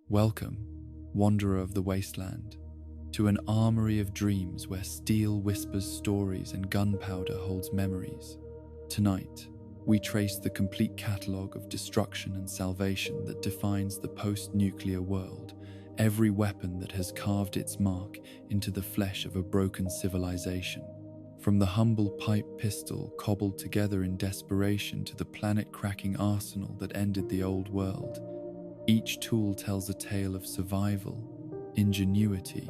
Welcome, wanderer of the wasteland, to an armory of dreams where steel whispers stories and gunpowder holds memories. Tonight, we trace the complete catalogue of destruction and salvation that defines the post-nuclear world, every weapon that has carved its mark into the flesh of a broken civilization. From the humble pipe pistol cobbled together in desperation to the planet-cracking arsenal that ended the old world, each tool tells a tale of survival, ingenuity,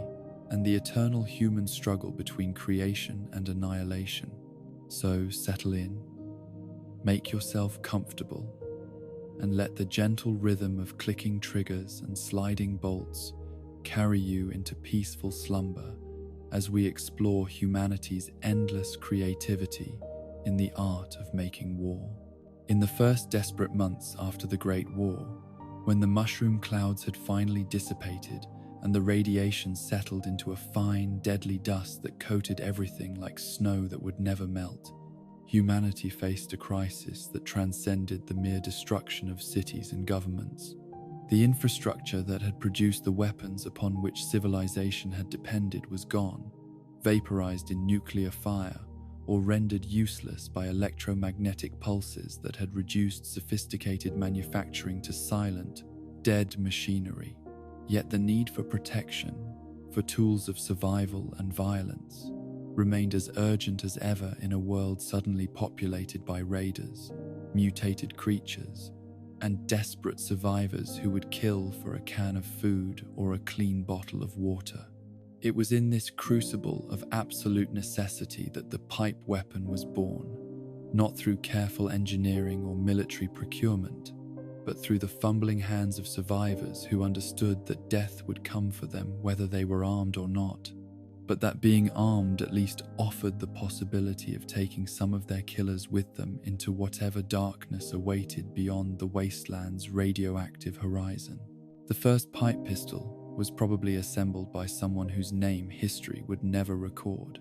and the eternal human struggle between creation and annihilation. So settle in, make yourself comfortable, and let the gentle rhythm of clicking triggers and sliding bolts carry you into peaceful slumber as we explore humanity's endless creativity in the art of making war. In the first desperate months after the Great War, when the mushroom clouds had finally dissipated and the radiation settled into a fine, deadly dust that coated everything like snow that would never melt, humanity faced a crisis that transcended the mere destruction of cities and governments. The infrastructure that had produced the weapons upon which civilization had depended was gone, vaporized in nuclear fire, or rendered useless by electromagnetic pulses that had reduced sophisticated manufacturing to silent, dead machinery. Yet the need for protection, for tools of survival and violence, remained as urgent as ever in a world suddenly populated by raiders, mutated creatures, and desperate survivors who would kill for a can of food or a clean bottle of water. It was in this crucible of absolute necessity that the pipe weapon was born, not through careful engineering or military procurement, but through the fumbling hands of survivors who understood that death would come for them whether they were armed or not, but that being armed at least offered the possibility of taking some of their killers with them into whatever darkness awaited beyond the wasteland's radioactive horizon. The first pipe pistol was probably assembled by someone whose name history would never record.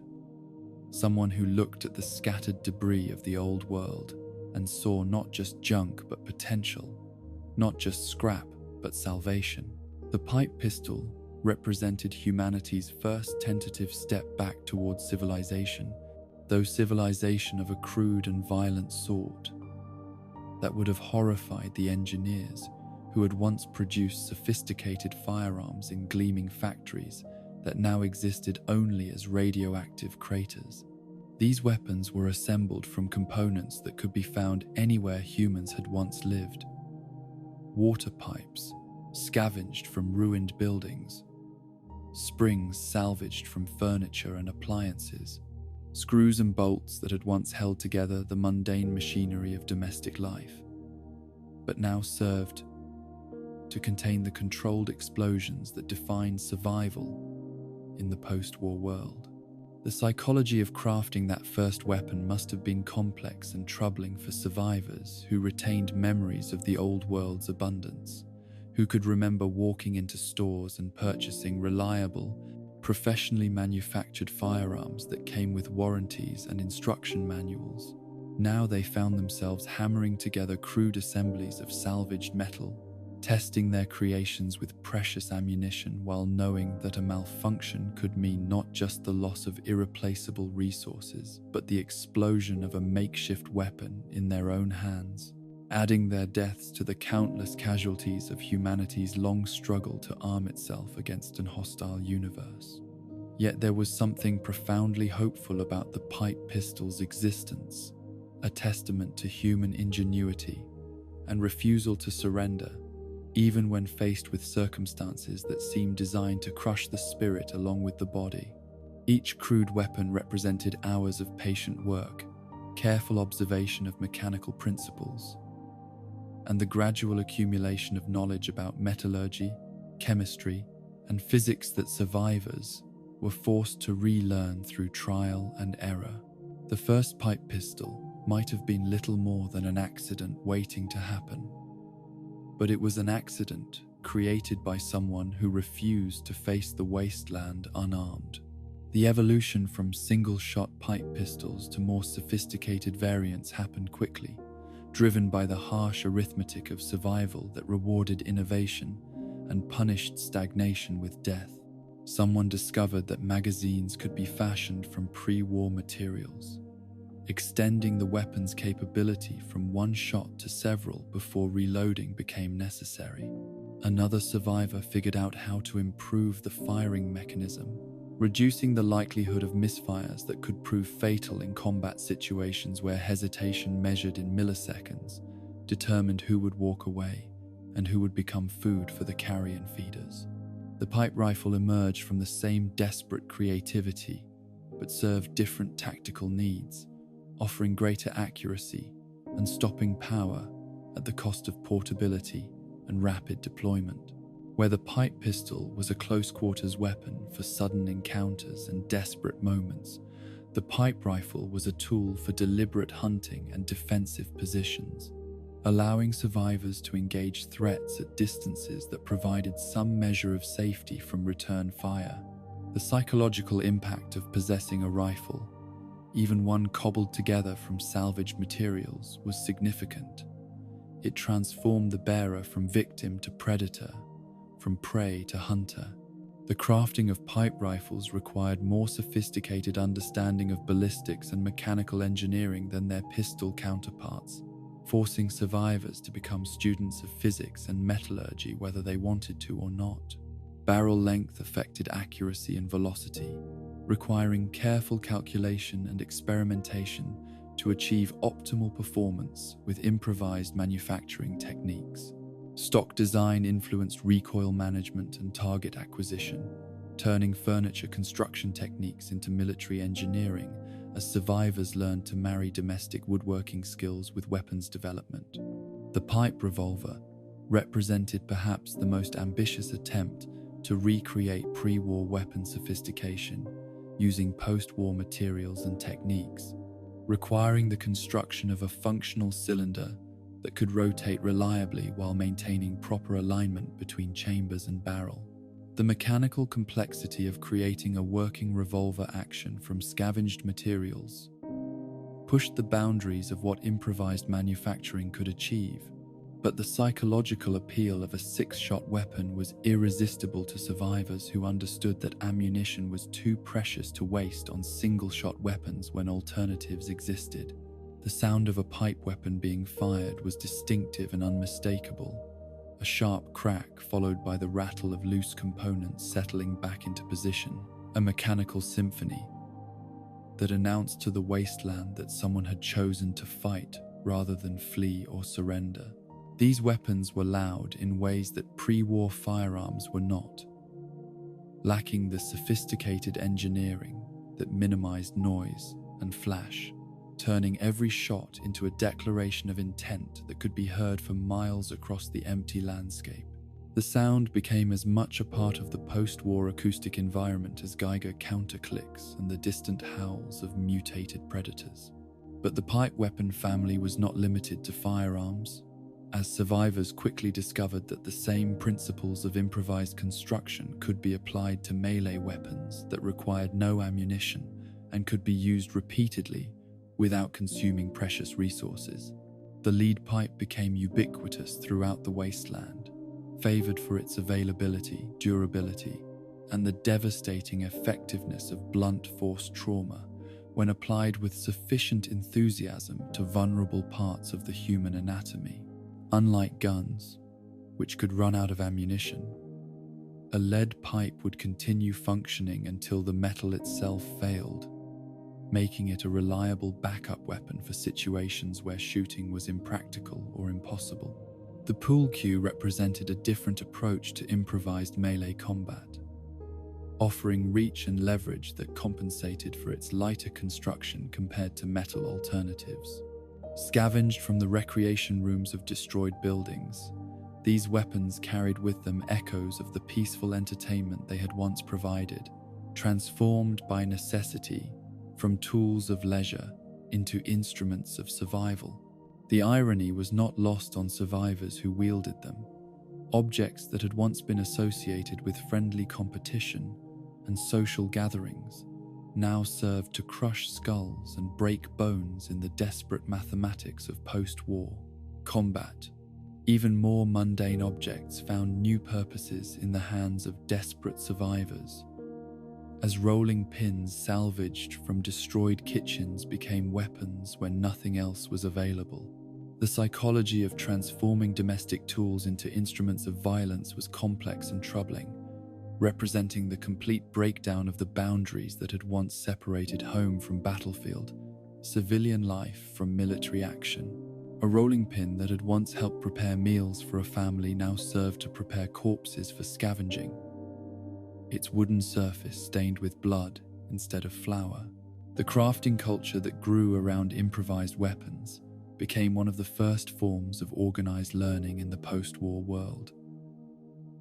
Someone who looked at the scattered debris of the old world and saw not just junk but potential, not just scrap but salvation. The pipe pistol represented humanity's first tentative step back towards civilization, though civilization of a crude and violent sort that would have horrified the engineers who had once produced sophisticated firearms in gleaming factories that now existed only as radioactive craters. These weapons were assembled from components that could be found anywhere humans had once lived. Water pipes, scavenged from ruined buildings, springs salvaged from furniture and appliances, screws and bolts that had once held together the mundane machinery of domestic life, but now served to contain the controlled explosions that defined survival in the post-war world. The psychology of crafting that first weapon must have been complex and troubling for survivors who retained memories of the old world's abundance, who could remember walking into stores and purchasing reliable, professionally manufactured firearms that came with warranties and instruction manuals. Now they found themselves hammering together crude assemblies of salvaged metal, testing their creations with precious ammunition while knowing that a malfunction could mean not just the loss of irreplaceable resources, but the explosion of a makeshift weapon in their own hands, adding their deaths to the countless casualties of humanity's long struggle to arm itself against an hostile universe. Yet there was something profoundly hopeful about the pipe pistol's existence, a testament to human ingenuity and refusal to surrender, even when faced with circumstances that seemed designed to crush the spirit along with the body. Each crude weapon represented hours of patient work, careful observation of mechanical principles, and the gradual accumulation of knowledge about metallurgy, chemistry, and physics that survivors were forced to relearn through trial and error. The first pipe pistol might have been little more than an accident waiting to happen, but it was an accident created by someone who refused to face the wasteland unarmed. The evolution from single-shot pipe pistols to more sophisticated variants happened quickly, driven by the harsh arithmetic of survival that rewarded innovation and punished stagnation with death. Someone discovered that magazines could be fashioned from pre-war materials, extending the weapon's capability from one shot to several before reloading became necessary. Another survivor figured out how to improve the firing mechanism, reducing the likelihood of misfires that could prove fatal in combat situations where hesitation measured in milliseconds determined who would walk away and who would become food for the carrion feeders. The pipe rifle emerged from the same desperate creativity, but served different tactical needs, offering greater accuracy and stopping power at the cost of portability and rapid deployment. Where the pipe pistol was a close-quarters weapon for sudden encounters and desperate moments, the pipe rifle was a tool for deliberate hunting and defensive positions, allowing survivors to engage threats at distances that provided some measure of safety from return fire. The psychological impact of possessing a rifle, even one cobbled together from salvaged materials, was significant. It transformed the bearer from victim to predator, from prey to hunter. The crafting of pipe rifles required more sophisticated understanding of ballistics and mechanical engineering than their pistol counterparts, forcing survivors to become students of physics and metallurgy whether they wanted to or not. Barrel length affected accuracy and velocity, requiring careful calculation and experimentation to achieve optimal performance with improvised manufacturing techniques. Stock design influenced recoil management and target acquisition, turning furniture construction techniques into military engineering as survivors learned to marry domestic woodworking skills with weapons development. The pipe revolver represented perhaps the most ambitious attempt to recreate pre-war weapon sophistication using post-war materials and techniques, requiring the construction of a functional cylinder that could rotate reliably while maintaining proper alignment between chambers and barrel. The mechanical complexity of creating a working revolver action from scavenged materials pushed the boundaries of what improvised manufacturing could achieve, but the psychological appeal of a six-shot weapon was irresistible to survivors who understood that ammunition was too precious to waste on single-shot weapons when alternatives existed. The sound of a pipe weapon being fired was distinctive and unmistakable, a sharp crack followed by the rattle of loose components settling back into position, a mechanical symphony that announced to the wasteland that someone had chosen to fight rather than flee or surrender. These weapons were loud in ways that pre-war firearms were not, lacking the sophisticated engineering that minimized noise and flash, turning every shot into a declaration of intent that could be heard for miles across the empty landscape. The sound became as much a part of the post-war acoustic environment as Geiger counterclicks and the distant howls of mutated predators. But the pipe weapon family was not limited to firearms, as survivors quickly discovered that the same principles of improvised construction could be applied to melee weapons that required no ammunition and could be used repeatedly without consuming precious resources. The lead pipe became ubiquitous throughout the wasteland, favored for its availability, durability, and the devastating effectiveness of blunt force trauma when applied with sufficient enthusiasm to vulnerable parts of the human anatomy. Unlike guns, which could run out of ammunition, a lead pipe would continue functioning until the metal itself failed, making it a reliable backup weapon for situations where shooting was impractical or impossible. The pool cue represented a different approach to improvised melee combat, offering reach and leverage that compensated for its lighter construction compared to metal alternatives. Scavenged from the recreation rooms of destroyed buildings, these weapons carried with them echoes of the peaceful entertainment they had once provided, transformed by necessity from tools of leisure into instruments of survival. The irony was not lost on survivors who wielded them. Objects that had once been associated with friendly competition and social gatherings now served to crush skulls and break bones in the desperate mathematics of post-war combat. Even more mundane objects found new purposes in the hands of desperate survivors, as rolling pins salvaged from destroyed kitchens became weapons when nothing else was available. The psychology of transforming domestic tools into instruments of violence was complex and troubling, representing the complete breakdown of the boundaries that had once separated home from battlefield, civilian life from military action. A rolling pin that had once helped prepare meals for a family now served to prepare corpses for scavenging, its wooden surface stained with blood instead of flour. The crafting culture that grew around improvised weapons became one of the first forms of organized learning in the post-war world.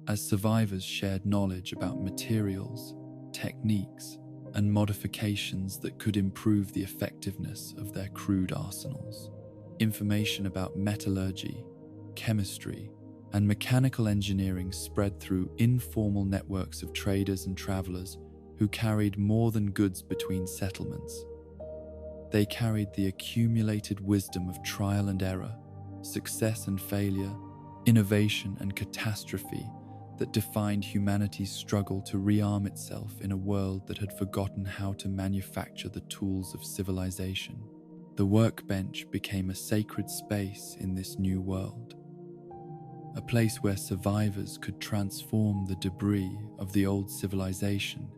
As survivors shared knowledge about materials, techniques, and modifications that could improve the effectiveness of their crude arsenals. Information about metallurgy, chemistry, and mechanical engineering spread through informal networks of traders and travelers who carried more than goods between settlements. They carried the accumulated wisdom of trial and error, success and failure, innovation and catastrophe that defined humanity's struggle to rearm itself in a world that had forgotten how to manufacture the tools of civilization. The workbench became a sacred space in this new world, a place where survivors could transform the debris of the old civilization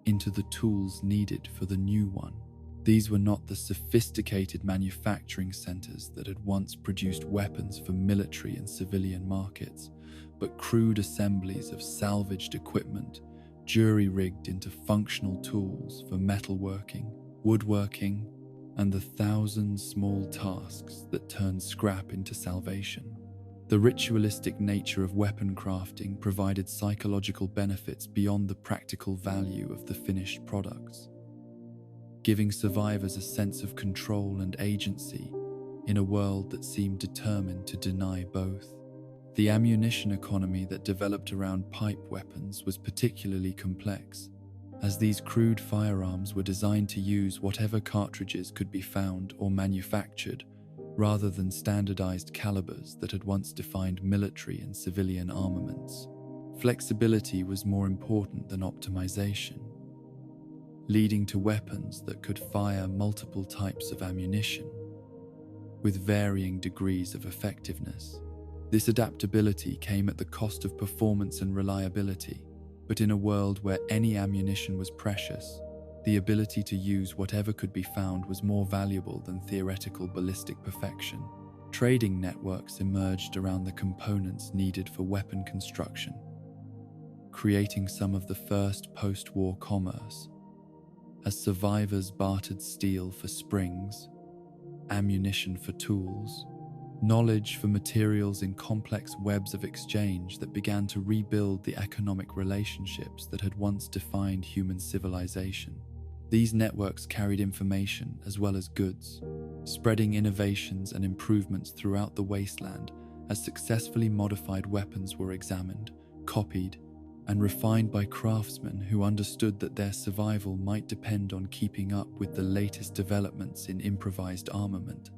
into the tools needed for the new one. These were not the sophisticated manufacturing centers that had once produced weapons for military and civilian markets, but crude assemblies of salvaged equipment, jury-rigged into functional tools for metalworking, woodworking, and the thousand small tasks that turned scrap into salvation. The ritualistic nature of weapon crafting provided psychological benefits beyond the practical value of the finished products, giving survivors a sense of control and agency in a world that seemed determined to deny both. The ammunition economy that developed around pipe weapons was particularly complex, as these crude firearms were designed to use whatever cartridges could be found or manufactured, rather than standardized calibers that had once defined military and civilian armaments. Flexibility was more important than optimization, leading to weapons that could fire multiple types of ammunition, with varying degrees of effectiveness. This adaptability came at the cost of performance and reliability, but in a world where any ammunition was precious, the ability to use whatever could be found was more valuable than theoretical ballistic perfection. Trading networks emerged around the components needed for weapon construction, creating some of the first post-war commerce, as survivors bartered steel for springs, ammunition for tools, knowledge for materials in complex webs of exchange that began to rebuild the economic relationships that had once defined human civilization. These networks carried information as well as goods, spreading innovations and improvements throughout the wasteland as successfully modified weapons were examined, copied, and refined by craftsmen who understood that their survival might depend on keeping up with the latest developments in improvised armament.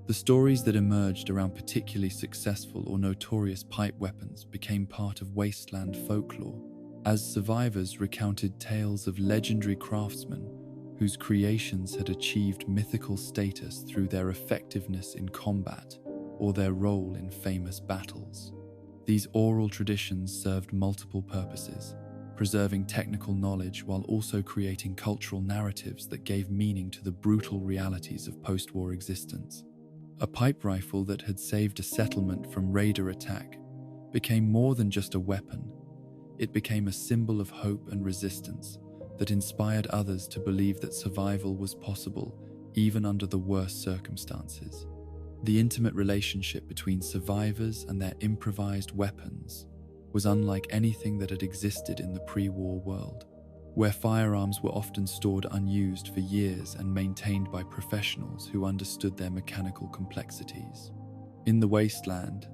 The stories that emerged around particularly successful or notorious pipe weapons became part of wasteland folklore, as survivors recounted tales of legendary craftsmen whose creations had achieved mythical status through their effectiveness in combat or their role in famous battles. These oral traditions served multiple purposes, preserving technical knowledge while also creating cultural narratives that gave meaning to the brutal realities of post-war existence. A pipe rifle that had saved a settlement from raider attack became more than just a weapon. It became a symbol of hope and resistance that inspired others to believe that survival was possible even under the worst circumstances. The intimate relationship between survivors and their improvised weapons was unlike anything that had existed in the pre-war world, where firearms were often stored unused for years and maintained by professionals who understood their mechanical complexities. In the wasteland,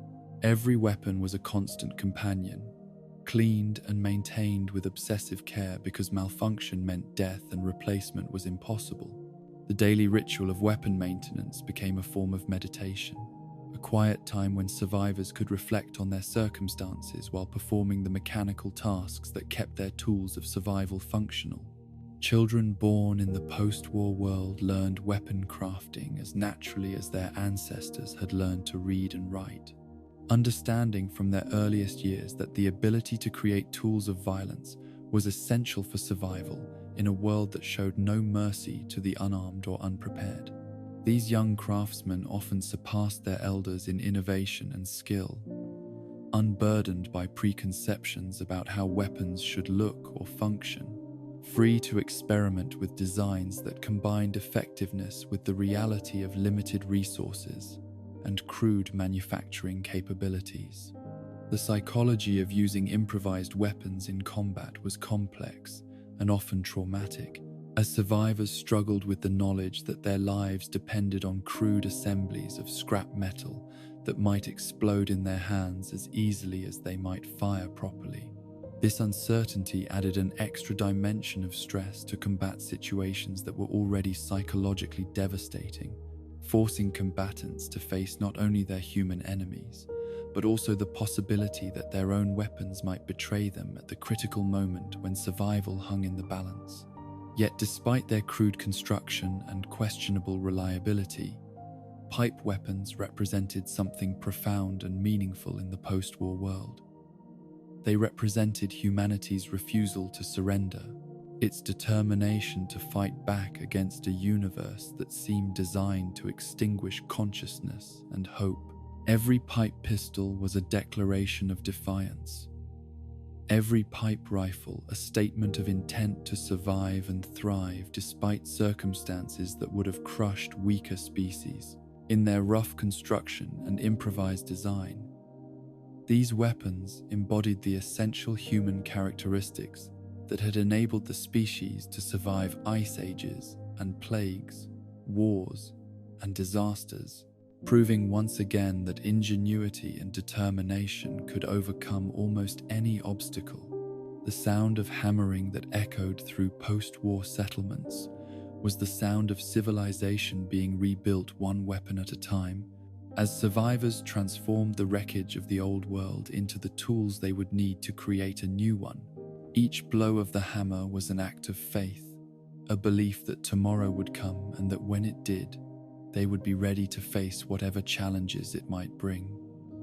every weapon was a constant companion, cleaned and maintained with obsessive care because malfunction meant death and replacement was impossible. The daily ritual of weapon maintenance became a form of meditation, a quiet time when survivors could reflect on their circumstances while performing the mechanical tasks that kept their tools of survival functional. Children born in the post-war world learned weapon crafting as naturally as their ancestors had learned to read and write, understanding from their earliest years that the ability to create tools of violence was essential for survival in a world that showed no mercy to the unarmed or unprepared. These young craftsmen often surpassed their elders in innovation and skill, unburdened by preconceptions about how weapons should look or function, free to experiment with designs that combined effectiveness with the reality of limited resources and crude manufacturing capabilities. The psychology of using improvised weapons in combat was complex and often traumatic, as survivors struggled with the knowledge that their lives depended on crude assemblies of scrap metal that might explode in their hands as easily as they might fire properly. This uncertainty added an extra dimension of stress to combat situations that were already psychologically devastating, forcing combatants to face not only their human enemies, but also the possibility that their own weapons might betray them at the critical moment when survival hung in the balance. Yet despite their crude construction and questionable reliability, pipe weapons represented something profound and meaningful in the post-war world. They represented humanity's refusal to surrender, its determination to fight back against a universe that seemed designed to extinguish consciousness and hope. Every pipe pistol was a declaration of defiance. Every pipe rifle a statement of intent to survive and thrive despite circumstances that would have crushed weaker species. In their rough construction and improvised design, these weapons embodied the essential human characteristics that had enabled the species to survive ice ages and plagues, wars, and disasters, proving once again that ingenuity and determination could overcome almost any obstacle. The sound of hammering that echoed through post-war settlements was the sound of civilization being rebuilt one weapon at a time, as survivors transformed the wreckage of the old world into the tools they would need to create a new one. Each blow of the hammer was an act of faith, a belief that tomorrow would come and that when it did, they would be ready to face whatever challenges it might bring.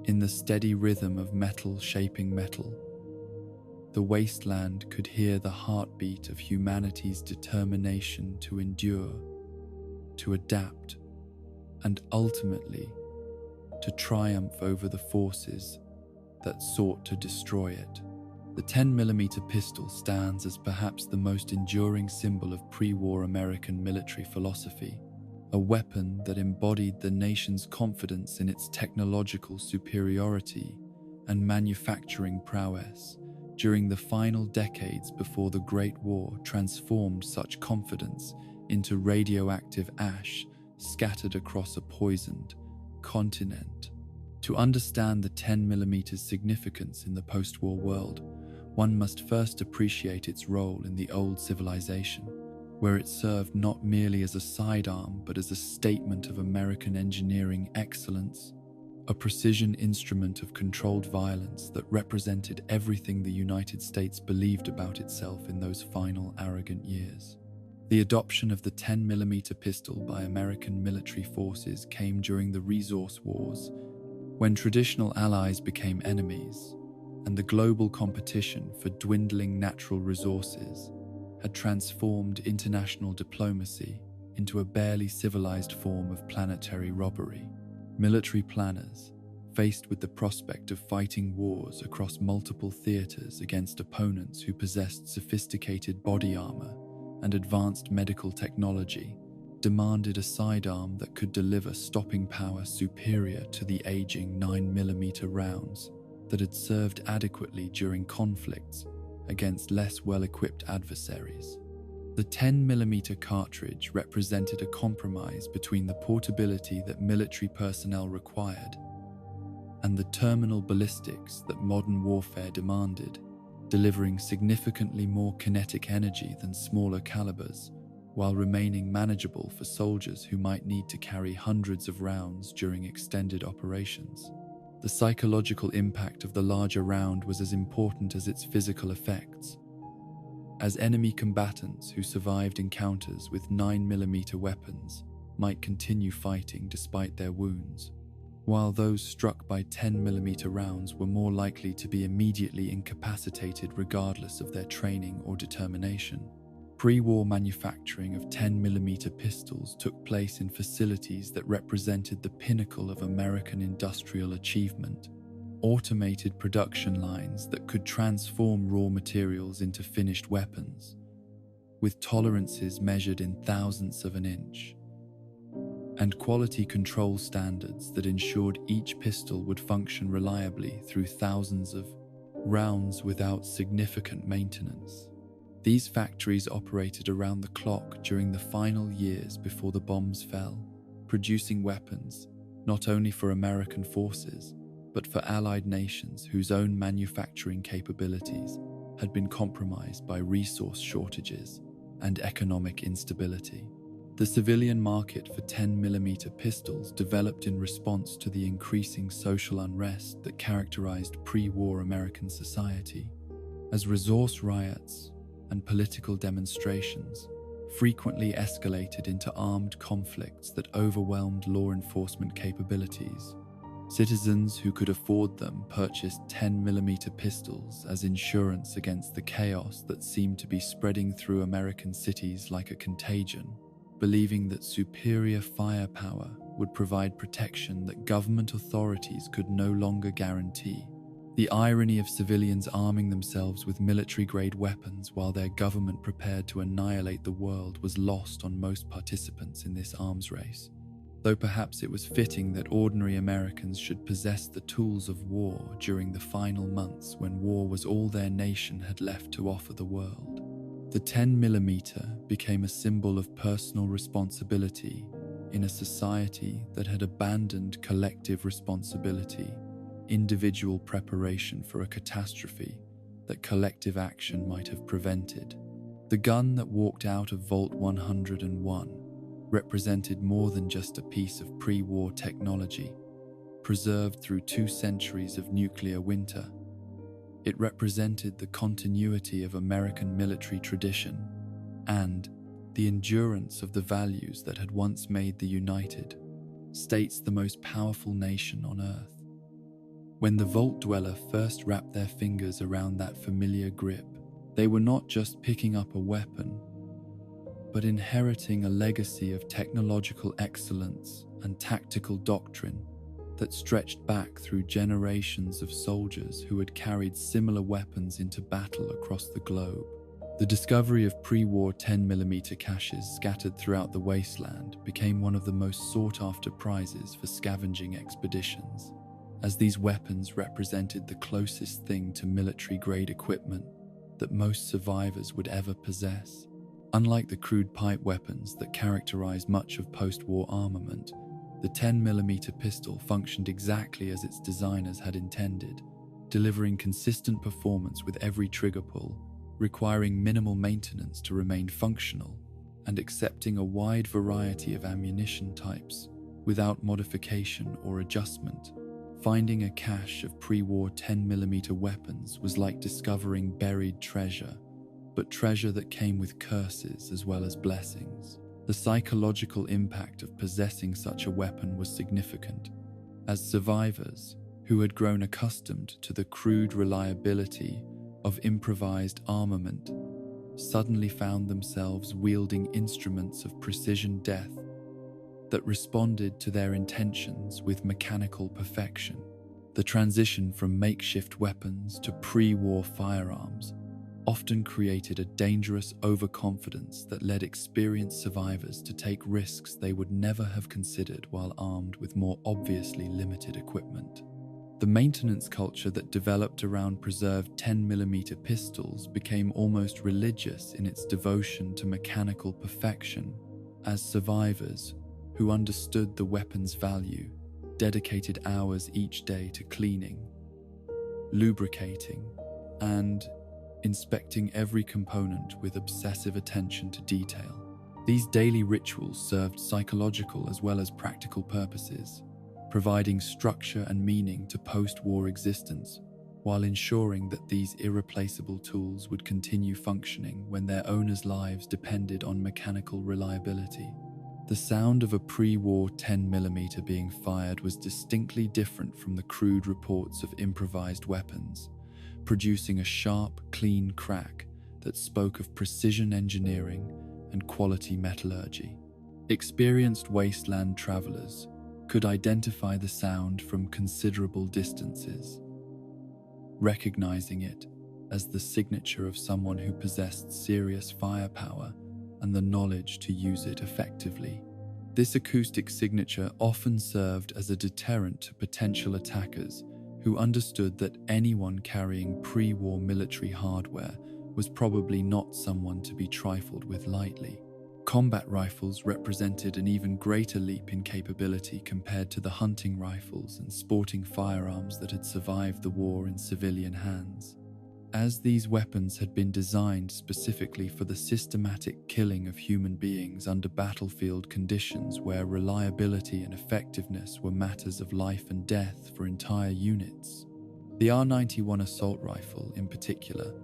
In the steady rhythm of metal shaping metal, the wasteland could hear the heartbeat of humanity's determination to endure, to adapt, and ultimately to triumph over the forces that sought to destroy it. The 10mm pistol stands as perhaps the most enduring symbol of pre-war American military philosophy, a weapon that embodied the nation's confidence in its technological superiority and manufacturing prowess during the final decades before the Great War transformed such confidence into radioactive ash scattered across a poisoned continent. To understand the 10mm's significance in the post-war world, one must first appreciate its role in the old civilization, where it served not merely as a sidearm but as a statement of American engineering excellence, a precision instrument of controlled violence that represented everything the United States believed about itself in those final arrogant years. The adoption of the 10mm pistol by American military forces came during the Resource Wars, when traditional allies became enemies, and the global competition for dwindling natural resources had transformed international diplomacy into a barely civilized form of planetary robbery. Military planners, faced with the prospect of fighting wars across multiple theaters against opponents who possessed sophisticated body armor and advanced medical technology, demanded a sidearm that could deliver stopping power superior to the aging 9mm rounds that had served adequately during conflicts against less well-equipped adversaries. The 10mm cartridge represented a compromise between the portability that military personnel required and the terminal ballistics that modern warfare demanded, delivering significantly more kinetic energy than smaller calibers while remaining manageable for soldiers who might need to carry hundreds of rounds during extended operations. The psychological impact of the larger round was as important as its physical effects, as enemy combatants who survived encounters with 9mm weapons might continue fighting despite their wounds, while those struck by 10mm rounds were more likely to be immediately incapacitated regardless of their training or determination. Pre-war manufacturing of 10mm pistols took place in facilities that represented the pinnacle of American industrial achievement, automated production lines that could transform raw materials into finished weapons, with tolerances measured in thousandths of an inch, and quality control standards that ensured each pistol would function reliably through thousands of rounds without significant maintenance. These factories operated around the clock during the final years before the bombs fell, producing weapons not only for American forces, but for allied nations whose own manufacturing capabilities had been compromised by resource shortages and economic instability. The civilian market for 10mm pistols developed in response to the increasing social unrest that characterized pre-war American society, as resource riots and political demonstrations frequently escalated into armed conflicts that overwhelmed law enforcement capabilities. Citizens who could afford them purchased 10mm pistols as insurance against the chaos that seemed to be spreading through American cities like a contagion, believing that superior firepower would provide protection that government authorities could no longer guarantee. The irony of civilians arming themselves with military-grade weapons while their government prepared to annihilate the world was lost on most participants in this arms race, though perhaps it was fitting that ordinary Americans should possess the tools of war during the final months when war was all their nation had left to offer the world. The 10mm became a symbol of personal responsibility in a society that had abandoned collective responsibility, individual preparation for a catastrophe that collective action might have prevented. The gun that walked out of Vault 101 represented more than just a piece of pre-war technology, preserved through 2 centuries of nuclear winter. It represented the continuity of American military tradition and the endurance of the values that had once made the United States the most powerful nation on Earth. When the Vault Dweller first wrapped their fingers around that familiar grip, they were not just picking up a weapon, but inheriting a legacy of technological excellence and tactical doctrine that stretched back through generations of soldiers who had carried similar weapons into battle across the globe. The discovery of pre-war 10mm caches scattered throughout the wasteland became one of the most sought-after prizes for scavenging expeditions, as these weapons represented the closest thing to military-grade equipment that most survivors would ever possess. Unlike the crude pipe weapons that characterized much of post-war armament, the 10mm pistol functioned exactly as its designers had intended, delivering consistent performance with every trigger pull, requiring minimal maintenance to remain functional, and accepting a wide variety of ammunition types without modification or adjustment. Finding a cache of pre-war 10mm weapons was like discovering buried treasure, but treasure that came with curses as well as blessings. The psychological impact of possessing such a weapon was significant, as survivors, who had grown accustomed to the crude reliability of improvised armament, suddenly found themselves wielding instruments of precision death that responded to their intentions with mechanical perfection. The transition from makeshift weapons to pre-war firearms often created a dangerous overconfidence that led experienced survivors to take risks they would never have considered while armed with more obviously limited equipment. The maintenance culture that developed around preserved 10mm pistols became almost religious in its devotion to mechanical perfection, as survivors, who understood the weapon's value, dedicated hours each day to cleaning, lubricating, and inspecting every component with obsessive attention to detail. These daily rituals served psychological as well as practical purposes, providing structure and meaning to post-war existence, while ensuring that these irreplaceable tools would continue functioning when their owners' lives depended on mechanical reliability. The sound of a pre-war 10mm being fired was distinctly different from the crude reports of improvised weapons, producing a sharp, clean crack that spoke of precision engineering and quality metallurgy. Experienced wasteland travelers could identify the sound from considerable distances, recognizing it as the signature of someone who possessed serious firepower and the knowledge to use it effectively. This acoustic signature often served as a deterrent to potential attackers who understood that anyone carrying pre-war military hardware was probably not someone to be trifled with lightly. Combat rifles represented an even greater leap in capability compared to the hunting rifles and sporting firearms that had survived the war in civilian hands. As these weapons had been designed specifically for the systematic killing of human beings under battlefield conditions where reliability and effectiveness were matters of life and death for entire units, the R91 assault rifle, in particular,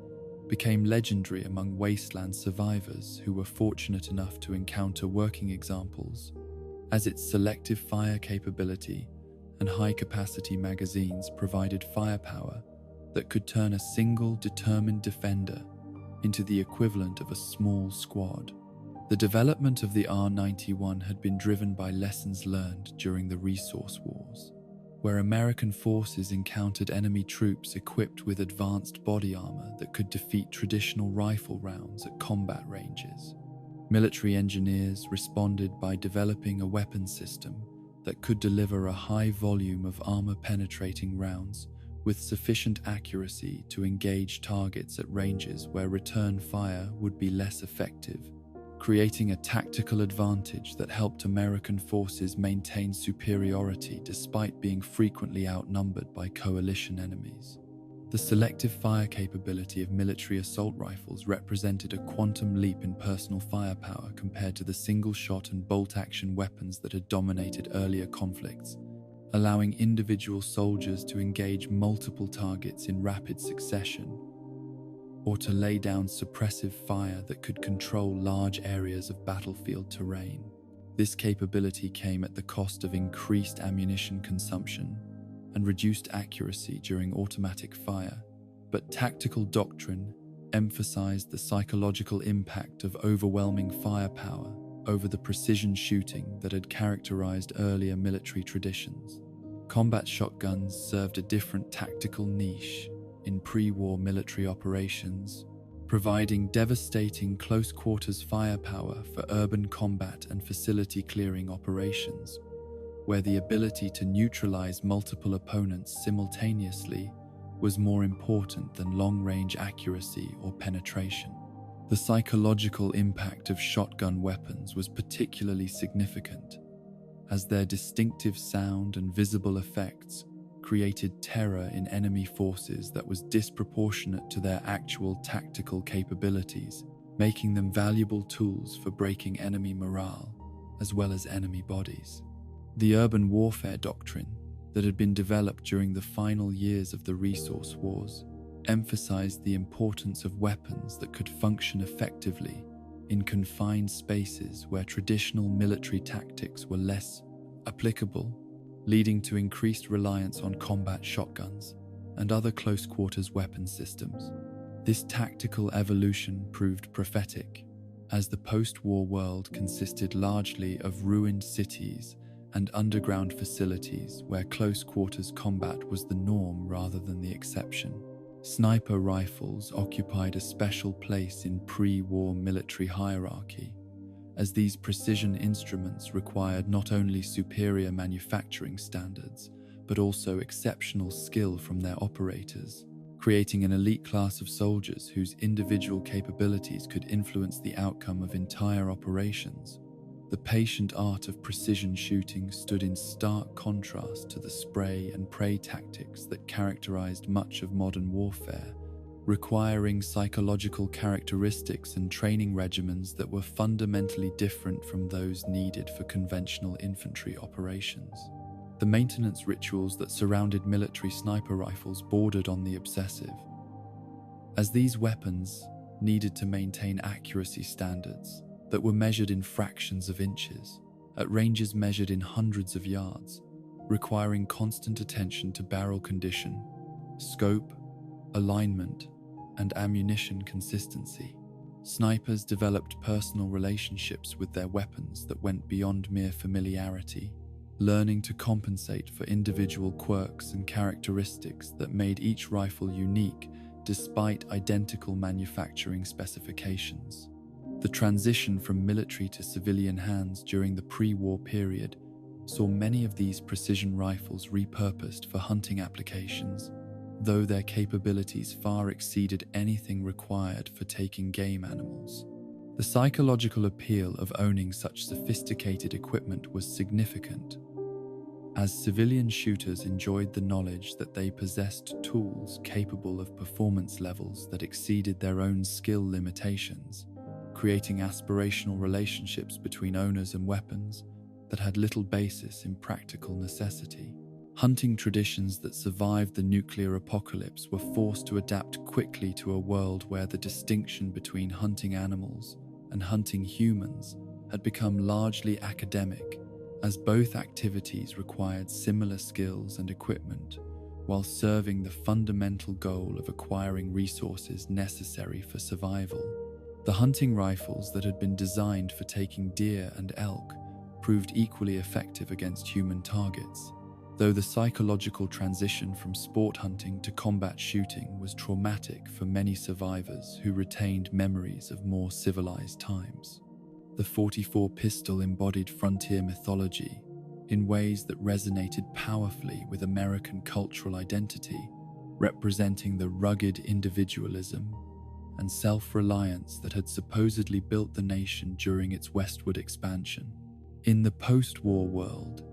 became legendary among wasteland survivors who were fortunate enough to encounter working examples, as its selective fire capability and high-capacity magazines provided firepower that could turn a single determined defender into the equivalent of a small squad. The development of the R91 had been driven by lessons learned during the resource wars, where American forces encountered enemy troops equipped with advanced body armor that could defeat traditional rifle rounds at combat ranges. Military engineers responded by developing a weapon system that could deliver a high volume of armor-penetrating rounds with sufficient accuracy to engage targets at ranges where return fire would be less effective, creating a tactical advantage that helped American forces maintain superiority despite being frequently outnumbered by coalition enemies. The selective fire capability of military assault rifles represented a quantum leap in personal firepower compared to the single-shot and bolt-action weapons that had dominated earlier conflicts, allowing individual soldiers to engage multiple targets in rapid succession, or to lay down suppressive fire that could control large areas of battlefield terrain. This capability came at the cost of increased ammunition consumption and reduced accuracy during automatic fire, but tactical doctrine emphasized the psychological impact of overwhelming firepower over the precision shooting that had characterized earlier military traditions. Combat shotguns served a different tactical niche in pre-war military operations, providing devastating close-quarters firepower for urban combat and facility-clearing operations, where the ability to neutralize multiple opponents simultaneously was more important than long-range accuracy or penetration. The psychological impact of shotgun weapons was particularly significant, as their distinctive sound and visible effects created terror in enemy forces that was disproportionate to their actual tactical capabilities, making them valuable tools for breaking enemy morale, as well as enemy bodies. The urban warfare doctrine that had been developed during the final years of the resource wars emphasized the importance of weapons that could function effectively in confined spaces where traditional military tactics were less applicable, leading to increased reliance on combat shotguns and other close-quarters weapon systems. This tactical evolution proved prophetic, as the post-war world consisted largely of ruined cities and underground facilities where close-quarters combat was the norm rather than the exception. Sniper rifles occupied a special place in pre-war military hierarchy, as these precision instruments required not only superior manufacturing standards, but also exceptional skill from their operators, creating an elite class of soldiers whose individual capabilities could influence the outcome of entire operations. The patient art of precision shooting stood in stark contrast to the spray and pray tactics that characterized much of modern warfare, requiring psychological characteristics and training regimens that were fundamentally different from those needed for conventional infantry operations. The maintenance rituals that surrounded military sniper rifles bordered on the obsessive, as these weapons needed to maintain accuracy standards that were measured in fractions of inches, at ranges measured in hundreds of yards, requiring constant attention to barrel condition, scope, alignment, and ammunition consistency. Snipers developed personal relationships with their weapons that went beyond mere familiarity, learning to compensate for individual quirks and characteristics that made each rifle unique despite identical manufacturing specifications. The transition from military to civilian hands during the pre-war period saw many of these precision rifles repurposed for hunting applications, though their capabilities far exceeded anything required for taking game animals. The psychological appeal of owning such sophisticated equipment was significant, as civilian shooters enjoyed the knowledge that they possessed tools capable of performance levels that exceeded their own skill limitations, creating aspirational relationships between owners and weapons that had little basis in practical necessity. Hunting traditions that survived the nuclear apocalypse were forced to adapt quickly to a world where the distinction between hunting animals and hunting humans had become largely academic, as both activities required similar skills and equipment, while serving the fundamental goal of acquiring resources necessary for survival. The hunting rifles that had been designed for taking deer and elk proved equally effective against human targets, though the psychological transition from sport hunting to combat shooting was traumatic for many survivors who retained memories of more civilized times. The 44 pistol embodied frontier mythology in ways that resonated powerfully with American cultural identity, representing the rugged individualism and self-reliance that had supposedly built the nation during its westward expansion. In the post-war world,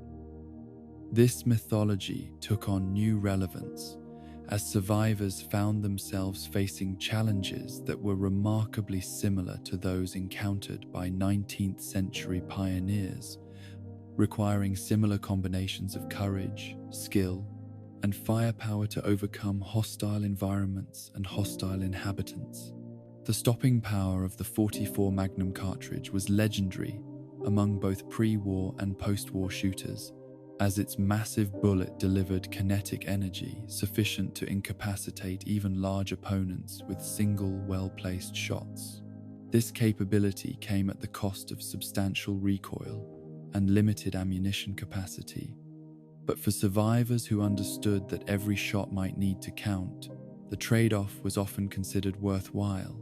this mythology took on new relevance as survivors found themselves facing challenges that were remarkably similar to those encountered by 19th century pioneers, requiring similar combinations of courage, skill, and firepower to overcome hostile environments and hostile inhabitants. The stopping power of the 44 Magnum cartridge was legendary among both pre-war and post-war shooters, as its massive bullet delivered kinetic energy sufficient to incapacitate even large opponents with single, well-placed shots. This capability came at the cost of substantial recoil and limited ammunition capacity, but for survivors who understood that every shot might need to count, the trade-off was often considered worthwhile,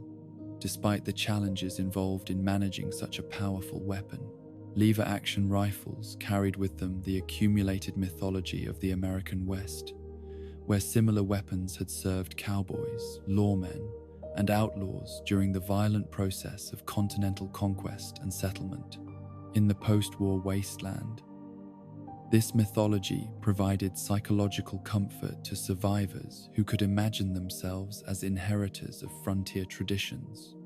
despite the challenges involved in managing such a powerful weapon. Lever-action rifles carried with them the accumulated mythology of the American West, where similar weapons had served cowboys, lawmen, and outlaws during the violent process of continental conquest and settlement. In the post-war wasteland, this mythology provided psychological comfort to survivors who could imagine themselves as inheritors of frontier traditions,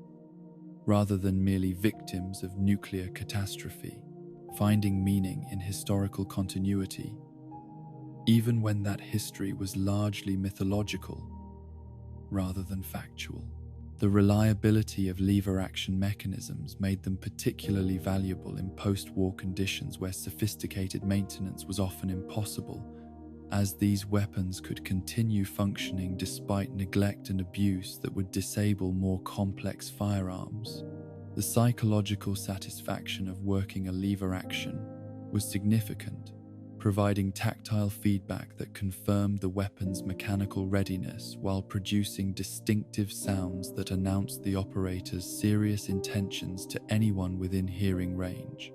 rather than merely victims of nuclear catastrophe, finding meaning in historical continuity, even when that history was largely mythological rather than factual. The reliability of lever-action mechanisms made them particularly valuable in post-war conditions where sophisticated maintenance was often impossible, as these weapons could continue functioning despite neglect and abuse that would disable more complex firearms. The psychological satisfaction of working a lever action was significant, providing tactile feedback that confirmed the weapon's mechanical readiness while producing distinctive sounds that announced the operator's serious intentions to anyone within hearing range.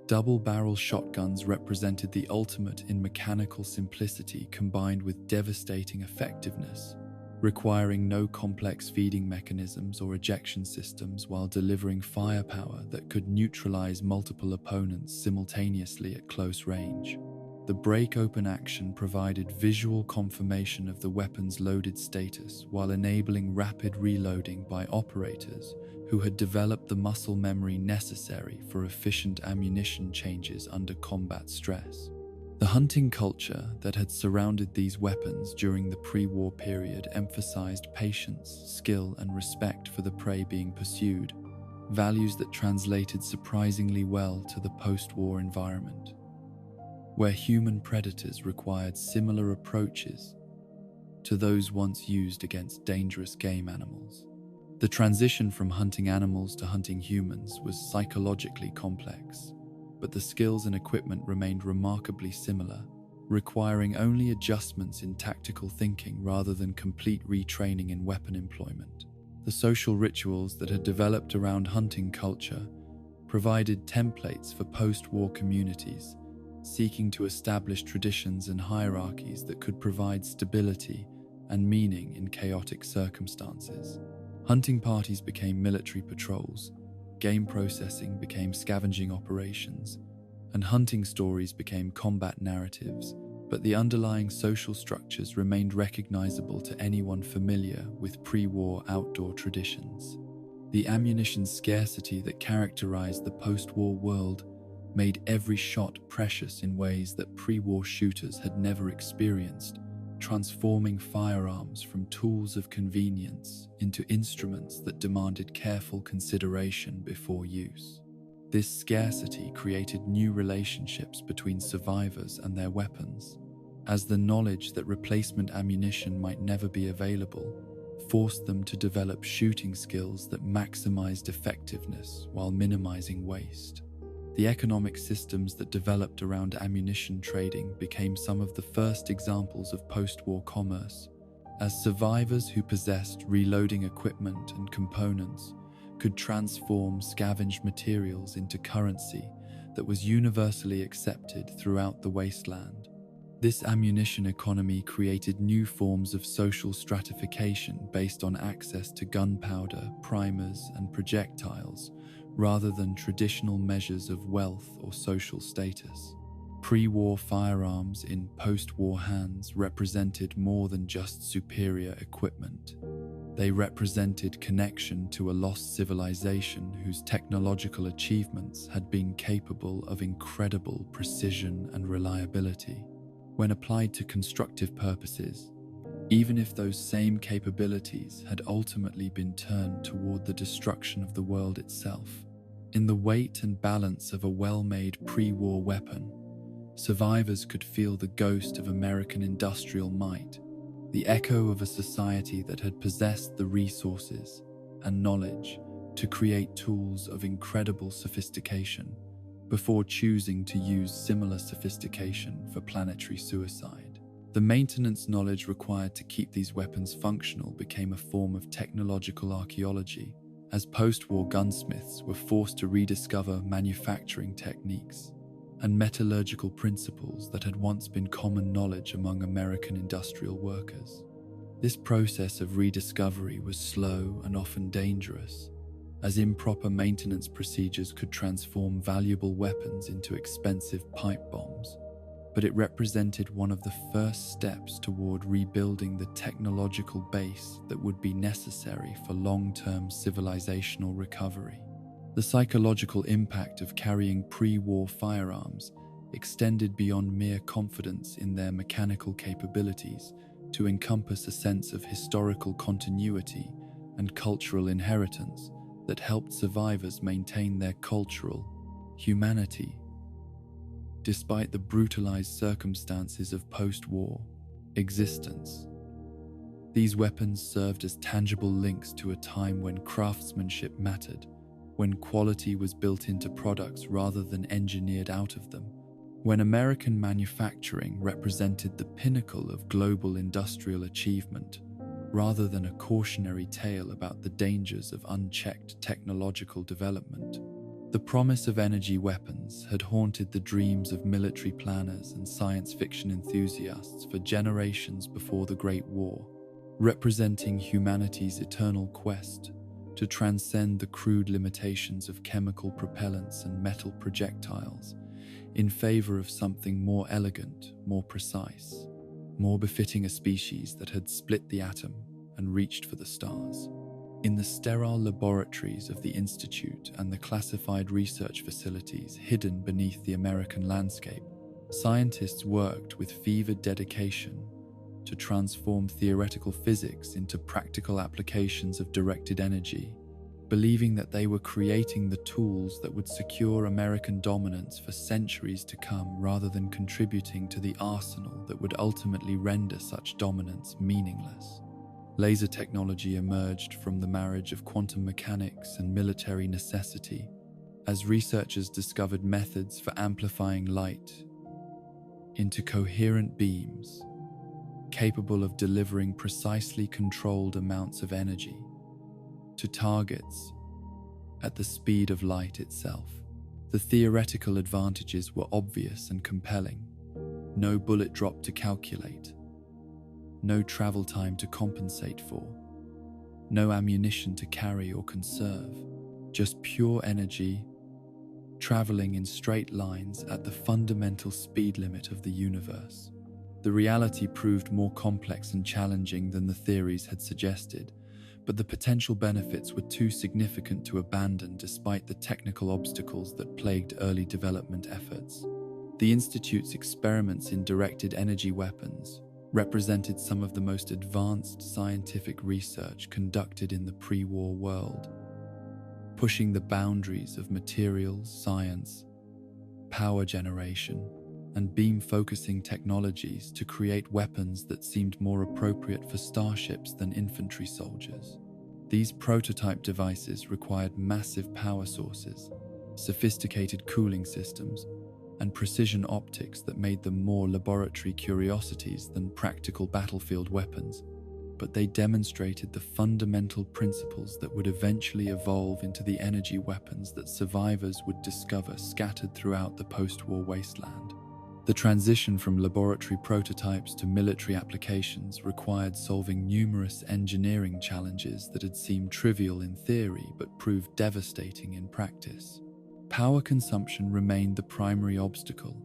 Double-barrel shotguns represented the ultimate in mechanical simplicity combined with devastating effectiveness, requiring no complex feeding mechanisms or ejection systems while delivering firepower that could neutralize multiple opponents simultaneously at close range. The break-open action provided visual confirmation of the weapon's loaded status while enabling rapid reloading by operators who had developed the muscle memory necessary for efficient ammunition changes under combat stress. The hunting culture that had surrounded these weapons during the pre-war period emphasized patience, skill, and respect for the prey being pursued, values that translated surprisingly well to the post-war environment, where human predators required similar approaches to those once used against dangerous game animals. The transition from hunting animals to hunting humans was psychologically complex, but the skills and equipment remained remarkably similar, requiring only adjustments in tactical thinking rather than complete retraining in weapon employment. The social rituals that had developed around hunting culture provided templates for post-war communities seeking to establish traditions and hierarchies that could provide stability and meaning in chaotic circumstances. Hunting parties became military patrols, game processing became scavenging operations, and hunting stories became combat narratives, but the underlying social structures remained recognizable to anyone familiar with pre-war outdoor traditions. The ammunition scarcity that characterized the post-war world made every shot precious in ways that pre-war shooters had never experienced, transforming firearms from tools of convenience into instruments that demanded careful consideration before use. This scarcity created new relationships between survivors and their weapons, as the knowledge that replacement ammunition might never be available forced them to develop shooting skills that maximized effectiveness while minimizing waste. The economic systems that developed around ammunition trading became some of the first examples of post-war commerce, as survivors who possessed reloading equipment and components could transform scavenged materials into currency that was universally accepted throughout the wasteland. This ammunition economy created new forms of social stratification based on access to gunpowder, primers, and projectiles, rather than traditional measures of wealth or social status. Pre-war firearms in post-war hands represented more than just superior equipment. They represented connection to a lost civilization whose technological achievements had been capable of incredible precision and reliability. When applied to constructive purposes, even if those same capabilities had ultimately been turned toward the destruction of the world itself. In the weight and balance of a well-made pre-war weapon, survivors could feel the ghost of American industrial might, the echo of a society that had possessed the resources and knowledge to create tools of incredible sophistication before choosing to use similar sophistication for planetary suicide. The maintenance knowledge required to keep these weapons functional became a form of technological archaeology, as post-war gunsmiths were forced to rediscover manufacturing techniques and metallurgical principles that had once been common knowledge among American industrial workers. This process of rediscovery was slow and often dangerous, as improper maintenance procedures could transform valuable weapons into expensive pipe bombs, but it represented one of the first steps toward rebuilding the technological base that would be necessary for long-term civilizational recovery. The psychological impact of carrying pre-war firearms extended beyond mere confidence in their mechanical capabilities to encompass a sense of historical continuity and cultural inheritance that helped survivors maintain their cultural humanity despite the brutalized circumstances of post-war existence. These weapons served as tangible links to a time when craftsmanship mattered, when quality was built into products rather than engineered out of them, when American manufacturing represented the pinnacle of global industrial achievement, rather than a cautionary tale about the dangers of unchecked technological development. The promise of energy weapons had haunted the dreams of military planners and science fiction enthusiasts for generations before the Great War, representing humanity's eternal quest to transcend the crude limitations of chemical propellants and metal projectiles in favor of something more elegant, more precise, more befitting a species that had split the atom and reached for the stars. In the sterile laboratories of the Institute and the classified research facilities hidden beneath the American landscape, scientists worked with fevered dedication to transform theoretical physics into practical applications of directed energy, believing that they were creating the tools that would secure American dominance for centuries to come rather than contributing to the arsenal that would ultimately render such dominance meaningless. Laser technology emerged from the marriage of quantum mechanics and military necessity as researchers discovered methods for amplifying light into coherent beams capable of delivering precisely controlled amounts of energy to targets at the speed of light itself. The theoretical advantages were obvious and compelling. No bullet drop to calculate, no travel time to compensate for, no ammunition to carry or conserve, just pure energy traveling in straight lines at the fundamental speed limit of the universe. The reality proved more complex and challenging than the theories had suggested, but the potential benefits were too significant to abandon despite the technical obstacles that plagued early development efforts. The Institute's experiments in directed energy weapons represented some of the most advanced scientific research conducted in the pre-war world, pushing the boundaries of materials science, power generation, and beam-focusing technologies to create weapons that seemed more appropriate for starships than infantry soldiers. These prototype devices required massive power sources, sophisticated cooling systems, and precision optics that made them more laboratory curiosities than practical battlefield weapons, but they demonstrated the fundamental principles that would eventually evolve into the energy weapons that survivors would discover scattered throughout the post-war wasteland. The transition from laboratory prototypes to military applications required solving numerous engineering challenges that had seemed trivial in theory but proved devastating in practice. Power consumption remained the primary obstacle,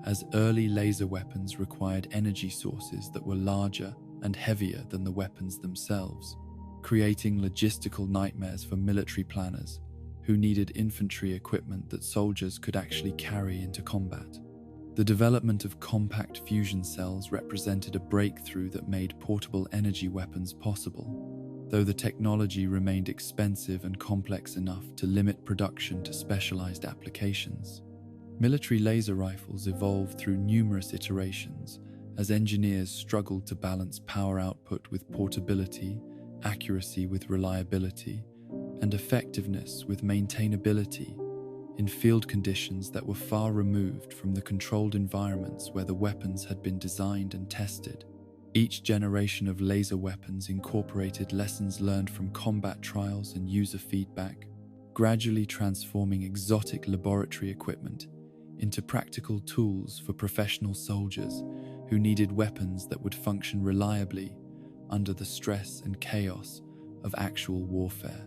as early laser weapons required energy sources that were larger and heavier than the weapons themselves, creating logistical nightmares for military planners who needed infantry equipment that soldiers could actually carry into combat. The development of compact fusion cells represented a breakthrough that made portable energy weapons possible, though the technology remained expensive and complex enough to limit production to specialized applications. Military laser rifles evolved through numerous iterations as engineers struggled to balance power output with portability, accuracy with reliability, and effectiveness with maintainability in field conditions that were far removed from the controlled environments where the weapons had been designed and tested. Each generation of laser weapons incorporated lessons learned from combat trials and user feedback, gradually transforming exotic laboratory equipment into practical tools for professional soldiers who needed weapons that would function reliably under the stress and chaos of actual warfare.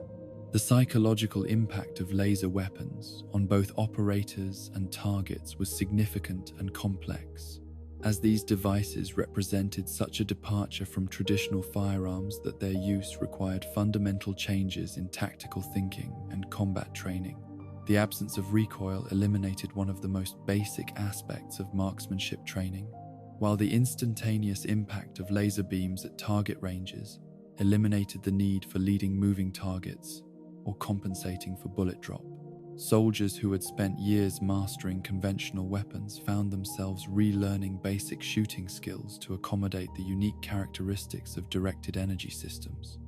The psychological impact of laser weapons on both operators and targets was significant and complex, as these devices represented such a departure from traditional firearms that their use required fundamental changes in tactical thinking and combat training. The absence of recoil eliminated one of the most basic aspects of marksmanship training, while the instantaneous impact of laser beams at target ranges eliminated the need for leading moving targets or compensating for bullet drop. Soldiers who had spent years mastering conventional weapons found themselves relearning basic shooting skills to accommodate the unique characteristics of directed energy systems.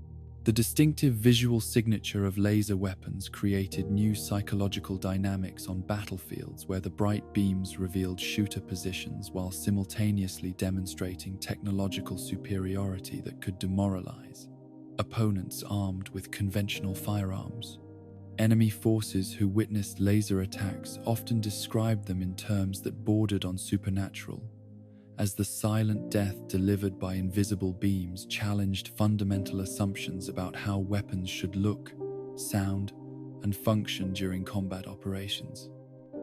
The distinctive visual signature of laser weapons created new psychological dynamics on battlefields where the bright beams revealed shooter positions while simultaneously demonstrating technological superiority that could demoralize opponents armed with conventional firearms. Enemy forces who witnessed laser attacks often described them in terms that bordered on supernatural, as the silent death delivered by invisible beams challenged fundamental assumptions about how weapons should look, sound, and function during combat operations.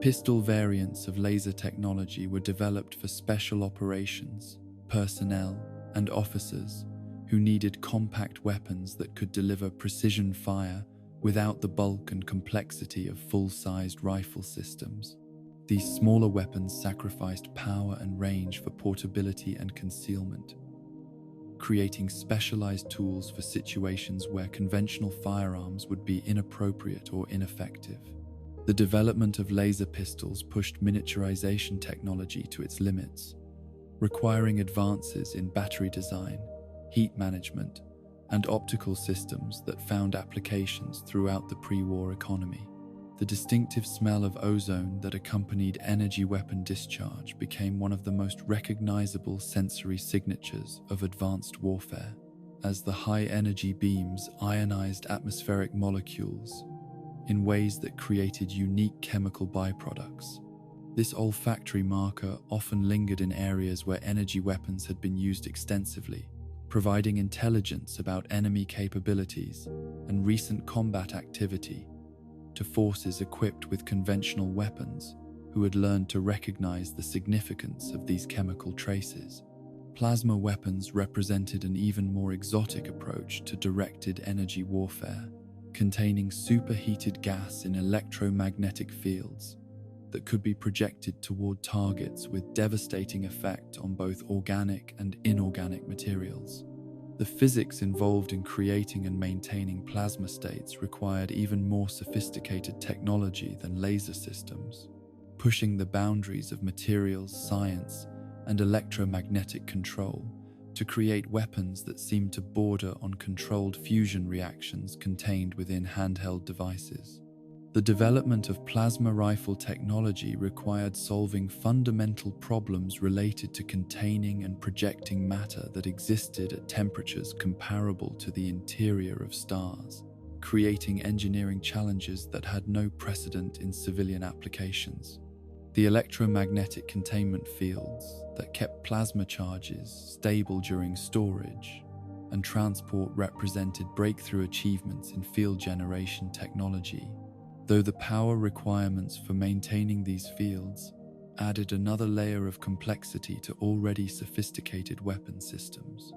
Pistol variants of laser technology were developed for special operations, personnel, and officers who needed compact weapons that could deliver precision fire without the bulk and complexity of full-sized rifle systems. These smaller weapons sacrificed power and range for portability and concealment, creating specialized tools for situations where conventional firearms would be inappropriate or ineffective. The development of laser pistols pushed miniaturization technology to its limits, requiring advances in battery design, heat management, and optical systems that found applications throughout the pre-war economy. The distinctive smell of ozone that accompanied energy weapon discharge became one of the most recognizable sensory signatures of advanced warfare, as the high-energy beams ionized atmospheric molecules in ways that created unique chemical byproducts. This olfactory marker often lingered in areas where energy weapons had been used extensively, providing intelligence about enemy capabilities and recent combat activity to forces equipped with conventional weapons who had learned to recognize the significance of these chemical traces. Plasma weapons represented an even more exotic approach to directed energy warfare, containing superheated gas in electromagnetic fields that could be projected toward targets with devastating effect on both organic and inorganic materials. The physics involved in creating and maintaining plasma states required even more sophisticated technology than laser systems, pushing the boundaries of materials science and electromagnetic control to create weapons that seemed to border on controlled fusion reactions contained within handheld devices. The development of plasma rifle technology required solving fundamental problems related to containing and projecting matter that existed at temperatures comparable to the interior of stars, creating engineering challenges that had no precedent in civilian applications. The electromagnetic containment fields that kept plasma charges stable during storage and transport represented breakthrough achievements in field generation technology, though the power requirements for maintaining these fields added another layer of complexity to already sophisticated weapon systems.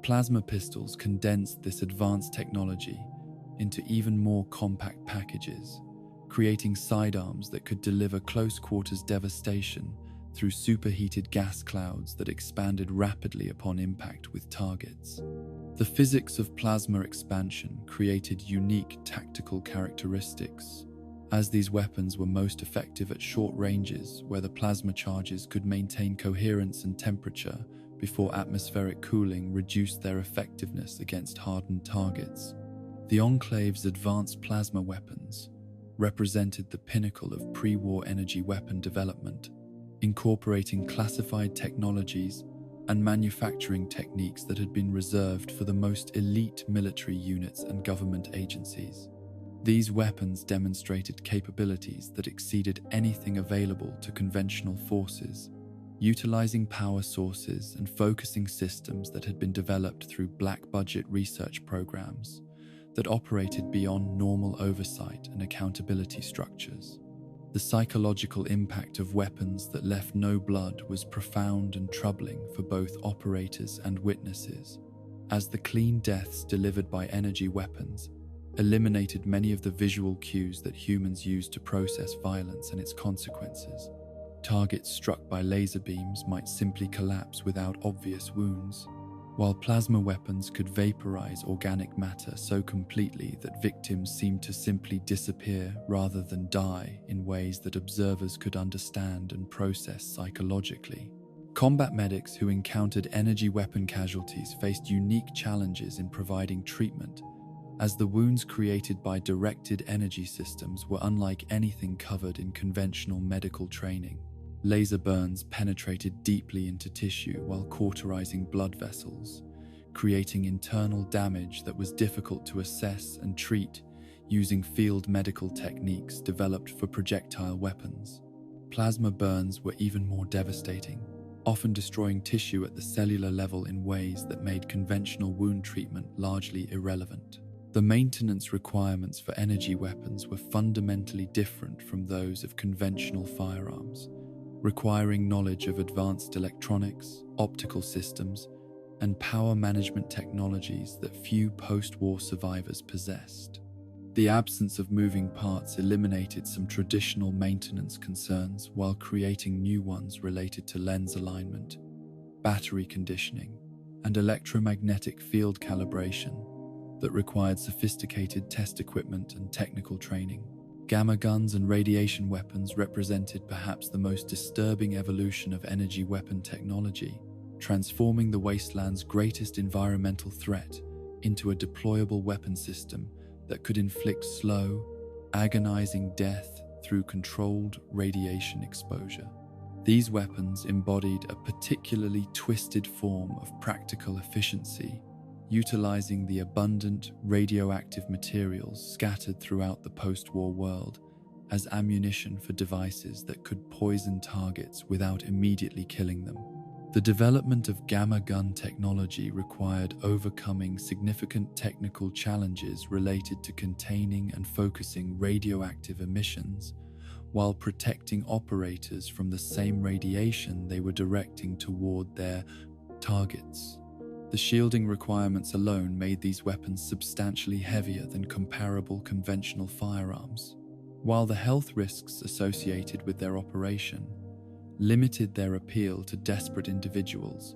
Plasma pistols condensed this advanced technology into even more compact packages, creating sidearms that could deliver close-quarters devastation through superheated gas clouds that expanded rapidly upon impact with targets. The physics of plasma expansion created unique tactical characteristics, as these weapons were most effective at short ranges where the plasma charges could maintain coherence and temperature before atmospheric cooling reduced their effectiveness against hardened targets. The Enclave's advanced plasma weapons represented the pinnacle of pre-war energy weapon development, incorporating classified technologies and manufacturing techniques that had been reserved for the most elite military units and government agencies. These weapons demonstrated capabilities that exceeded anything available to conventional forces, utilizing power sources and focusing systems that had been developed through black-budget research programs that operated beyond normal oversight and accountability structures. The psychological impact of weapons that left no blood was profound and troubling for both operators and witnesses, as the clean deaths delivered by energy weapons eliminated many of the visual cues that humans use to process violence and its consequences. Targets struck by laser beams might simply collapse without obvious wounds, while plasma weapons could vaporize organic matter so completely that victims seemed to simply disappear rather than die in ways that observers could understand and process psychologically. Combat medics who encountered energy weapon casualties faced unique challenges in providing treatment, as the wounds created by directed energy systems were unlike anything covered in conventional medical training. Laser burns penetrated deeply into tissue while cauterizing blood vessels, creating internal damage that was difficult to assess and treat using field medical techniques developed for projectile weapons. Plasma burns were even more devastating, often destroying tissue at the cellular level in ways that made conventional wound treatment largely irrelevant. The maintenance requirements for energy weapons were fundamentally different from those of conventional firearms, requiring knowledge of advanced electronics, optical systems, and power management technologies that few post-war survivors possessed. The absence of moving parts eliminated some traditional maintenance concerns while creating new ones related to lens alignment, battery conditioning, and electromagnetic field calibration that required sophisticated test equipment and technical training. Gamma guns and radiation weapons represented perhaps the most disturbing evolution of energy weapon technology, transforming the wasteland's greatest environmental threat into a deployable weapon system that could inflict slow, agonizing death through controlled radiation exposure. These weapons embodied a particularly twisted form of practical efficiency, utilizing the abundant radioactive materials scattered throughout the post-war world as ammunition for devices that could poison targets without immediately killing them. The development of gamma gun technology required overcoming significant technical challenges related to containing and focusing radioactive emissions while protecting operators from the same radiation they were directing toward their targets. The shielding requirements alone made these weapons substantially heavier than comparable conventional firearms, while the health risks associated with their operation limited their appeal to desperate individuals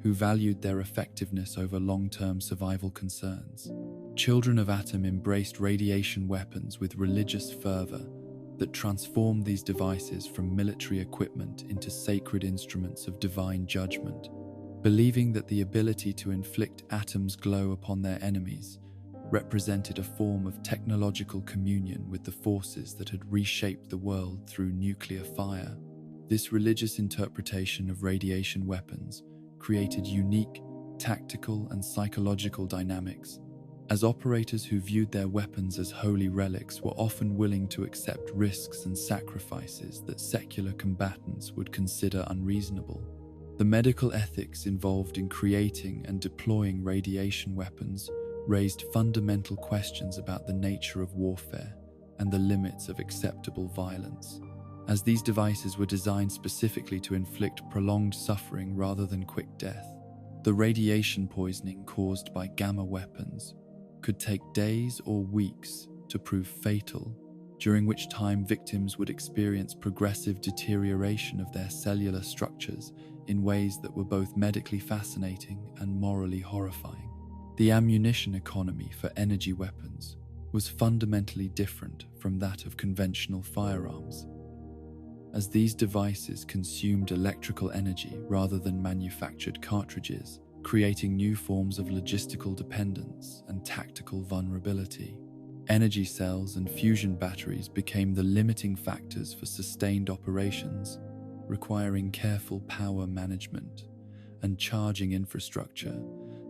who valued their effectiveness over long-term survival concerns. Children of Atom embraced radiation weapons with religious fervor that transformed these devices from military equipment into sacred instruments of divine judgment, believing that the ability to inflict atoms' glow upon their enemies represented a form of technological communion with the forces that had reshaped the world through nuclear fire. This religious interpretation of radiation weapons created unique tactical and psychological dynamics, as operators who viewed their weapons as holy relics were often willing to accept risks and sacrifices that secular combatants would consider unreasonable. The medical ethics involved in creating and deploying radiation weapons raised fundamental questions about the nature of warfare and the limits of acceptable violence, as these devices were designed specifically to inflict prolonged suffering rather than quick death. The radiation poisoning caused by gamma weapons could take days or weeks to prove fatal, during which time victims would experience progressive deterioration of their cellular structures in ways that were both medically fascinating and morally horrifying. The ammunition economy for energy weapons was fundamentally different from that of conventional firearms, as these devices consumed electrical energy rather than manufactured cartridges, creating new forms of logistical dependence and tactical vulnerability. Energy cells and fusion batteries became the limiting factors for sustained operations, requiring careful power management and charging infrastructure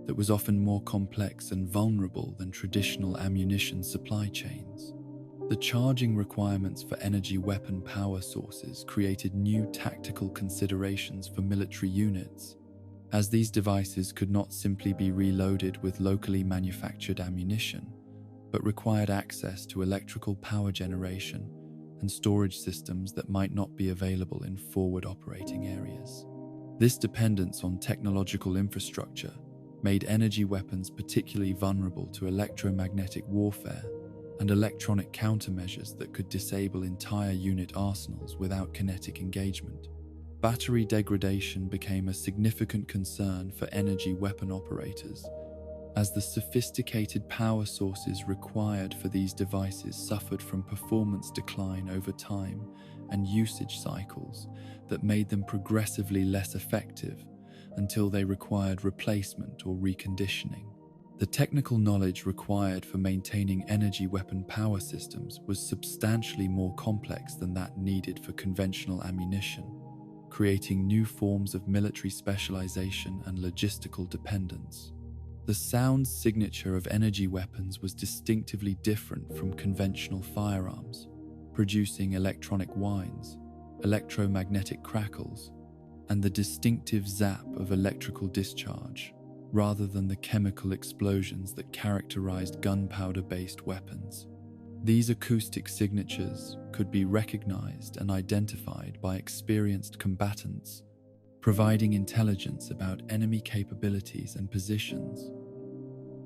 that was often more complex and vulnerable than traditional ammunition supply chains. The charging requirements for energy weapon power sources created new tactical considerations for military units, as these devices could not simply be reloaded with locally manufactured ammunition, but required access to electrical power generation and storage systems that might not be available in forward operating areas. This dependence on technological infrastructure made energy weapons particularly vulnerable to electromagnetic warfare and electronic countermeasures that could disable entire unit arsenals without kinetic engagement. Battery degradation became a significant concern for energy weapon operators, as the sophisticated power sources required for these devices suffered from performance decline over time and usage cycles that made them progressively less effective until they required replacement or reconditioning. The technical knowledge required for maintaining energy weapon power systems was substantially more complex than that needed for conventional ammunition, creating new forms of military specialization and logistical dependence. The sound signature of energy weapons was distinctively different from conventional firearms, producing electronic whines, electromagnetic crackles, and the distinctive zap of electrical discharge. rather than the chemical explosions that characterized gunpowder-based weapons. These acoustic signatures could be recognized and identified by experienced combatants, providing intelligence about enemy capabilities and positions,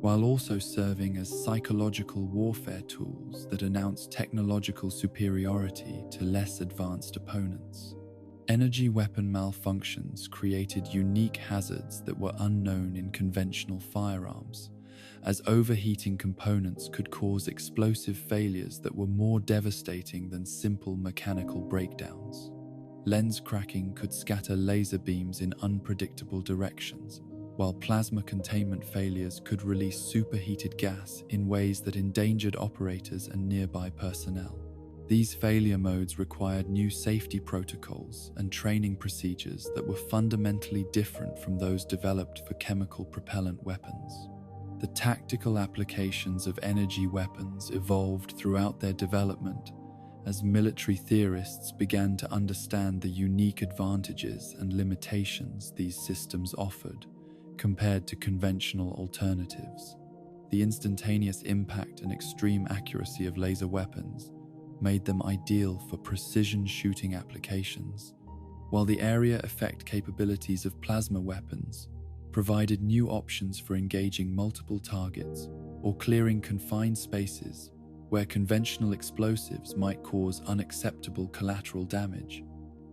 while also serving as psychological warfare tools that announce technological superiority to less advanced opponents. Energy weapon malfunctions created unique hazards that were unknown in conventional firearms, as overheating components could cause explosive failures that were more devastating than simple mechanical breakdowns. Lens cracking could scatter laser beams in unpredictable directions, while plasma containment failures could release superheated gas in ways that endangered operators and nearby personnel. These failure modes required new safety protocols and training procedures that were fundamentally different from those developed for chemical propellant weapons. The tactical applications of energy weapons evolved throughout their development as military theorists began to understand the unique advantages and limitations these systems offered compared to conventional alternatives. The instantaneous impact and extreme accuracy of laser weapons made them ideal for precision shooting applications, while the area effect capabilities of plasma weapons provided new options for engaging multiple targets or clearing confined spaces where conventional explosives might cause unacceptable collateral damage.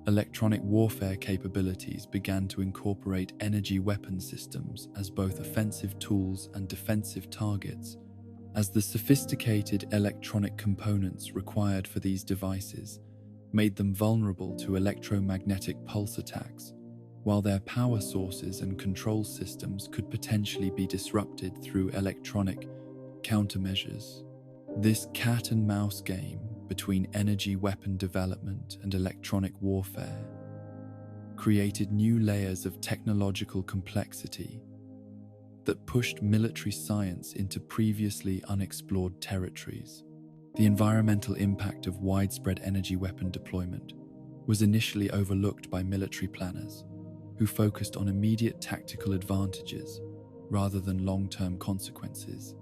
Electronic warfare capabilities began to incorporate energy weapon systems as both offensive tools and defensive targets, as the sophisticated electronic components required for these devices made them vulnerable to electromagnetic pulse attacks, while their power sources and control systems could potentially be disrupted through electronic countermeasures. This cat-and-mouse game between energy weapon development and electronic warfare created new layers of technological complexity that pushed military science into previously unexplored territories. The environmental impact of widespread energy weapon deployment was initially overlooked by military planners, who focused on immediate tactical advantages rather than long-term consequences.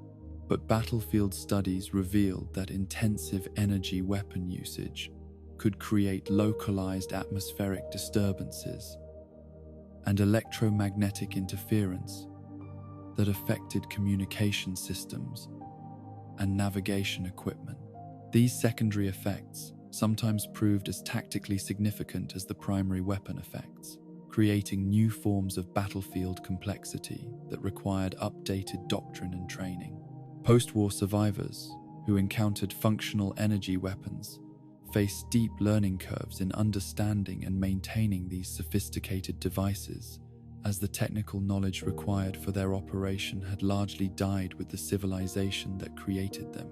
But battlefield studies revealed that intensive energy weapon usage could create localized atmospheric disturbances and electromagnetic interference that affected communication systems and navigation equipment. These secondary effects sometimes proved as tactically significant as the primary weapon effects, creating new forms of battlefield complexity that required updated doctrine and training. Post-war survivors who encountered functional energy weapons faced steep learning curves in understanding and maintaining these sophisticated devices, as the technical knowledge required for their operation had largely died with the civilization that created them.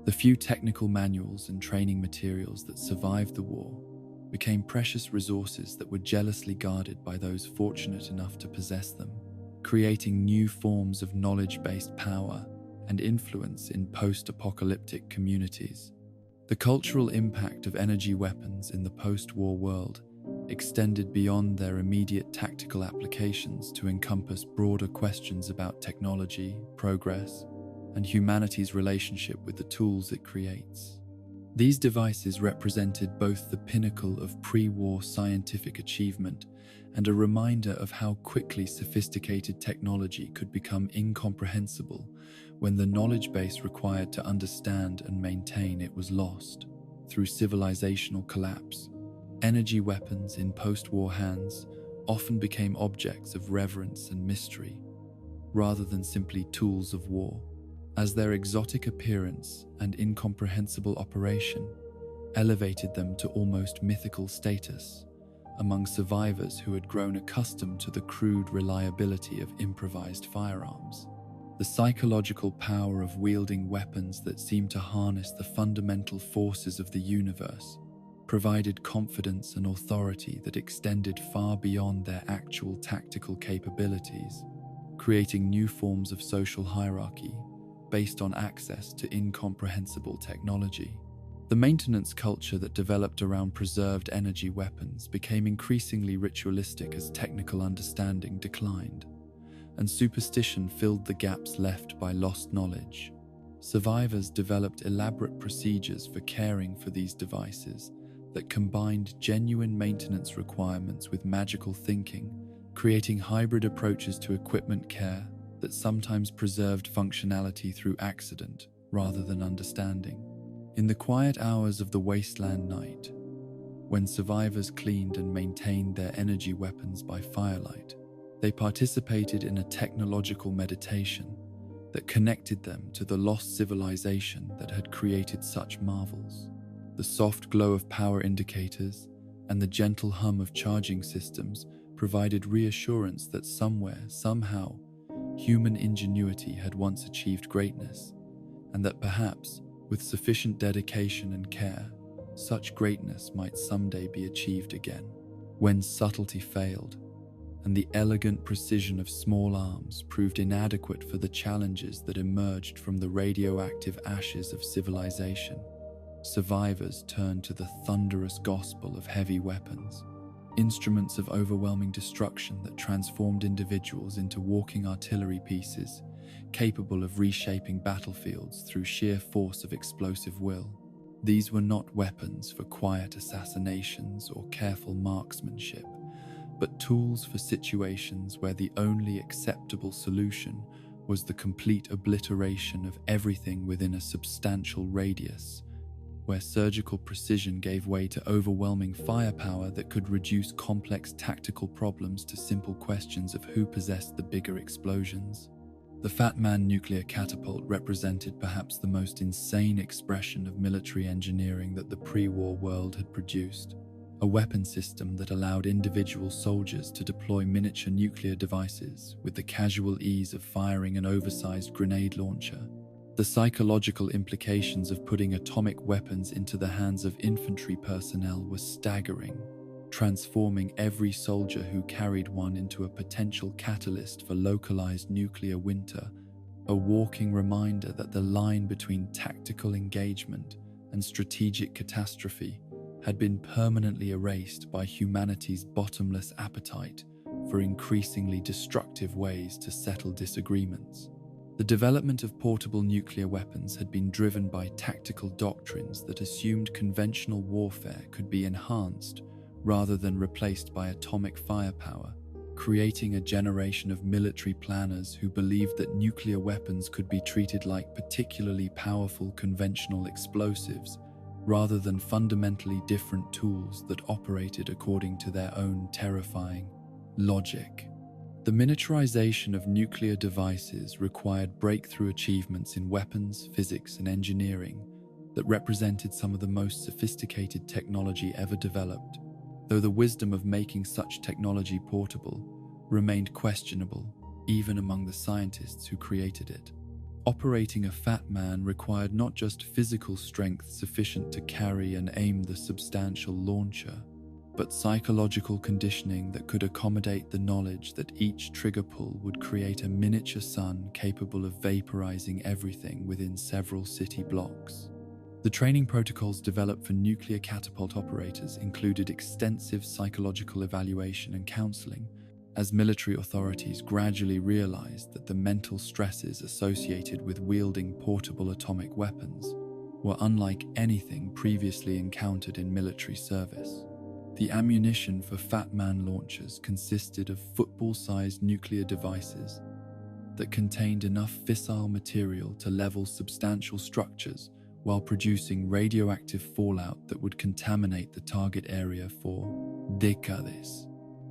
The few technical manuals and training materials that survived the war became precious resources that were jealously guarded by those fortunate enough to possess them, creating new forms of knowledge-based power and influence in post-apocalyptic communities. The cultural impact of energy weapons in the post-war world extended beyond their immediate tactical applications to encompass broader questions about technology, progress, and humanity's relationship with the tools it creates. These devices represented both the pinnacle of pre-war scientific achievement and a reminder of how quickly sophisticated technology could become incomprehensible when the knowledge base required to understand and maintain it was lost. Through civilizational collapse, energy weapons in post-war hands often became objects of reverence and mystery, rather than simply tools of war, as their exotic appearance and incomprehensible operation elevated them to almost mythical status among survivors who had grown accustomed to the crude reliability of improvised firearms. The psychological power of wielding weapons that seemed to harness the fundamental forces of the universe provided confidence and authority that extended far beyond their actual tactical capabilities, creating new forms of social hierarchy based on access to incomprehensible technology. The maintenance culture that developed around preserved energy weapons became increasingly ritualistic as technical understanding declined, and superstition filled the gaps left by lost knowledge. Survivors developed elaborate procedures for caring for these devices that combined genuine maintenance requirements with magical thinking, creating hybrid approaches to equipment care that sometimes preserved functionality through accident rather than understanding. In the quiet hours of the wasteland night, when survivors cleaned and maintained their energy weapons by firelight, they participated in a technological meditation that connected them to the lost civilization that had created such marvels. The soft glow of power indicators and the gentle hum of charging systems provided reassurance that somewhere, somehow, human ingenuity had once achieved greatness, and that perhaps, with sufficient dedication and care, such greatness might someday be achieved again. When subtlety failed, and the elegant precision of small arms proved inadequate for the challenges that emerged from the radioactive ashes of civilization, survivors turned to the thunderous gospel of heavy weapons, instruments of overwhelming destruction that transformed individuals into walking artillery pieces, capable of reshaping battlefields through sheer force of explosive will. These were not weapons for quiet assassinations or careful marksmanship, but tools for situations where the only acceptable solution was the complete obliteration of everything within a substantial radius, where surgical precision gave way to overwhelming firepower that could reduce complex tactical problems to simple questions of who possessed the bigger explosions. The Fat Man nuclear catapult represented perhaps the most insane expression of military engineering that the pre-war world had produced. A weapon system that allowed individual soldiers to deploy miniature nuclear devices with the casual ease of firing an oversized grenade launcher. The psychological implications of putting atomic weapons into the hands of infantry personnel were staggering, transforming every soldier who carried one into a potential catalyst for localized nuclear winter, a walking reminder that the line between tactical engagement and strategic catastrophe had been permanently erased by humanity's bottomless appetite for increasingly destructive ways to settle disagreements. The development of portable nuclear weapons had been driven by tactical doctrines that assumed conventional warfare could be enhanced rather than replaced by atomic firepower, creating a generation of military planners who believed that nuclear weapons could be treated like particularly powerful conventional explosives rather than fundamentally different tools that operated according to their own terrifying logic. The miniaturization of nuclear devices required breakthrough achievements in weapons, physics, and engineering that represented some of the most sophisticated technology ever developed, though the wisdom of making such technology portable remained questionable even among the scientists who created it. Operating a Fat Man required not just physical strength sufficient to carry and aim the substantial launcher, but psychological conditioning that could accommodate the knowledge that each trigger pull would create a miniature sun capable of vaporizing everything within several city blocks. The training protocols developed for nuclear catapult operators included extensive psychological evaluation and counseling, as military authorities gradually realized that the mental stresses associated with wielding portable atomic weapons were unlike anything previously encountered in military service. The ammunition for Fat Man launchers consisted of football-sized nuclear devices that contained enough fissile material to level substantial structures while producing radioactive fallout that would contaminate the target area for decades.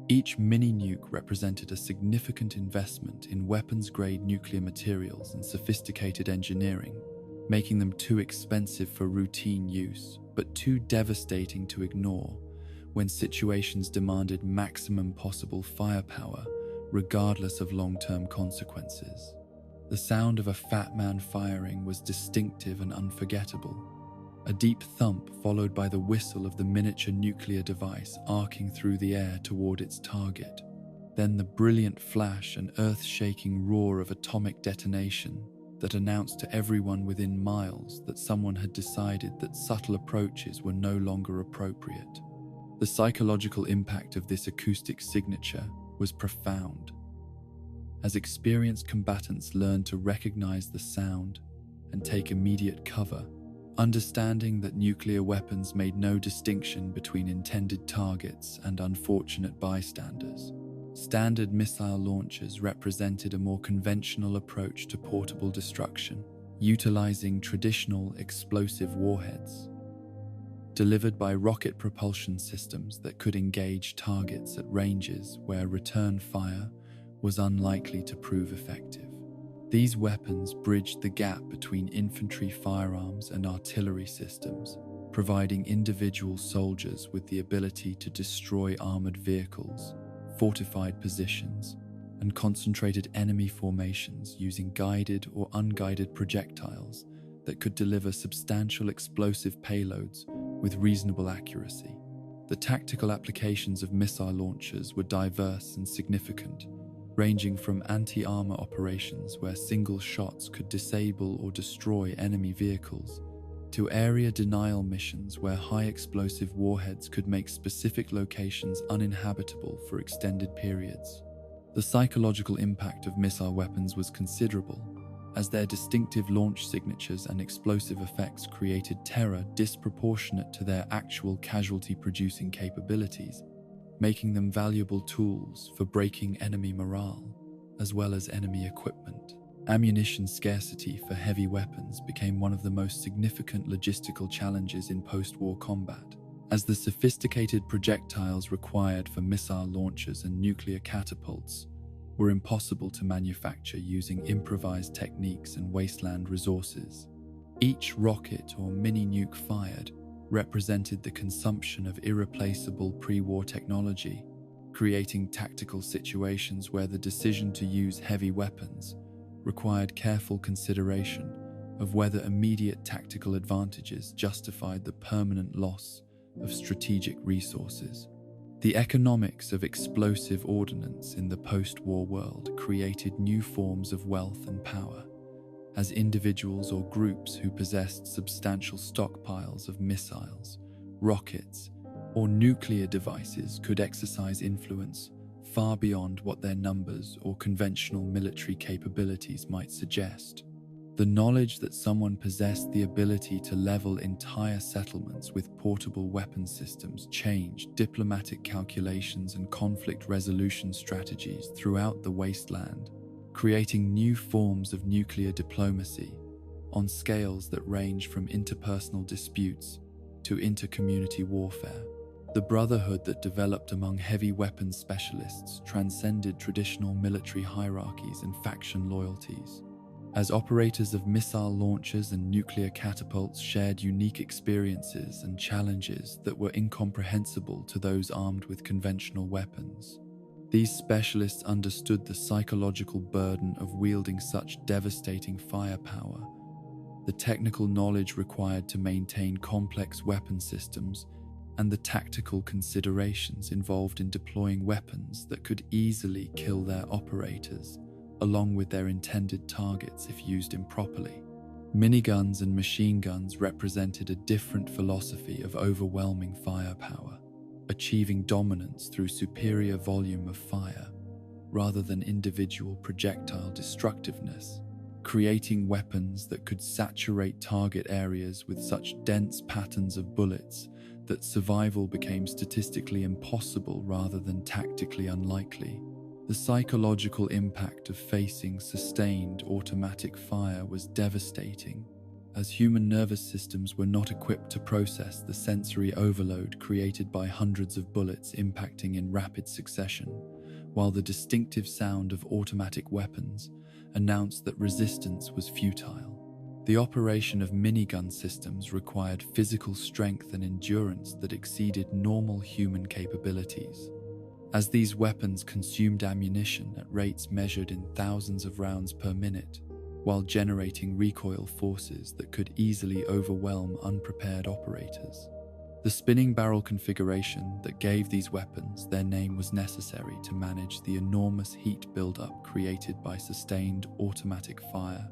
Each mini-nuke represented a significant investment in weapons-grade nuclear materials and sophisticated engineering, making them too expensive for routine use, but too devastating to ignore when situations demanded maximum possible firepower, regardless of long-term consequences. The sound of a Fat Man firing was distinctive and unforgettable. A deep thump followed by the whistle of the miniature nuclear device arcing through the air toward its target. Then the brilliant flash and earth-shaking roar of atomic detonation that announced to everyone within miles that someone had decided that subtle approaches were no longer appropriate. The psychological impact of this acoustic signature was profound. as experienced combatants learned to recognize the sound and take immediate cover, understanding that nuclear weapons made no distinction between intended targets and unfortunate bystanders. Standard missile launchers represented a more conventional approach to portable destruction, utilizing traditional explosive warheads, delivered by rocket propulsion systems that could engage targets at ranges where return fire was unlikely to prove effective. These weapons bridged the gap between infantry firearms and artillery systems, providing individual soldiers with the ability to destroy armored vehicles, fortified positions, and concentrated enemy formations using guided or unguided projectiles that could deliver substantial explosive payloads with reasonable accuracy. The tactical applications of missile launchers were diverse and significant, ranging from anti-armor operations where single shots could disable or destroy enemy vehicles, to area denial missions where high explosive warheads could make specific locations uninhabitable for extended periods. The psychological impact of missile weapons was considerable, as their distinctive launch signatures and explosive effects created terror disproportionate to their actual casualty-producing capabilities, making them valuable tools for breaking enemy morale, as well as enemy equipment. Ammunition scarcity for heavy weapons became one of the most significant logistical challenges in post-war combat, as the sophisticated projectiles required for missile launchers and nuclear catapults were impossible to manufacture using improvised techniques and wasteland resources. Each rocket or mini-nuke fired represented the consumption of irreplaceable pre-war technology, creating tactical situations where the decision to use heavy weapons required careful consideration of whether immediate tactical advantages justified the permanent loss of strategic resources. The economics of explosive ordnance in the post-war world created new forms of wealth and power, as individuals or groups who possessed substantial stockpiles of missiles, rockets, or nuclear devices could exercise influence far beyond what their numbers or conventional military capabilities might suggest. The knowledge that someone possessed the ability to level entire settlements with portable weapon systems changed diplomatic calculations and conflict resolution strategies throughout the wasteland, creating new forms of nuclear diplomacy on scales that range from interpersonal disputes to intercommunity warfare. The brotherhood that developed among heavy weapons specialists transcended traditional military hierarchies and faction loyalties, as operators of missile launchers and nuclear catapults shared unique experiences and challenges that were incomprehensible to those armed with conventional weapons. These specialists understood the psychological burden of wielding such devastating firepower, the technical knowledge required to maintain complex weapon systems, and the tactical considerations involved in deploying weapons that could easily kill their operators, along with their intended targets if used improperly. Miniguns and machine guns represented a different philosophy of overwhelming firepower, achieving dominance through superior volume of fire, rather than individual projectile destructiveness, creating weapons that could saturate target areas with such dense patterns of bullets that survival became statistically impossible rather than tactically unlikely. The psychological impact of facing sustained automatic fire was devastating, as human nervous systems were not equipped to process the sensory overload created by hundreds of bullets impacting in rapid succession, while the distinctive sound of automatic weapons announced that resistance was futile. The operation of minigun systems required physical strength and endurance that exceeded normal human capabilities, as these weapons consumed ammunition at rates measured in thousands of rounds per minute, while generating recoil forces that could easily overwhelm unprepared operators. The spinning barrel configuration that gave these weapons their name was necessary to manage the enormous heat buildup created by sustained automatic fire,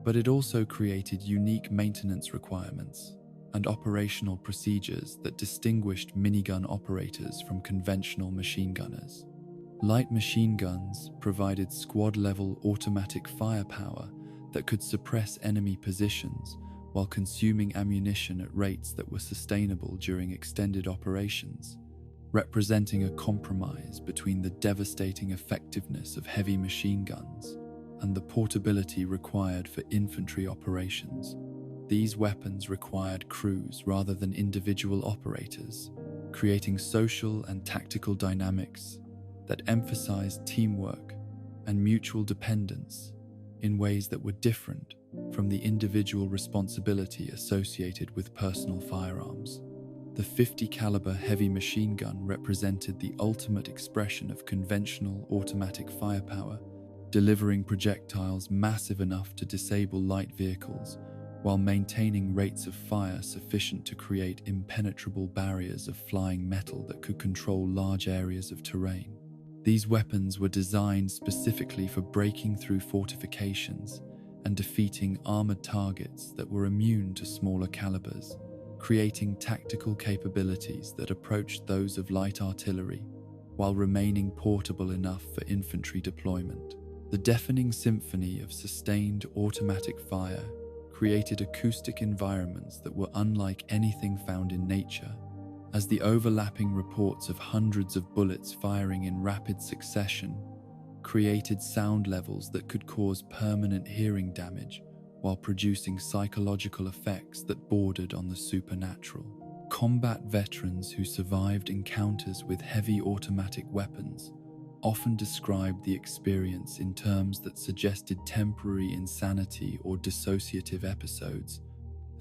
but it also created unique maintenance requirements and operational procedures that distinguished minigun operators from conventional machine gunners. Light machine guns provided squad-level automatic firepower that could suppress enemy positions while consuming ammunition at rates that were sustainable during extended operations, representing a compromise between the devastating effectiveness of heavy machine guns and the portability required for infantry operations. These weapons required crews rather than individual operators, creating social and tactical dynamics that emphasized teamwork and mutual dependence in ways that were different from the individual responsibility associated with personal firearms. The 50 caliber heavy machine gun represented the ultimate expression of conventional automatic firepower, delivering projectiles massive enough to disable light vehicles while maintaining rates of fire sufficient to create impenetrable barriers of flying metal that could control large areas of terrain. These weapons were designed specifically for breaking through fortifications and defeating armored targets that were immune to smaller calibers, creating tactical capabilities that approached those of light artillery while remaining portable enough for infantry deployment. The deafening symphony of sustained automatic fire created acoustic environments that were unlike anything found in nature, as the overlapping reports of hundreds of bullets firing in rapid succession created sound levels that could cause permanent hearing damage while producing psychological effects that bordered on the supernatural. Combat veterans who survived encounters with heavy automatic weapons often described the experience in terms that suggested temporary insanity or dissociative episodes,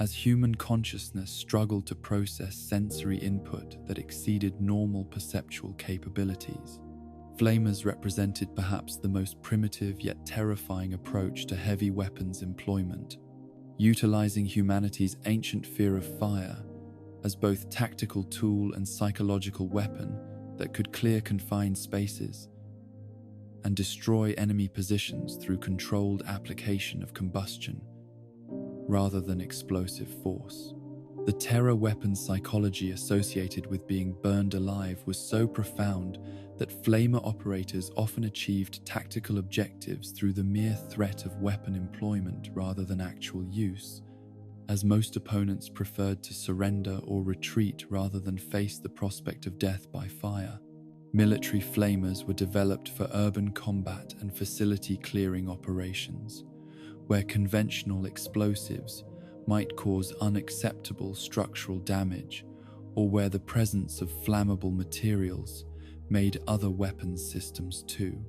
as human consciousness struggled to process sensory input that exceeded normal perceptual capabilities. Flamers represented perhaps the most primitive yet terrifying approach to heavy weapons employment, utilizing humanity's ancient fear of fire as both tactical tool and psychological weapon that could clear confined spaces and destroy enemy positions through controlled application of combustion rather than explosive force. The terror weapon psychology associated with being burned alive was so profound that flamer operators often achieved tactical objectives through the mere threat of weapon employment rather than actual use, as most opponents preferred to surrender or retreat rather than face the prospect of death by fire. Military flamers were developed for urban combat and facility clearing operations, where conventional explosives might cause unacceptable structural damage, or where the presence of flammable materials made other weapons systems too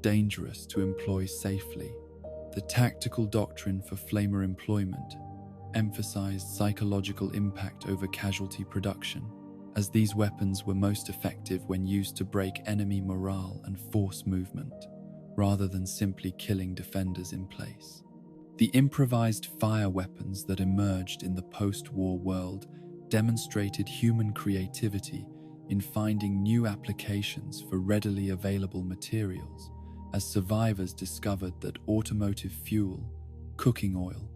dangerous to employ safely. The tactical doctrine for flamer employment emphasized psychological impact over casualty production, as these weapons were most effective when used to break enemy morale and force movement, rather than simply killing defenders in place. The improvised fire weapons that emerged in the post-war world demonstrated human creativity in finding new applications for readily available materials, as survivors discovered that automotive fuel, cooking oil,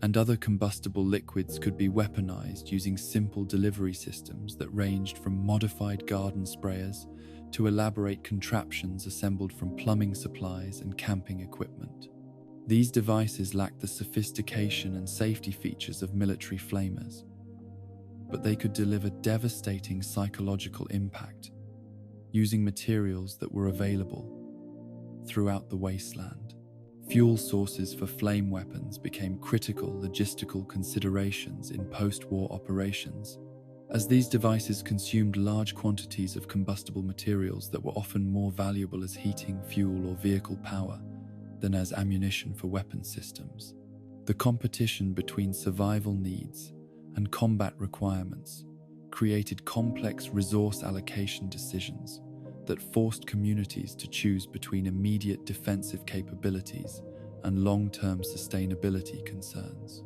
and other combustible liquids could be weaponized using simple delivery systems that ranged from modified garden sprayers to elaborate contraptions assembled from plumbing supplies and camping equipment. These devices lacked the sophistication and safety features of military flamers, but they could deliver devastating psychological impact using materials that were available throughout the wasteland. Fuel sources for flame weapons became critical logistical considerations in post-war operations, as these devices consumed large quantities of combustible materials that were often more valuable as heating, fuel, or vehicle power than as ammunition for weapon systems. The competition between survival needs and combat requirements created complex resource allocation decisions that forced communities to choose between immediate defensive capabilities and long-term sustainability concerns.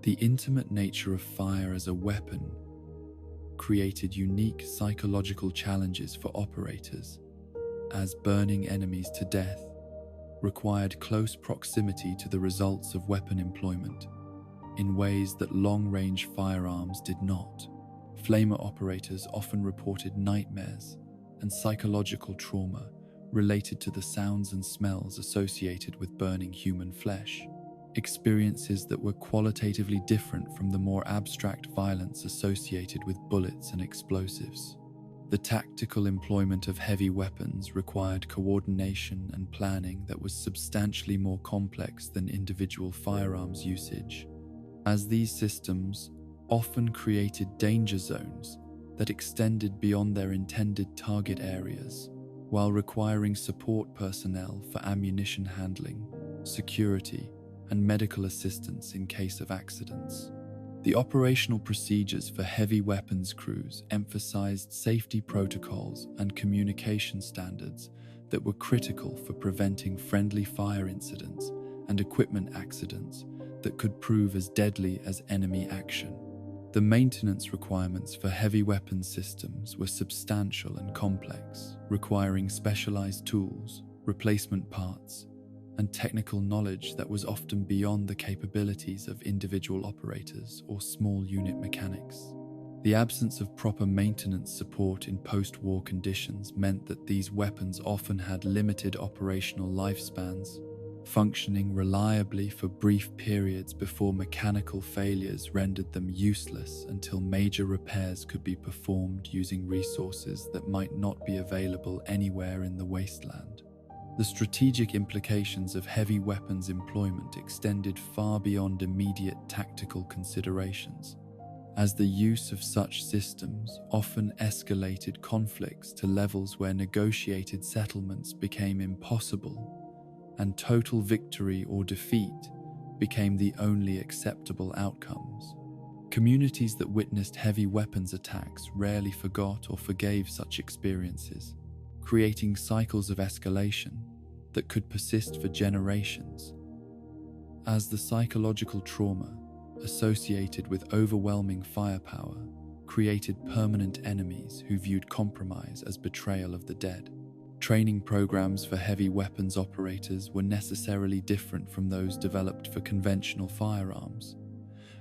The intimate nature of fire as a weapon created unique psychological challenges for operators, as burning enemies to death required close proximity to the results of weapon employment in ways that long-range firearms did not. Flamer operators often reported nightmares and psychological trauma related to the sounds and smells associated with burning human flesh, experiences that were qualitatively different from the more abstract violence associated with bullets and explosives. The tactical employment of heavy weapons required coordination and planning that was substantially more complex than individual firearms usage, as these systems often created danger zones that extended beyond their intended target areas, while requiring support personnel for ammunition handling, security, and medical assistance in case of accidents. The operational procedures for heavy weapons crews emphasized safety protocols and communication standards that were critical for preventing friendly fire incidents and equipment accidents that could prove as deadly as enemy action. The maintenance requirements for heavy weapons systems were substantial and complex, requiring specialized tools, replacement parts, and technical knowledge that was often beyond the capabilities of individual operators or small unit mechanics. The absence of proper maintenance support in post-war conditions meant that these weapons often had limited operational lifespans, functioning reliably for brief periods before mechanical failures rendered them useless until major repairs could be performed using resources that might not be available anywhere in the wasteland. The strategic implications of heavy weapons employment extended far beyond immediate tactical considerations, as the use of such systems often escalated conflicts to levels where negotiated settlements became impossible, and total victory or defeat became the only acceptable outcomes. Communities that witnessed heavy weapons attacks rarely forgot or forgave such experiences, creating cycles of escalation that could persist for generations, as the psychological trauma associated with overwhelming firepower created permanent enemies who viewed compromise as betrayal of the dead. Training programs for heavy weapons operators were necessarily different from those developed for conventional firearms,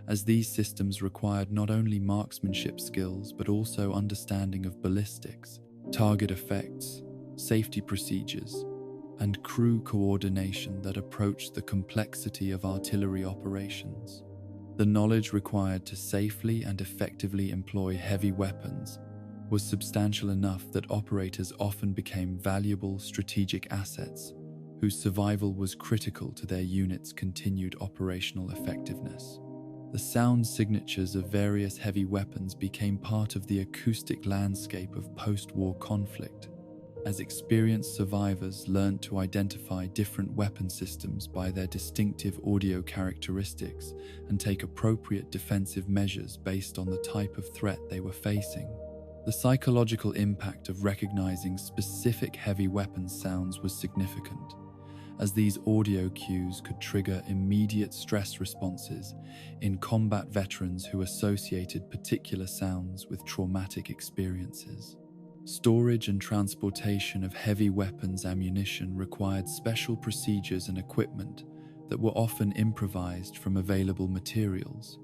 as these systems required not only marksmanship skills but also understanding of ballistics, target effects, safety procedures, and crew coordination that approached the complexity of artillery operations. The knowledge required to safely and effectively employ heavy weapons was substantial enough that operators often became valuable strategic assets whose survival was critical to their unit's continued operational effectiveness. The sound signatures of various heavy weapons became part of the acoustic landscape of post-war conflict, as experienced survivors learned to identify different weapon systems by their distinctive audio characteristics and take appropriate defensive measures based on the type of threat they were facing. The psychological impact of recognizing specific heavy weapons sounds was significant, as these audio cues could trigger immediate stress responses in combat veterans who associated particular sounds with traumatic experiences. Storage and transportation of heavy weapons ammunition required special procedures and equipment that were often improvised from available materials,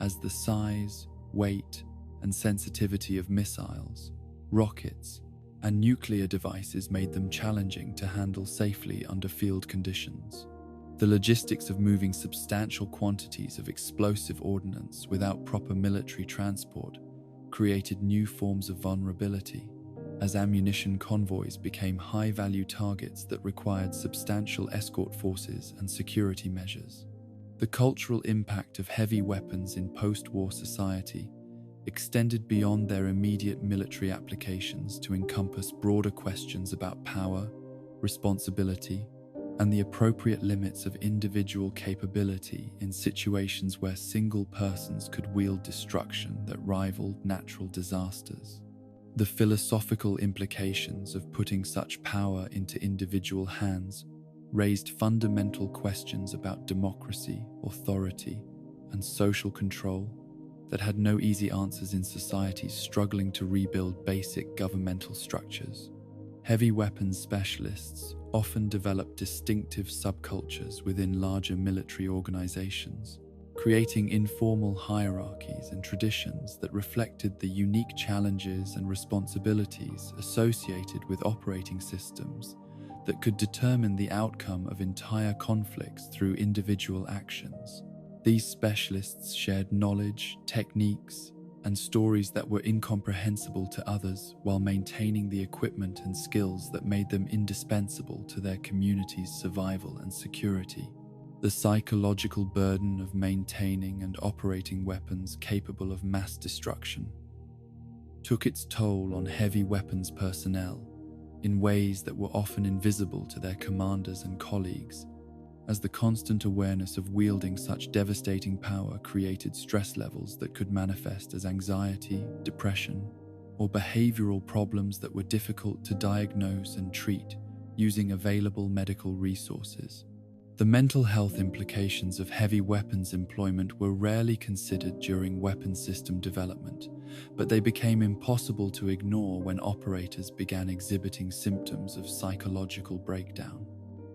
as the size, weight, and sensitivity of missiles, rockets, and nuclear devices made them challenging to handle safely under field conditions. The logistics of moving substantial quantities of explosive ordnance without proper military transport created new forms of vulnerability, as ammunition convoys became high-value targets that required substantial escort forces and security measures. The cultural impact of heavy weapons in post-war society extended beyond their immediate military applications to encompass broader questions about power, responsibility, and the appropriate limits of individual capability in situations where single persons could wield destruction that rivaled natural disasters. The philosophical implications of putting such power into individual hands raised fundamental questions about democracy, authority, and social control that had no easy answers in societies struggling to rebuild basic governmental structures. Heavy weapons specialists often developed distinctive subcultures within larger military organizations, creating informal hierarchies and traditions that reflected the unique challenges and responsibilities associated with operating systems that could determine the outcome of entire conflicts through individual actions. These specialists shared knowledge, techniques, and stories that were incomprehensible to others while maintaining the equipment and skills that made them indispensable to their community's survival and security. The psychological burden of maintaining and operating weapons capable of mass destruction took its toll on heavy weapons personnel in ways that were often invisible to their commanders and colleagues, as the constant awareness of wielding such devastating power created stress levels that could manifest as anxiety, depression, or behavioral problems that were difficult to diagnose and treat using available medical resources. The mental health implications of heavy weapons employment were rarely considered during weapon system development, but they became impossible to ignore when operators began exhibiting symptoms of psychological breakdown.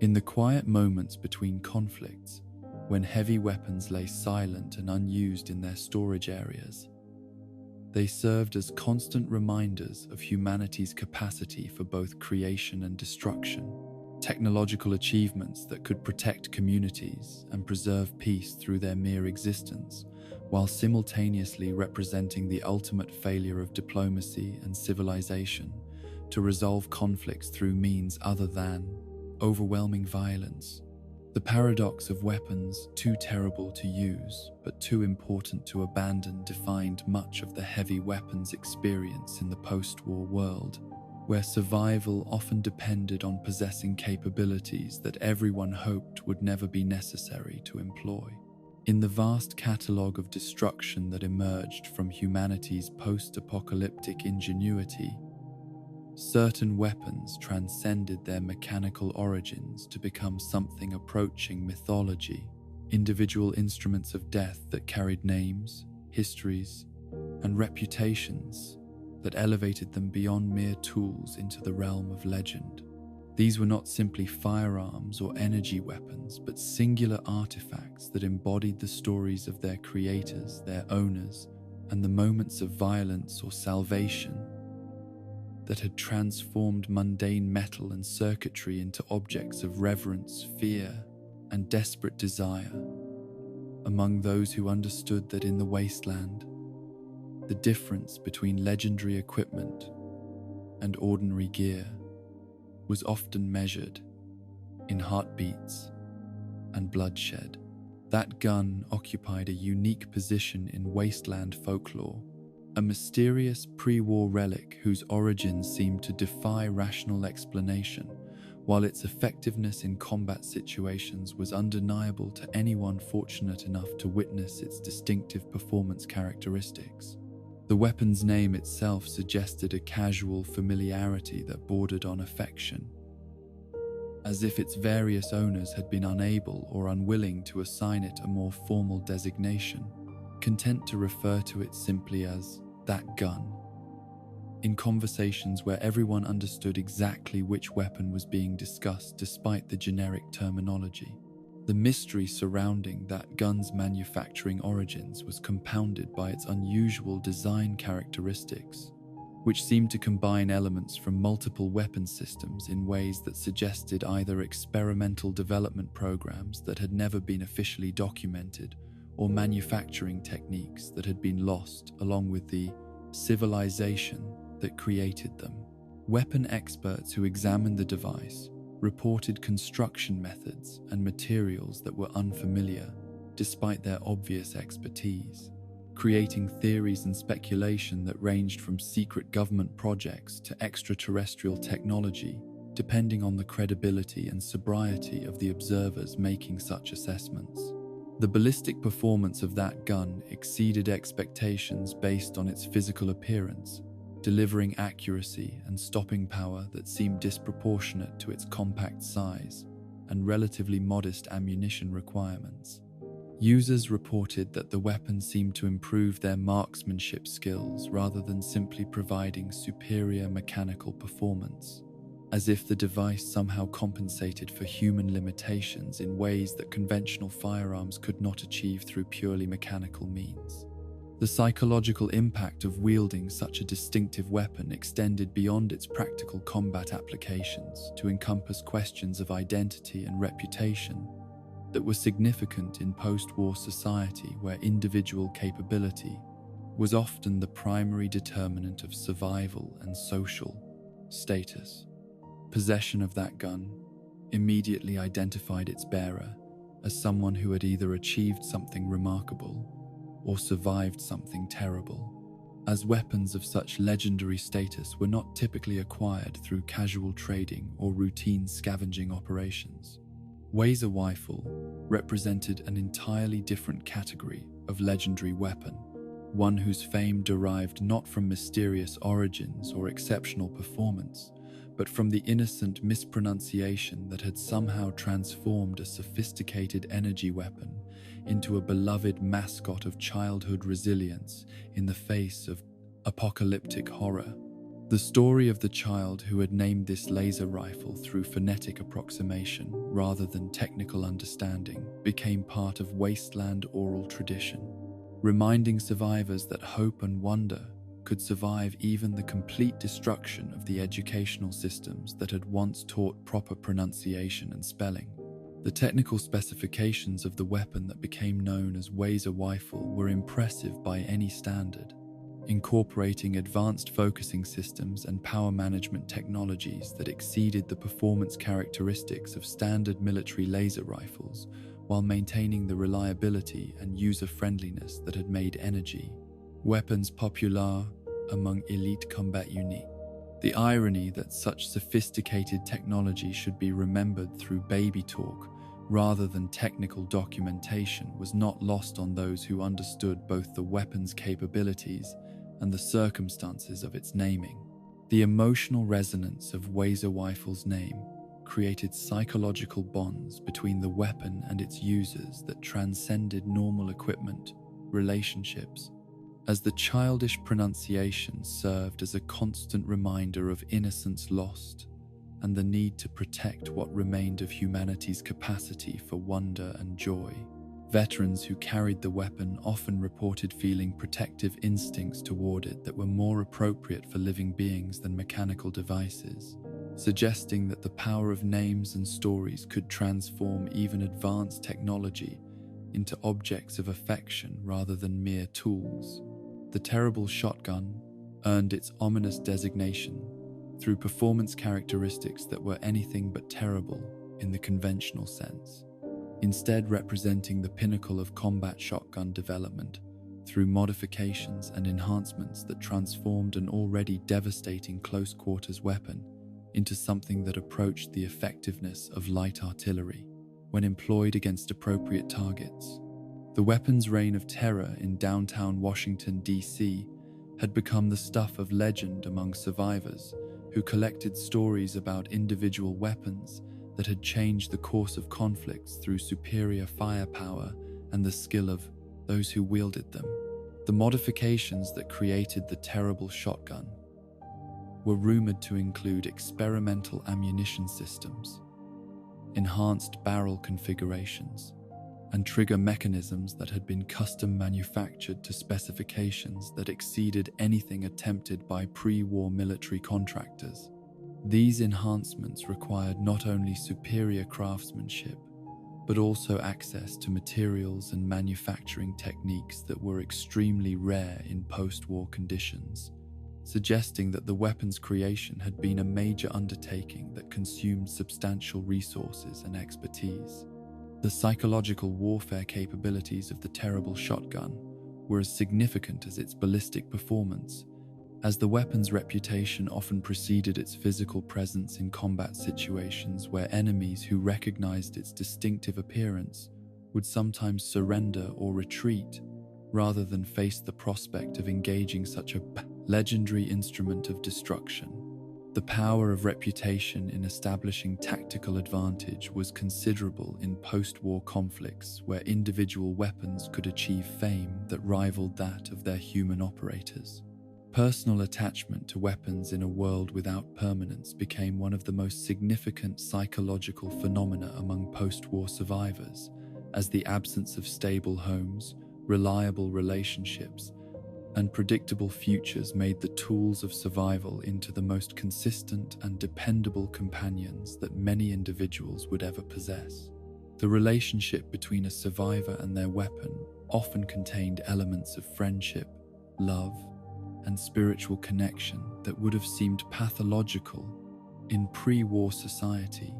In the quiet moments between conflicts, when heavy weapons lay silent and unused in their storage areas, they served as constant reminders of humanity's capacity for both creation and destruction. Technological achievements that could protect communities and preserve peace through their mere existence, while simultaneously representing the ultimate failure of diplomacy and civilization to resolve conflicts through means other than overwhelming violence. The paradox of weapons too terrible to use but too important to abandon defined much of the heavy weapons experience in the post-war world, where survival often depended on possessing capabilities that everyone hoped would never be necessary to employ. In the vast catalogue of destruction that emerged from humanity's post-apocalyptic ingenuity, certain weapons transcended their mechanical origins to become something approaching mythology, individual instruments of death that carried names, histories, and reputations that elevated them beyond mere tools into the realm of legend. These were not simply firearms or energy weapons, but singular artifacts that embodied the stories of their creators, their owners, and the moments of violence or salvation that had transformed mundane metal and circuitry into objects of reverence, fear, and desperate desire. Among those who understood that in the wasteland, the difference between legendary equipment and ordinary gear was often measured in heartbeats and bloodshed. That gun occupied a unique position in wasteland folklore, a mysterious pre-war relic whose origins seemed to defy rational explanation, while its effectiveness in combat situations was undeniable to anyone fortunate enough to witness its distinctive performance characteristics. The weapon's name itself suggested a casual familiarity that bordered on affection, as if its various owners had been unable or unwilling to assign it a more formal designation, content to refer to it simply as that gun. In conversations where everyone understood exactly which weapon was being discussed despite the generic terminology, the mystery surrounding that gun's manufacturing origins was compounded by its unusual design characteristics, which seemed to combine elements from multiple weapon systems in ways that suggested either experimental development programs that had never been officially documented or manufacturing techniques that had been lost along with the civilization that created them. Weapon experts who examined the device reported construction methods and materials that were unfamiliar despite their obvious expertise, creating theories and speculation that ranged from secret government projects to extraterrestrial technology, depending on the credibility and sobriety of the observers making such assessments. The ballistic performance of that gun exceeded expectations based on its physical appearance, delivering accuracy and stopping power that seemed disproportionate to its compact size and relatively modest ammunition requirements. Users reported that the weapon seemed to improve their marksmanship skills rather than simply providing superior mechanical performance, as if the device somehow compensated for human limitations in ways that conventional firearms could not achieve through purely mechanical means. The psychological impact of wielding such a distinctive weapon extended beyond its practical combat applications to encompass questions of identity and reputation that were significant in post-war society where individual capability was often the primary determinant of survival and social status. Possession of that gun immediately identified its bearer as someone who had either achieved something remarkable or survived something terrible, as weapons of such legendary status were not typically acquired through casual trading or routine scavenging operations. Wazer Rifle represented an entirely different category of legendary weapon, one whose fame derived not from mysterious origins or exceptional performance, but from the innocent mispronunciation that had somehow transformed a sophisticated energy weapon into a beloved mascot of childhood resilience in the face of apocalyptic horror. The story of the child who had named this laser rifle through phonetic approximation rather than technical understanding became part of wasteland oral tradition, reminding survivors that hope and wonder could survive even the complete destruction of the educational systems that had once taught proper pronunciation and spelling. The technical specifications of the weapon that became known as Wazer Rifle were impressive by any standard, incorporating advanced focusing systems and power management technologies that exceeded the performance characteristics of standard military laser rifles, while maintaining the reliability and user-friendliness that had made energy weapons popular among elite combat units. The irony that such sophisticated technology should be remembered through baby talk rather than technical documentation was not lost on those who understood both the weapon's capabilities and the circumstances of its naming. The emotional resonance of Wazer Rifle's name created psychological bonds between the weapon and its users that transcended normal equipment relationships, as the childish pronunciation served as a constant reminder of innocence lost and the need to protect what remained of humanity's capacity for wonder and joy. Veterans who carried the weapon often reported feeling protective instincts toward it that were more appropriate for living beings than mechanical devices, suggesting that the power of names and stories could transform even advanced technology into objects of affection rather than mere tools. The terrible shotgun earned its ominous designation through performance characteristics that were anything but terrible in the conventional sense, instead representing the pinnacle of combat shotgun development through modifications and enhancements that transformed an already devastating close-quarters weapon into something that approached the effectiveness of light artillery when employed against appropriate targets. The weapon's reign of terror in downtown Washington, D.C. had become the stuff of legend among survivors who collected stories about individual weapons that had changed the course of conflicts through superior firepower and the skill of those who wielded them. The modifications that created the terrible shotgun were rumored to include experimental ammunition systems, enhanced barrel configurations, and trigger mechanisms that had been custom manufactured to specifications that exceeded anything attempted by pre-war military contractors. These enhancements required not only superior craftsmanship, but also access to materials and manufacturing techniques that were extremely rare in post-war conditions, suggesting that the weapon's creation had been a major undertaking that consumed substantial resources and expertise. The psychological warfare capabilities of the terrible shotgun were as significant as its ballistic performance, as the weapon's reputation often preceded its physical presence in combat situations where enemies who recognized its distinctive appearance would sometimes surrender or retreat rather than face the prospect of engaging such a legendary instrument of destruction. The power of reputation in establishing tactical advantage was considerable in post-war conflicts where individual weapons could achieve fame that rivaled that of their human operators. Personal attachment to weapons in a world without permanence became one of the most significant psychological phenomena among post-war survivors, as the absence of stable homes, reliable relationships, and predictable futures made the tools of survival into the most consistent and dependable companions that many individuals would ever possess. The relationship between a survivor and their weapon often contained elements of friendship, love, and spiritual connection that would have seemed pathological in pre-war society,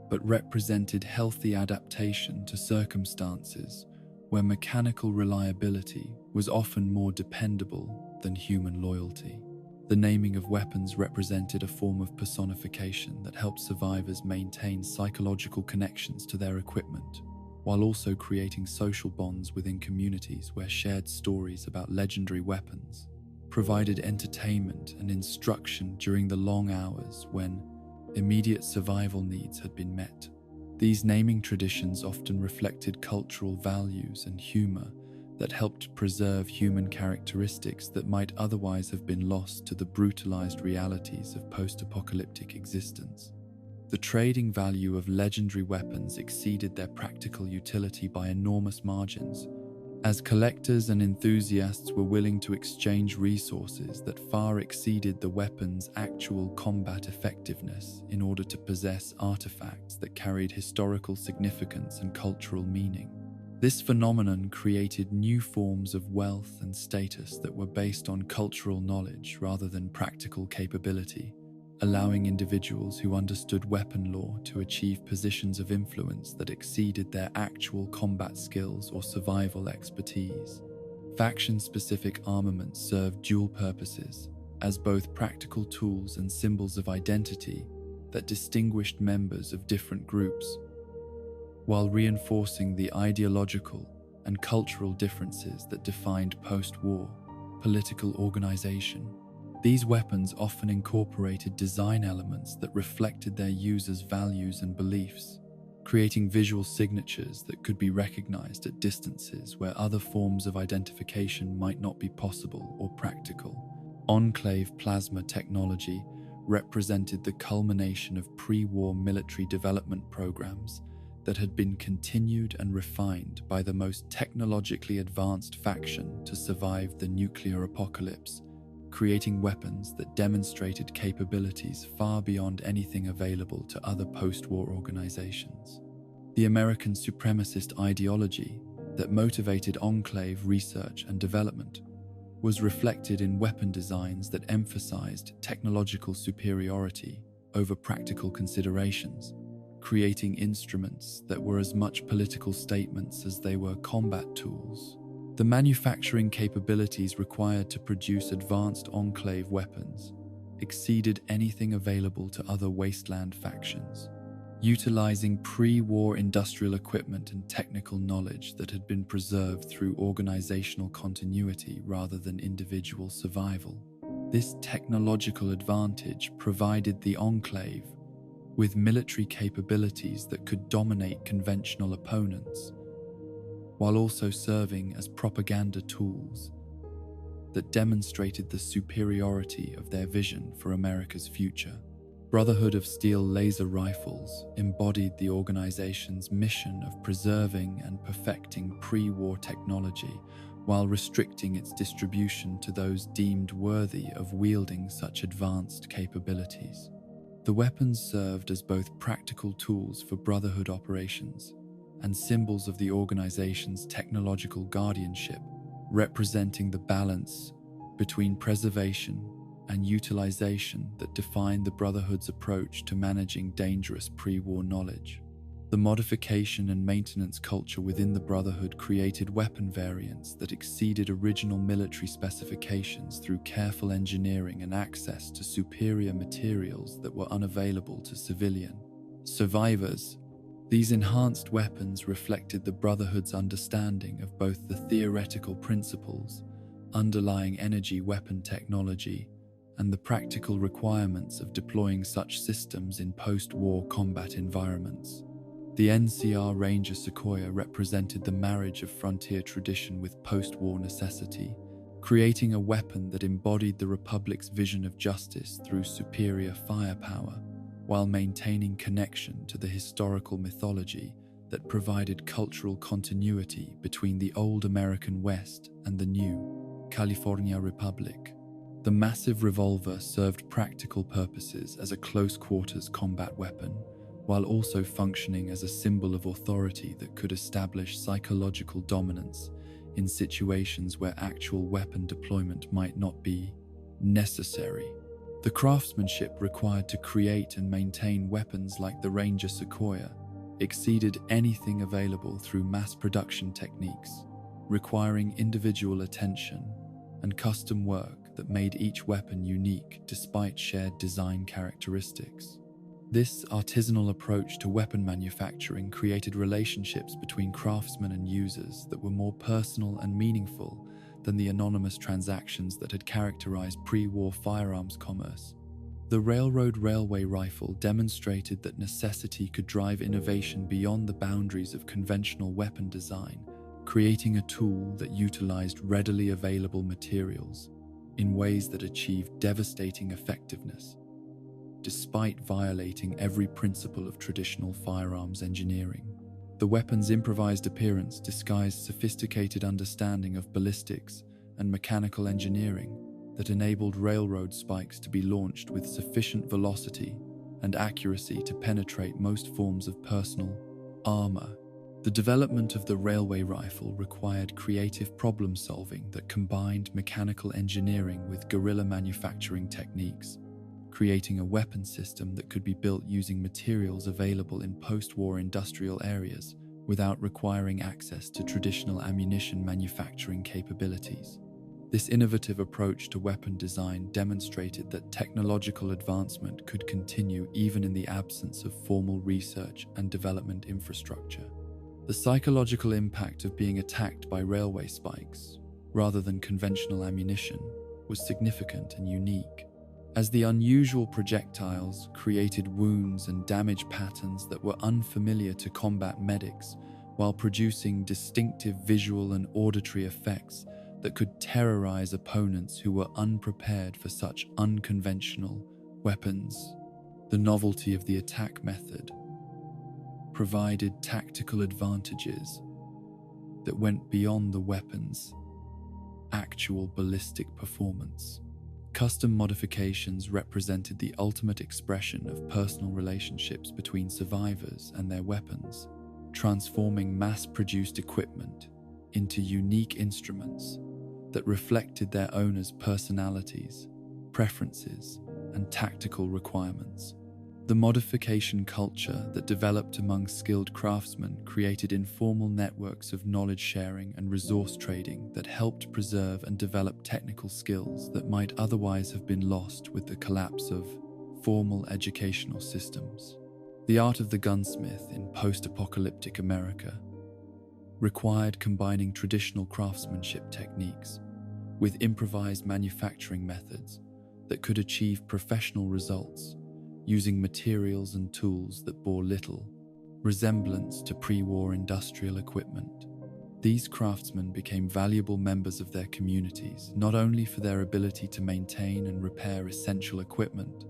but represented healthy adaptation to circumstances where mechanical reliability was often more dependable than human loyalty. The naming of weapons represented a form of personification that helped survivors maintain psychological connections to their equipment, while also creating social bonds within communities where shared stories about legendary weapons provided entertainment and instruction during the long hours when immediate survival needs had been met. These naming traditions often reflected cultural values and humor that helped preserve human characteristics that might otherwise have been lost to the brutalized realities of post-apocalyptic existence. The trading value of legendary weapons exceeded their practical utility by enormous margins, as collectors and enthusiasts were willing to exchange resources that far exceeded the weapon's actual combat effectiveness in order to possess artifacts that carried historical significance and cultural meaning. This phenomenon created new forms of wealth and status that were based on cultural knowledge rather than practical capability, allowing individuals who understood weapon lore to achieve positions of influence that exceeded their actual combat skills or survival expertise. Faction-specific armaments served dual purposes as both practical tools and symbols of identity that distinguished members of different groups, while reinforcing the ideological and cultural differences that defined post-war political organization. These weapons often incorporated design elements that reflected their users' values and beliefs, creating visual signatures that could be recognized at distances where other forms of identification might not be possible or practical. Enclave plasma technology represented the culmination of pre-war military development programs that had been continued and refined by the most technologically advanced faction to survive the nuclear apocalypse, creating weapons that demonstrated capabilities far beyond anything available to other post-war organizations. The American supremacist ideology that motivated enclave research and development was reflected in weapon designs that emphasized technological superiority over practical considerations, creating instruments that were as much political statements as they were combat tools. The manufacturing capabilities required to produce advanced enclave weapons exceeded anything available to other wasteland factions, utilizing pre-war industrial equipment and technical knowledge that had been preserved through organizational continuity rather than individual survival. This technological advantage provided the enclave with military capabilities that could dominate conventional opponents, while also serving as propaganda tools that demonstrated the superiority of their vision for America's future. Brotherhood of Steel laser rifles embodied the organization's mission of preserving and perfecting pre-war technology while restricting its distribution to those deemed worthy of wielding such advanced capabilities. The weapons served as both practical tools for Brotherhood operations and symbols of the organization's technological guardianship, representing the balance between preservation and utilization that defined the Brotherhood's approach to managing dangerous pre-war knowledge. The modification and maintenance culture within the Brotherhood created weapon variants that exceeded original military specifications through careful engineering and access to superior materials that were unavailable to civilian survivors. These enhanced weapons reflected the Brotherhood's understanding of both the theoretical principles underlying energy weapon technology and the practical requirements of deploying such systems in post-war combat environments. The NCR Ranger Sequoia represented the marriage of frontier tradition with post-war necessity, creating a weapon that embodied the Republic's vision of justice through superior firepower, while maintaining connection to the historical mythology that provided cultural continuity between the old American West and the new. California Republic. The massive revolver served practical purposes as a close-quarters combat weapon, while also functioning as a symbol of authority that could establish psychological dominance in situations where actual weapon deployment might not be necessary. The craftsmanship required to create and maintain weapons like the Ranger Sequoia exceeded anything available through mass production techniques, requiring individual attention and custom work that made each weapon unique despite shared design characteristics. This artisanal approach to weapon manufacturing created relationships between craftsmen and users that were more personal and meaningful than the anonymous transactions that had characterized pre-war firearms commerce. The railway rifle demonstrated that necessity could drive innovation beyond the boundaries of conventional weapon design, creating a tool that utilized readily available materials in ways that achieved devastating effectiveness, despite violating every principle of traditional firearms engineering. The weapon's improvised appearance disguised sophisticated understanding of ballistics and mechanical engineering that enabled railroad spikes to be launched with sufficient velocity and accuracy to penetrate most forms of personal armor. The development of the railway rifle required creative problem-solving that combined mechanical engineering with guerrilla manufacturing techniques, creating a weapon system that could be built using materials available in post-war industrial areas without requiring access to traditional ammunition manufacturing capabilities. This innovative approach to weapon design demonstrated that technological advancement could continue even in the absence of formal research and development infrastructure. The psychological impact of being attacked by railway spikes, rather than conventional ammunition, was significant and unique, as the unusual projectiles created wounds and damage patterns that were unfamiliar to combat medics, while producing distinctive visual and auditory effects that could terrorize opponents who were unprepared for such unconventional weapons. The novelty of the attack method provided tactical advantages that went beyond the weapon's actual ballistic performance. Custom modifications represented the ultimate expression of personal relationships between survivors and their weapons, transforming mass-produced equipment into unique instruments that reflected their owners' personalities, preferences, and tactical requirements. The modification culture that developed among skilled craftsmen created informal networks of knowledge sharing and resource trading that helped preserve and develop technical skills that might otherwise have been lost with the collapse of formal educational systems. The art of the gunsmith in post-apocalyptic America required combining traditional craftsmanship techniques with improvised manufacturing methods that could achieve professional results using materials and tools that bore little resemblance to pre-war industrial equipment. These craftsmen became valuable members of their communities, not only for their ability to maintain and repair essential equipment,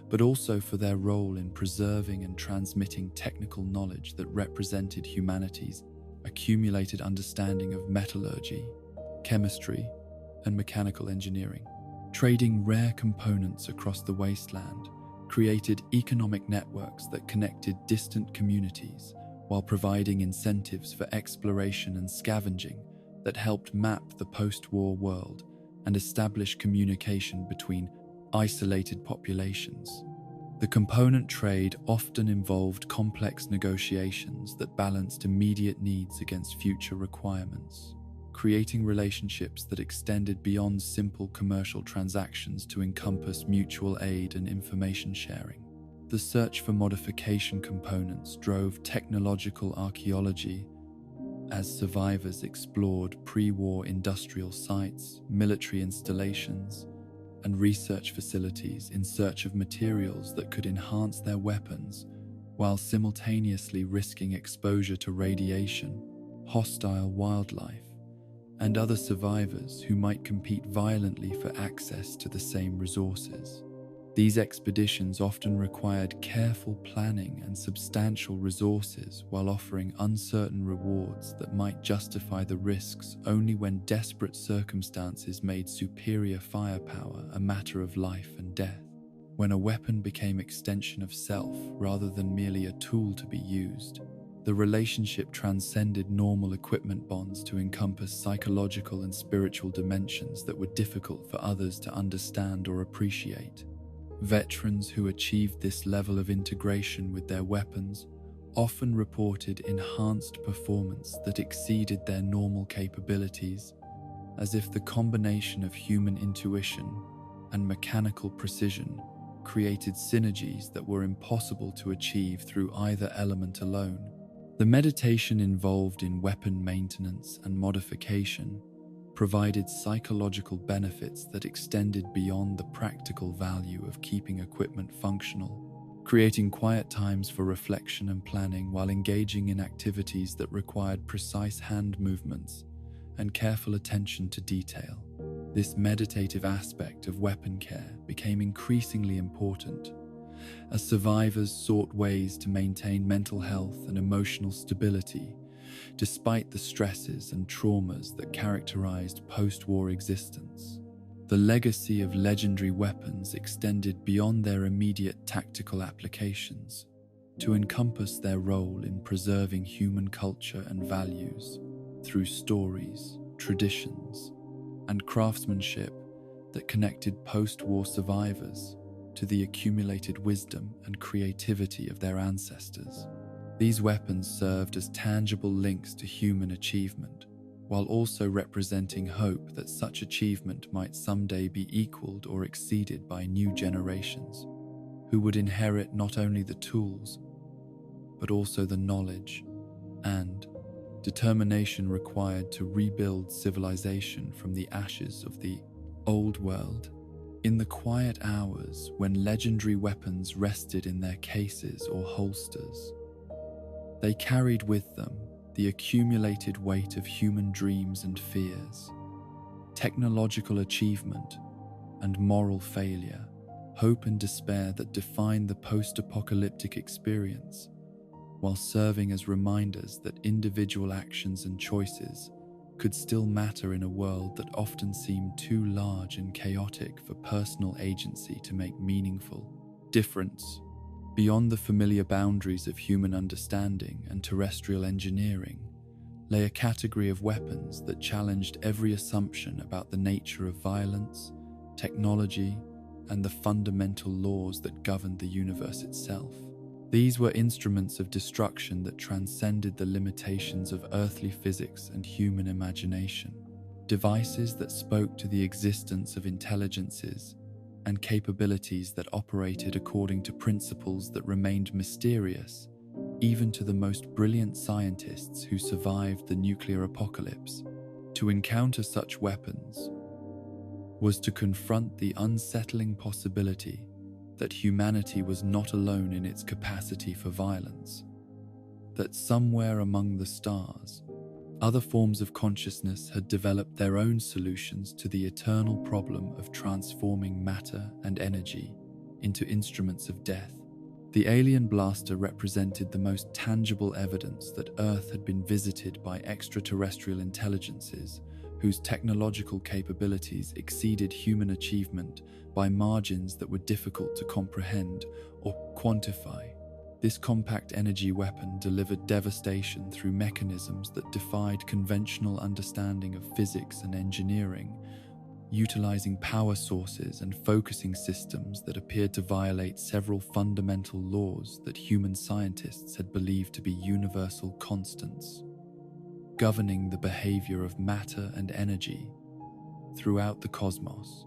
but also for their role in preserving and transmitting technical knowledge that represented humanity's accumulated understanding of metallurgy, chemistry, and mechanical engineering. Trading rare components across the wasteland created economic networks that connected distant communities while providing incentives for exploration and scavenging that helped map the post-war world and establish communication between isolated populations. The component trade often involved complex negotiations that balanced immediate needs against future requirements, creating relationships that extended beyond simple commercial transactions to encompass mutual aid and information sharing. The search for modification components drove technological archaeology as survivors explored pre-war industrial sites, military installations, and research facilities in search of materials that could enhance their weapons while simultaneously risking exposure to radiation, hostile wildlife, and other survivors who might compete violently for access to the same resources. These expeditions often required careful planning and substantial resources, while offering uncertain rewards that might justify the risks only when desperate circumstances made superior firepower a matter of life and death. When a weapon became extension of self rather than merely a tool to be used, the relationship transcended normal equipment bonds to encompass psychological and spiritual dimensions that were difficult for others to understand or appreciate. Veterans who achieved this level of integration with their weapons often reported enhanced performance that exceeded their normal capabilities, as if the combination of human intuition and mechanical precision created synergies that were impossible to achieve through either element alone. The meditation involved in weapon maintenance and modification provided psychological benefits that extended beyond the practical value of keeping equipment functional, creating quiet times for reflection and planning while engaging in activities that required precise hand movements and careful attention to detail. This meditative aspect of weapon care became increasingly important as survivors sought ways to maintain mental health and emotional stability despite the stresses and traumas that characterized post-war existence. The legacy of legendary weapons extended beyond their immediate tactical applications to encompass their role in preserving human culture and values through stories, traditions, and craftsmanship that connected post-war survivors to the accumulated wisdom and creativity of their ancestors. These weapons served as tangible links to human achievement, while also representing hope that such achievement might someday be equaled or exceeded by new generations, who would inherit not only the tools, but also the knowledge and determination required to rebuild civilization from the ashes of the old world. In the quiet hours when legendary weapons rested in their cases or holsters, they carried with them the accumulated weight of human dreams and fears, technological achievement and moral failure, hope and despair that defined the post-apocalyptic experience, while serving as reminders that individual actions and choices could still matter in a world that often seemed too large and chaotic for personal agency to make meaningful difference. Beyond the familiar boundaries of human understanding and terrestrial engineering lay a category of weapons that challenged every assumption about the nature of violence, technology, and the fundamental laws that governed the universe itself. These were instruments of destruction that transcended the limitations of earthly physics and human imagination, devices that spoke to the existence of intelligences and capabilities that operated according to principles that remained mysterious, even to the most brilliant scientists who survived the nuclear apocalypse. To encounter such weapons was to confront the unsettling possibility that humanity was not alone in its capacity for violence, that somewhere among the stars, other forms of consciousness had developed their own solutions to the eternal problem of transforming matter and energy into instruments of death. The alien blaster represented the most tangible evidence that Earth had been visited by extraterrestrial intelligences whose technological capabilities exceeded human achievement by margins that were difficult to comprehend or quantify. This compact energy weapon delivered devastation through mechanisms that defied conventional understanding of physics and engineering, utilizing power sources and focusing systems that appeared to violate several fundamental laws that human scientists had believed to be universal constants, governing the behavior of matter and energy throughout the cosmos.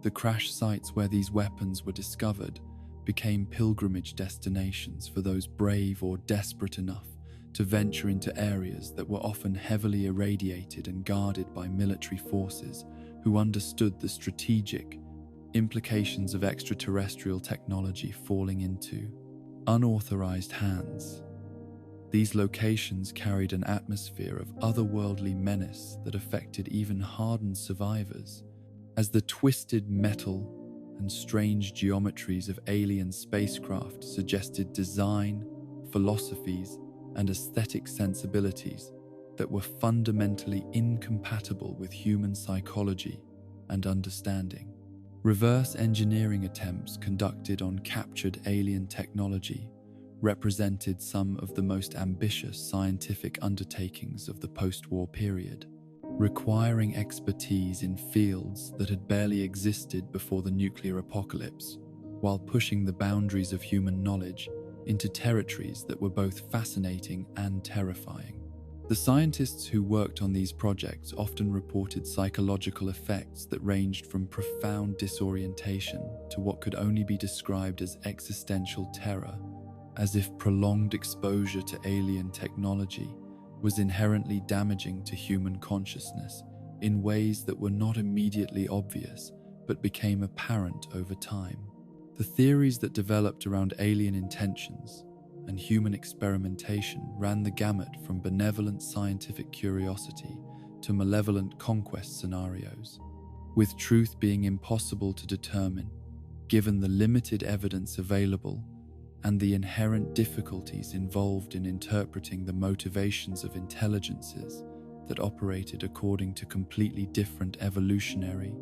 The crash sites where these weapons were discovered became pilgrimage destinations for those brave or desperate enough to venture into areas that were often heavily irradiated and guarded by military forces who understood the strategic implications of extraterrestrial technology falling into unauthorized hands. These locations carried an atmosphere of otherworldly menace that affected even hardened survivors, as the twisted metal and strange geometries of alien spacecraft suggested design, philosophies, and aesthetic sensibilities that were fundamentally incompatible with human psychology and understanding. Reverse engineering attempts conducted on captured alien technology represented some of the most ambitious scientific undertakings of the post-war period, requiring expertise in fields that had barely existed before the nuclear apocalypse, while pushing the boundaries of human knowledge into territories that were both fascinating and terrifying. The scientists who worked on these projects often reported psychological effects that ranged from profound disorientation to what could only be described as existential terror, as if prolonged exposure to alien technology was inherently damaging to human consciousness in ways that were not immediately obvious but became apparent over time. The theories that developed around alien intentions and human experimentation ran the gamut from benevolent scientific curiosity to malevolent conquest scenarios, with truth being impossible to determine given the limited evidence available and the inherent difficulties involved in interpreting the motivations of intelligences that operated according to completely different evolutionary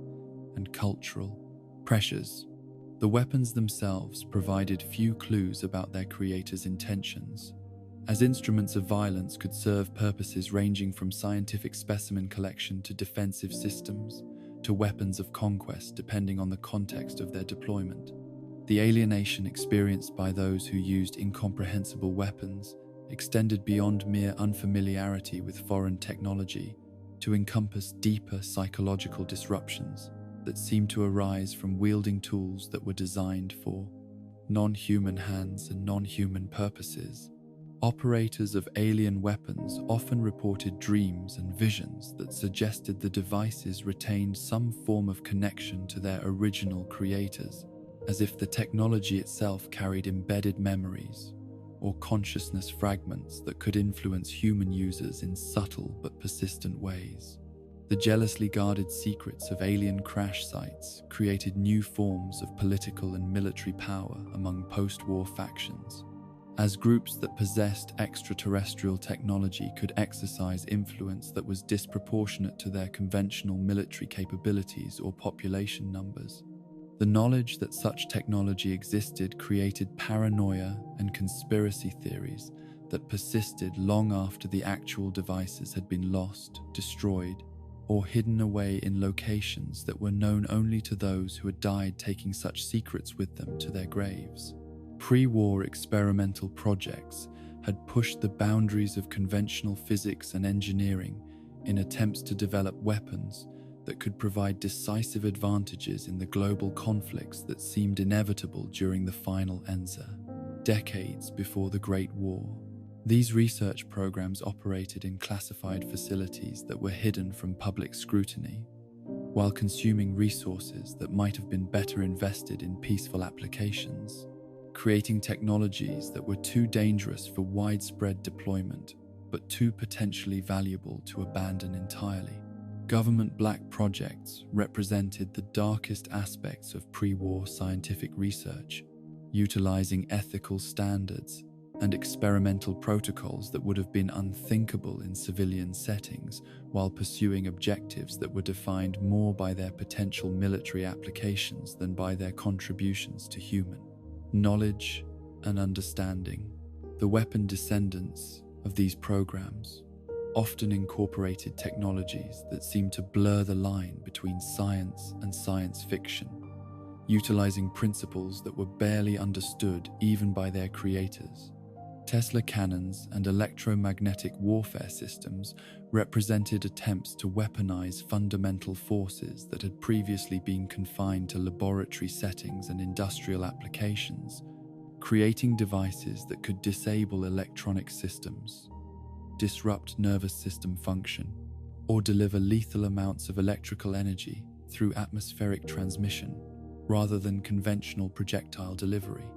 and cultural pressures. The weapons themselves provided few clues about their creators' intentions, as instruments of violence could serve purposes ranging from scientific specimen collection to defensive systems, to weapons of conquest depending on the context of their deployment. The alienation experienced by those who used incomprehensible weapons extended beyond mere unfamiliarity with foreign technology to encompass deeper psychological disruptions that seemed to arise from wielding tools that were designed for non-human hands and non-human purposes. Operators of alien weapons often reported dreams and visions that suggested the devices retained some form of connection to their original creators, as if the technology itself carried embedded memories or consciousness fragments that could influence human users in subtle but persistent ways. The jealously guarded secrets of alien crash sites created new forms of political and military power among post-war factions, as groups that possessed extraterrestrial technology could exercise influence that was disproportionate to their conventional military capabilities or population numbers. The knowledge that such technology existed created paranoia and conspiracy theories that persisted long after the actual devices had been lost, destroyed, or hidden away in locations that were known only to those who had died taking such secrets with them to their graves. Pre-war experimental projects had pushed the boundaries of conventional physics and engineering in attempts to develop weapons that could provide decisive advantages in the global conflicts that seemed inevitable during the final Enza, decades before the Great War. These research programs operated in classified facilities that were hidden from public scrutiny, while consuming resources that might have been better invested in peaceful applications, creating technologies that were too dangerous for widespread deployment, but too potentially valuable to abandon entirely. Government-backed projects represented the darkest aspects of pre-war scientific research, utilizing ethical standards and experimental protocols that would have been unthinkable in civilian settings, while pursuing objectives that were defined more by their potential military applications than by their contributions to human knowledge and understanding. The weapon descendants of these programs often incorporated technologies that seemed to blur the line between science and science fiction, utilizing principles that were barely understood even by their creators. Tesla cannons and electromagnetic warfare systems represented attempts to weaponize fundamental forces that had previously been confined to laboratory settings and industrial applications, creating devices that could disable electronic systems, disrupt nervous system function, or deliver lethal amounts of electrical energy through atmospheric transmission, rather than conventional projectile delivery.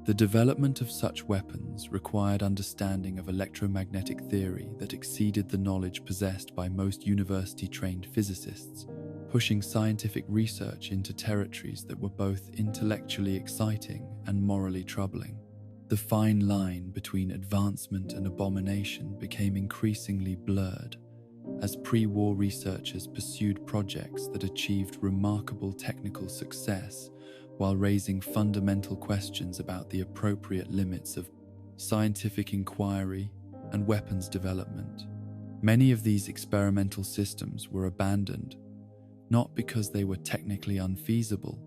The development of such weapons required understanding of electromagnetic theory that exceeded the knowledge possessed by most university-trained physicists, pushing scientific research into territories that were both intellectually exciting and morally troubling. The fine line between advancement and abomination became increasingly blurred as pre-war researchers pursued projects that achieved remarkable technical success while raising fundamental questions about the appropriate limits of scientific inquiry and weapons development. Many of these experimental systems were abandoned, not because they were technically unfeasible,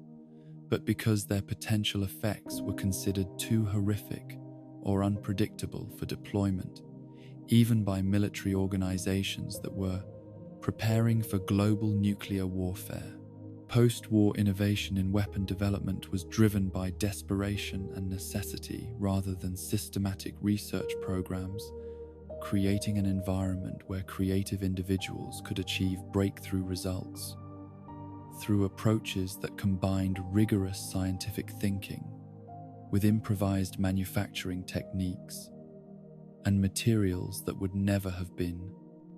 but because their potential effects were considered too horrific or unpredictable for deployment, even by military organizations that were preparing for global nuclear warfare. Post-war innovation in weapon development was driven by desperation and necessity rather than systematic research programs, creating an environment where creative individuals could achieve breakthrough results through approaches that combined rigorous scientific thinking with improvised manufacturing techniques and materials that would never have been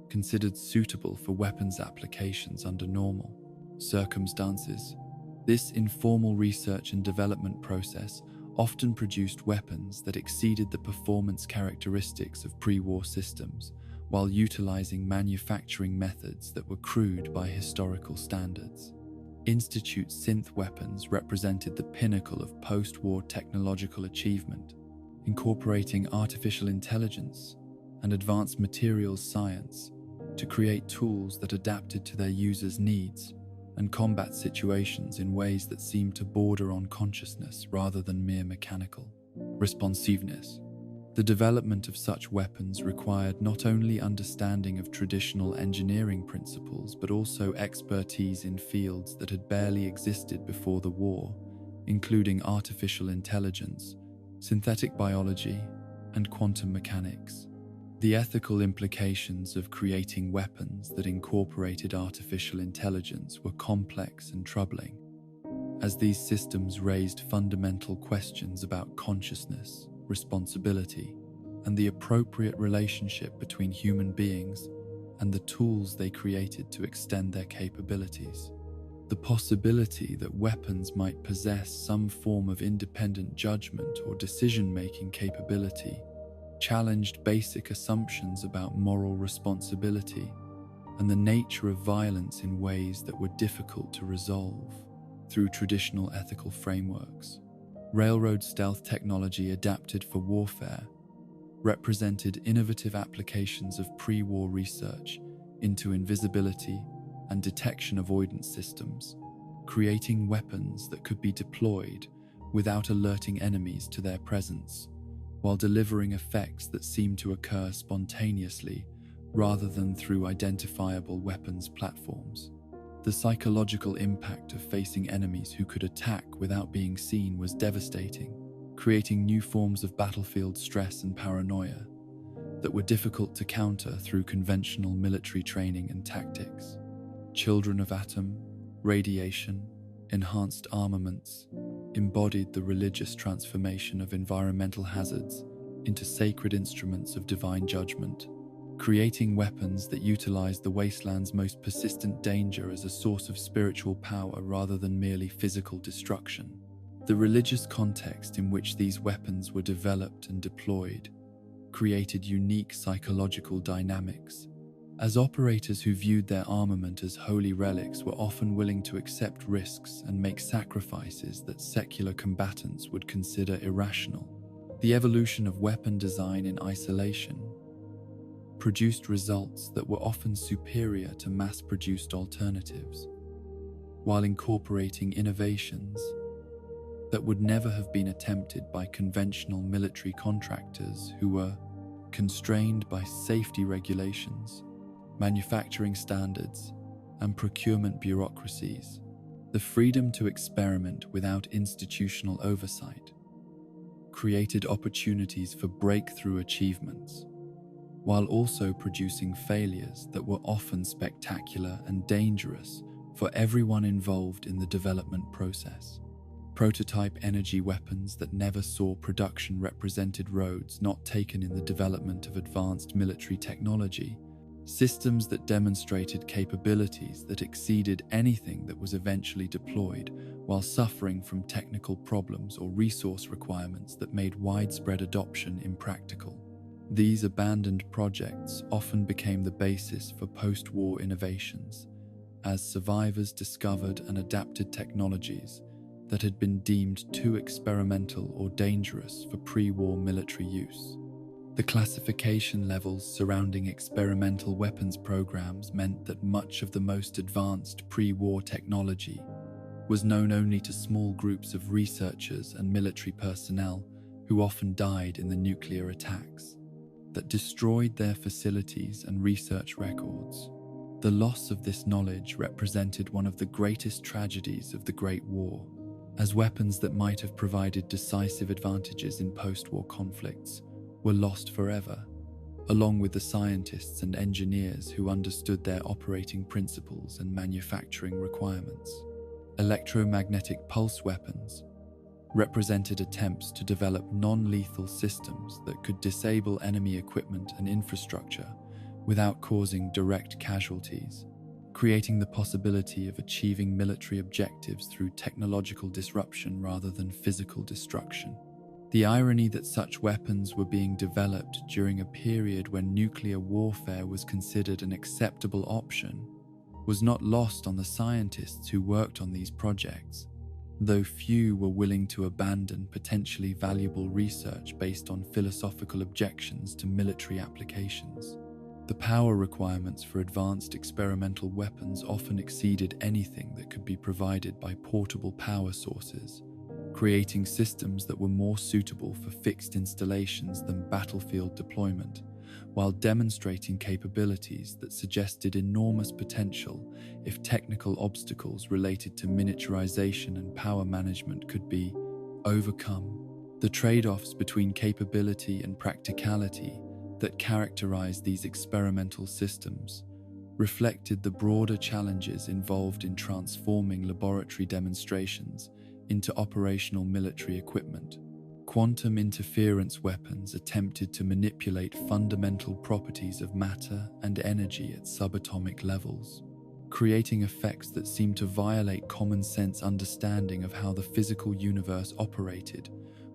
considered suitable for weapons applications under normal circumstances. This informal research and development process often produced weapons that exceeded the performance characteristics of pre-war systems, while utilizing manufacturing methods that were crude by historical standards. Institute synth weapons represented the pinnacle of post-war technological achievement, incorporating artificial intelligence and advanced materials science to create tools that adapted to their users' needs and combat situations in ways that seemed to border on consciousness rather than mere mechanical responsiveness. The development of such weapons required not only understanding of traditional engineering principles, but also expertise in fields that had barely existed before the war, including artificial intelligence, synthetic biology, and quantum mechanics. The ethical implications of creating weapons that incorporated artificial intelligence were complex and troubling, as these systems raised fundamental questions about consciousness, responsibility, and the appropriate relationship between human beings and the tools they created to extend their capabilities. The possibility that weapons might possess some form of independent judgment or decision-making capability challenged basic assumptions about moral responsibility and the nature of violence in ways that were difficult to resolve through traditional ethical frameworks. Railroad stealth technology adapted for warfare represented innovative applications of pre-war research into invisibility and detection avoidance systems, creating weapons that could be deployed without alerting enemies to their presence, while delivering effects that seemed to occur spontaneously rather than through identifiable weapons platforms. The psychological impact of facing enemies who could attack without being seen was devastating, creating new forms of battlefield stress and paranoia that were difficult to counter through conventional military training and tactics. Children of atom, radiation, enhanced armaments embodied the religious transformation of environmental hazards into sacred instruments of divine judgment, creating weapons that utilized the wasteland's most persistent danger as a source of spiritual power rather than merely physical destruction. The religious context in which these weapons were developed and deployed created unique psychological dynamics, as operators who viewed their armament as holy relics were often willing to accept risks and make sacrifices that secular combatants would consider irrational. The evolution of weapon design in isolation produced results that were often superior to mass-produced alternatives, while incorporating innovations that would never have been attempted by conventional military contractors who were constrained by safety regulations, manufacturing standards, and procurement bureaucracies. The freedom to experiment without institutional oversight created opportunities for breakthrough achievements, while also producing failures that were often spectacular and dangerous for everyone involved in the development process. Prototype energy weapons that never saw production represented roads not taken in the development of advanced military technology, systems that demonstrated capabilities that exceeded anything that was eventually deployed, while suffering from technical problems or resource requirements that made widespread adoption impractical. These abandoned projects often became the basis for post-war innovations, as survivors discovered and adapted technologies that had been deemed too experimental or dangerous for pre-war military use. The classification levels surrounding experimental weapons programs meant that much of the most advanced pre-war technology was known only to small groups of researchers and military personnel who often died in the nuclear attacks that destroyed their facilities and research records. The loss of this knowledge represented one of the greatest tragedies of the Great War, as weapons that might have provided decisive advantages in post-war conflicts were lost forever, along with the scientists and engineers who understood their operating principles and manufacturing requirements. Electromagnetic pulse weapons represented attempts to develop non-lethal systems that could disable enemy equipment and infrastructure without causing direct casualties, creating the possibility of achieving military objectives through technological disruption rather than physical destruction. The irony that such weapons were being developed during a period when nuclear warfare was considered an acceptable option was not lost on the scientists who worked on these projects, though few were willing to abandon potentially valuable research based on philosophical objections to military applications. The power requirements for advanced experimental weapons often exceeded anything that could be provided by portable power sources, creating systems that were more suitable for fixed installations than battlefield deployment, while demonstrating capabilities that suggested enormous potential if technical obstacles related to miniaturization and power management could be overcome. The trade-offs between capability and practicality that characterized these experimental systems reflected the broader challenges involved in transforming laboratory demonstrations into operational military equipment. Quantum interference weapons attempted to manipulate fundamental properties of matter and energy at subatomic levels, creating effects that seemed to violate common-sense understanding of how the physical universe operated,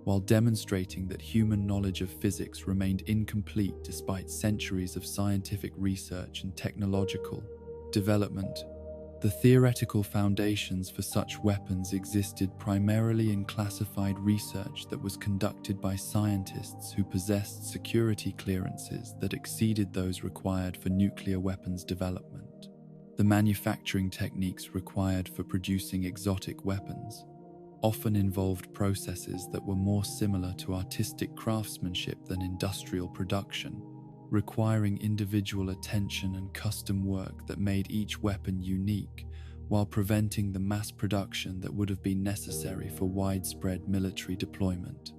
while demonstrating that human knowledge of physics remained incomplete despite centuries of scientific research and technological development. The theoretical foundations for such weapons existed primarily in classified research that was conducted by scientists who possessed security clearances that exceeded those required for nuclear weapons development. The manufacturing techniques required for producing exotic weapons often involved processes that were more similar to artistic craftsmanship than industrial production, requiring individual attention and custom work that made each weapon unique, while preventing the mass production that would have been necessary for widespread military deployment.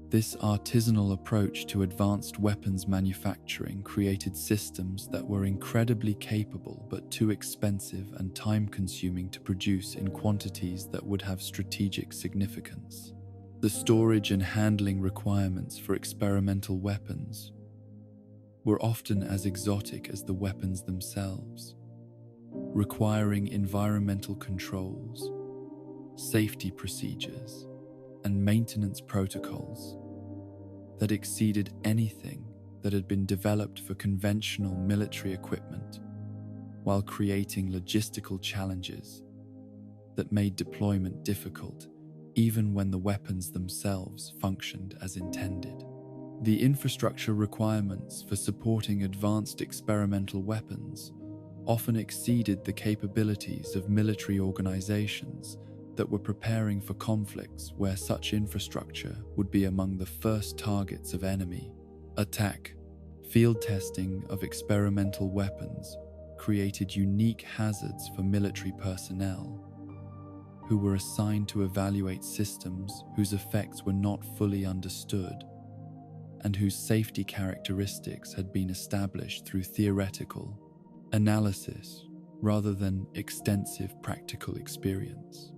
This artisanal approach to advanced weapons manufacturing created systems that were incredibly capable but too expensive and time-consuming to produce in quantities that would have strategic significance. The storage and handling requirements for experimental weapons were often as exotic as the weapons themselves, requiring environmental controls, safety procedures, and maintenance protocols that exceeded anything that had been developed for conventional military equipment, while creating logistical challenges that made deployment difficult even when the weapons themselves functioned as intended. The infrastructure requirements for supporting advanced experimental weapons often exceeded the capabilities of military organizations that were preparing for conflicts where such infrastructure would be among the first targets of enemy attack. Field testing of experimental weapons created unique hazards for military personnel who were assigned to evaluate systems whose effects were not fully understood and whose safety characteristics had been established through theoretical analysis rather than extensive practical experience.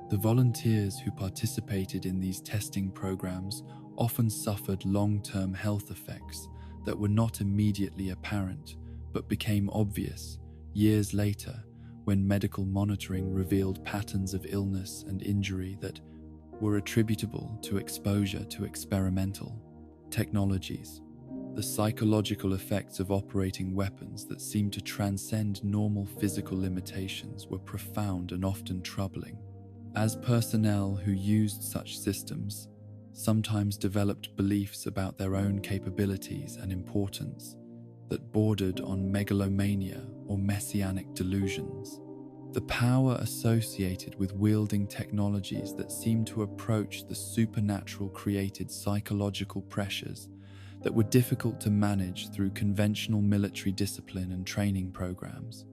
The volunteers who participated in these testing programs often suffered long-term health effects that were not immediately apparent but became obvious years later when medical monitoring revealed patterns of illness and injury that were attributable to exposure to experimental technologies. The psychological effects of operating weapons that seemed to transcend normal physical limitations were profound and often troubling, as personnel who used such systems sometimes developed beliefs about their own capabilities and importance that bordered on megalomania or messianic delusions. The power associated with wielding technologies that seemed to approach the supernatural created psychological pressures that were difficult to manage through conventional military discipline and training programs.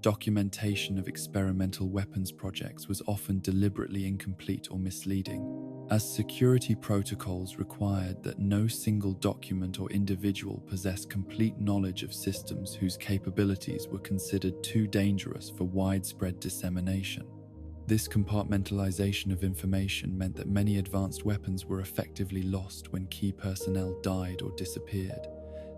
Documentation of experimental weapons projects was often deliberately incomplete or misleading, as security protocols required that no single document or individual possess complete knowledge of systems whose capabilities were considered too dangerous for widespread dissemination. This compartmentalization of information meant that many advanced weapons were effectively lost when key personnel died or disappeared,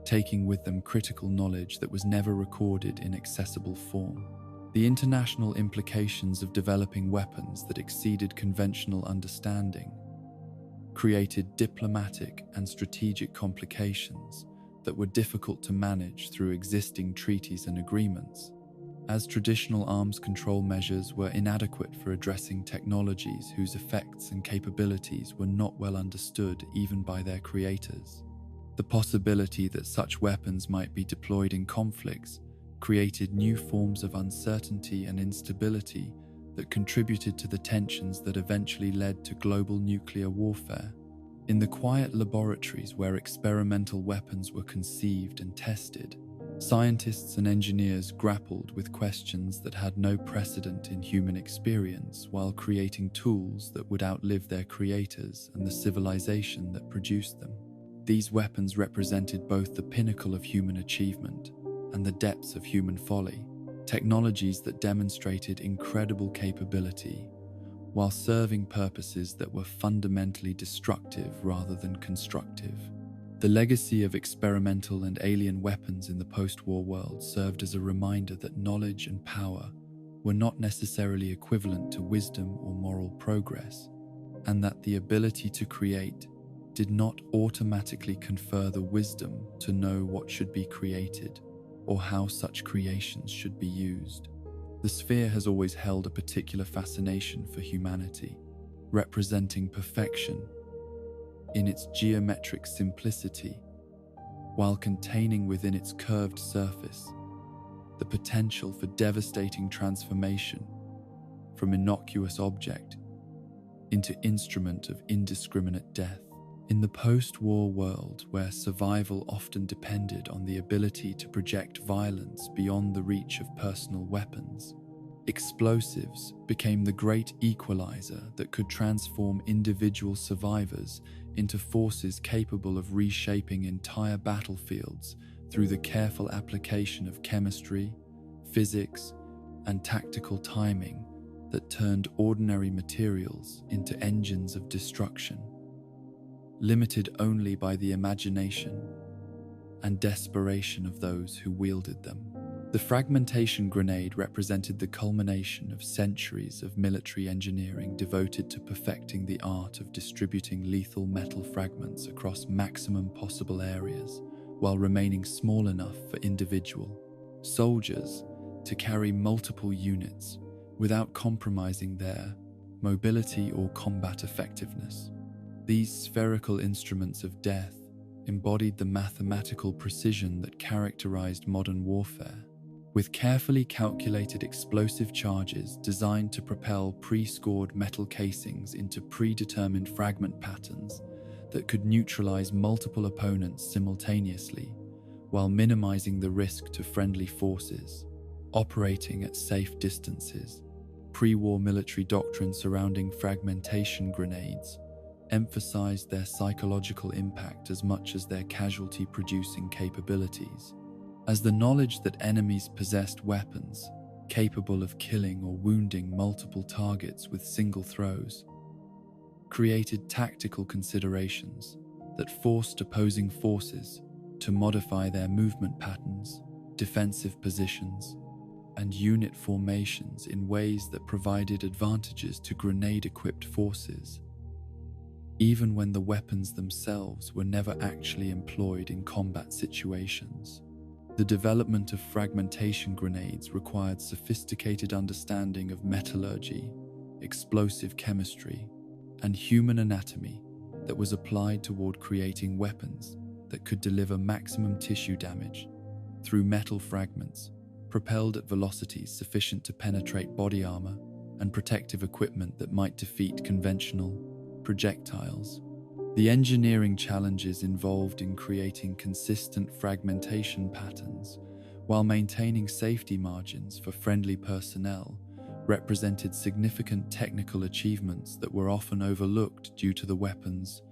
taking with them critical knowledge that was never recorded in accessible form. The international implications of developing weapons that exceeded conventional understanding created diplomatic and strategic complications that were difficult to manage through existing treaties and agreements, as traditional arms control measures were inadequate for addressing technologies whose effects and capabilities were not well understood even by their creators. The possibility that such weapons might be deployed in conflicts created new forms of uncertainty and instability that contributed to the tensions that eventually led to global nuclear warfare. In the quiet laboratories where experimental weapons were conceived and tested, scientists and engineers grappled with questions that had no precedent in human experience while creating tools that would outlive their creators and the civilization that produced them. These weapons represented both the pinnacle of human achievement and the depths of human folly, technologies that demonstrated incredible capability while serving purposes that were fundamentally destructive rather than constructive. The legacy of experimental and alien weapons in the post-war world served as a reminder that knowledge and power were not necessarily equivalent to wisdom or moral progress, and that the ability to create did not automatically confer the wisdom to know what should be created or how such creations should be used. The sphere has always held a particular fascination for humanity, representing perfection in its geometric simplicity, while containing within its curved surface the potential for devastating transformation from innocuous object into instrument of indiscriminate death. In the post-war world, where survival often depended on the ability to project violence beyond the reach of personal weapons, explosives became the great equalizer that could transform individual survivors into forces capable of reshaping entire battlefields through the careful application of chemistry, physics, and tactical timing that turned ordinary materials into engines of destruction, limited only by the imagination and desperation of those who wielded them. The fragmentation grenade represented the culmination of centuries of military engineering devoted to perfecting the art of distributing lethal metal fragments across maximum possible areas while remaining small enough for individual soldiers to carry multiple units without compromising their mobility or combat effectiveness. These spherical instruments of death embodied the mathematical precision that characterized modern warfare, with carefully calculated explosive charges designed to propel pre-scored metal casings into predetermined fragment patterns that could neutralize multiple opponents simultaneously, while minimizing the risk to friendly forces operating at safe distances. Pre-war military doctrine surrounding fragmentation grenades emphasized their psychological impact as much as their casualty-producing capabilities, as the knowledge that enemies possessed weapons capable of killing or wounding multiple targets with single throws created tactical considerations that forced opposing forces to modify their movement patterns, defensive positions, and unit formations in ways that provided advantages to grenade-equipped forces, even when the weapons themselves were never actually employed in combat situations. The development of fragmentation grenades required sophisticated understanding of metallurgy, explosive chemistry, and human anatomy that was applied toward creating weapons that could deliver maximum tissue damage through metal fragments propelled at velocities sufficient to penetrate body armor and protective equipment that might defeat conventional projectiles. The engineering challenges involved in creating consistent fragmentation patterns while maintaining safety margins for friendly personnel represented significant technical achievements that were often overlooked due to the weapon's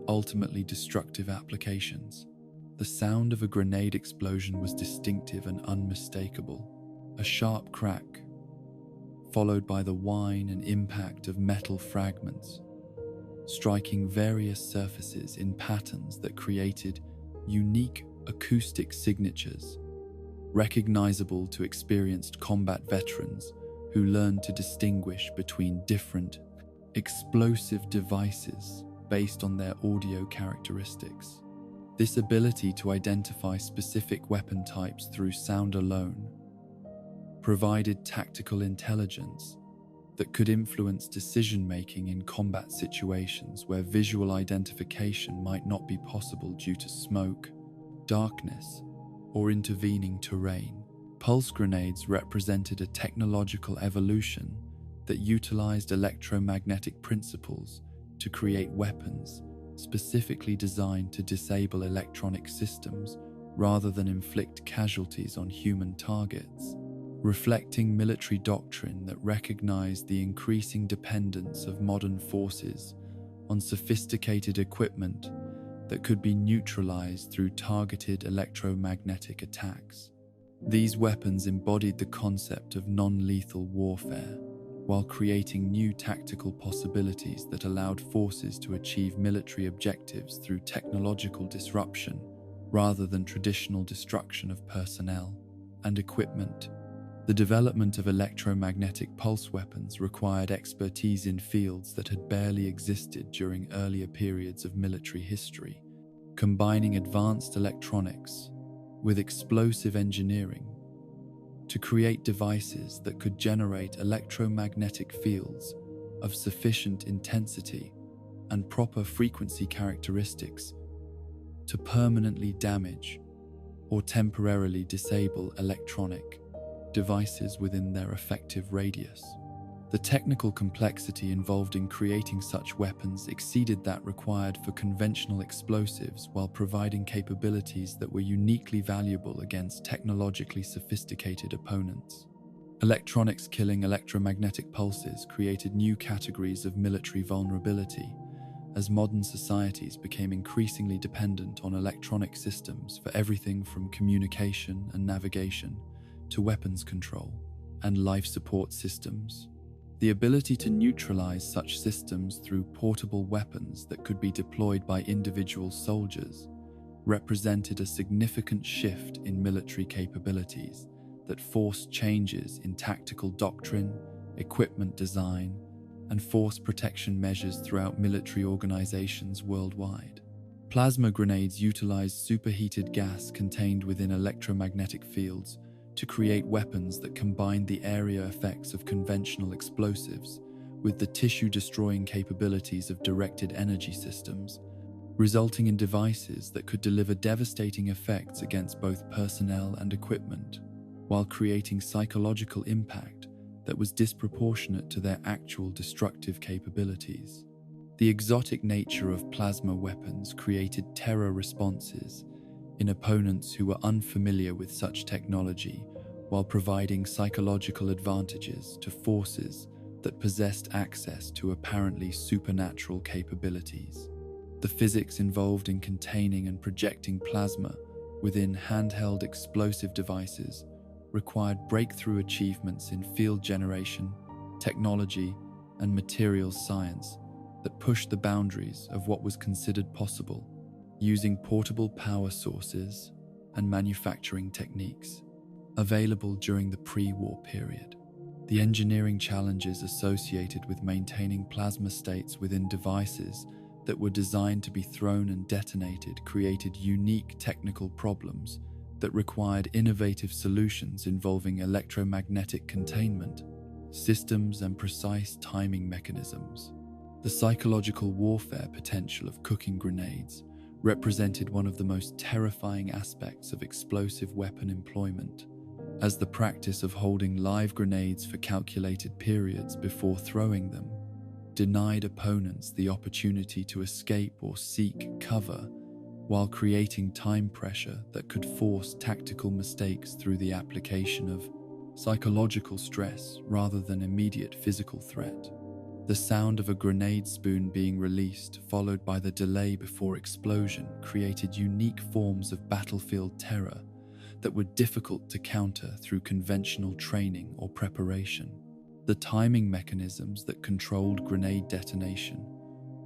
ultimately destructive applications. The sound of a grenade explosion was distinctive and unmistakable, a sharp crack, followed by the whine and impact of metal fragments, striking various surfaces in patterns that created unique acoustic signatures, recognizable to experienced combat veterans who learned to distinguish between different explosive devices based on their audio characteristics. This ability to identify specific weapon types through sound alone provided tactical intelligence that could influence decision-making in combat situations where visual identification might not be possible due to smoke, darkness, or intervening terrain. Pulse grenades represented a technological evolution that utilized electromagnetic principles to create weapons specifically designed to disable electronic systems rather than inflict casualties on human targets, reflecting military doctrine that recognized the increasing dependence of modern forces on sophisticated equipment that could be neutralized through targeted electromagnetic attacks. These weapons embodied the concept of non-lethal warfare, while creating new tactical possibilities that allowed forces to achieve military objectives through technological disruption rather than traditional destruction of personnel and equipment. The development of electromagnetic pulse weapons required expertise in fields that had barely existed during earlier periods of military history, combining advanced electronics with explosive engineering to create devices that could generate electromagnetic fields of sufficient intensity and proper frequency characteristics to permanently damage or temporarily disable electronic devices within their effective radius. The technical complexity involved in creating such weapons exceeded that required for conventional explosives while providing capabilities that were uniquely valuable against technologically sophisticated opponents. Electronics killing electromagnetic pulses created new categories of military vulnerability as modern societies became increasingly dependent on electronic systems for everything from communication and navigation to weapons control and life support systems. The ability to neutralize such systems through portable weapons that could be deployed by individual soldiers represented a significant shift in military capabilities that forced changes in tactical doctrine, equipment design, and force protection measures throughout military organizations worldwide. Plasma grenades utilized superheated gas contained within electromagnetic fields to create weapons that combined the area effects of conventional explosives with the tissue-destroying capabilities of directed energy systems, resulting in devices that could deliver devastating effects against both personnel and equipment, while creating psychological impact that was disproportionate to their actual destructive capabilities. The exotic nature of plasma weapons created terror responses in opponents who were unfamiliar with such technology, while providing psychological advantages to forces that possessed access to apparently supernatural capabilities. The physics involved in containing and projecting plasma within handheld explosive devices required breakthrough achievements in field generation, technology, and materials science that pushed the boundaries of what was considered possible, using portable power sources and manufacturing techniques. available during the pre-war period. The engineering challenges associated with maintaining plasma states within devices that were designed to be thrown and detonated created unique technical problems that required innovative solutions involving electromagnetic containment, systems, and precise timing mechanisms. The psychological warfare potential of cooking grenades represented one of the most terrifying aspects of explosive weapon employment, as the practice of holding live grenades for calculated periods before throwing them denied opponents the opportunity to escape or seek cover, while creating time pressure that could force tactical mistakes through the application of psychological stress rather than immediate physical threat. The sound of a grenade spoon being released, followed by the delay before explosion, created unique forms of battlefield terror that were difficult to counter through conventional training or preparation. The timing mechanisms that controlled grenade detonation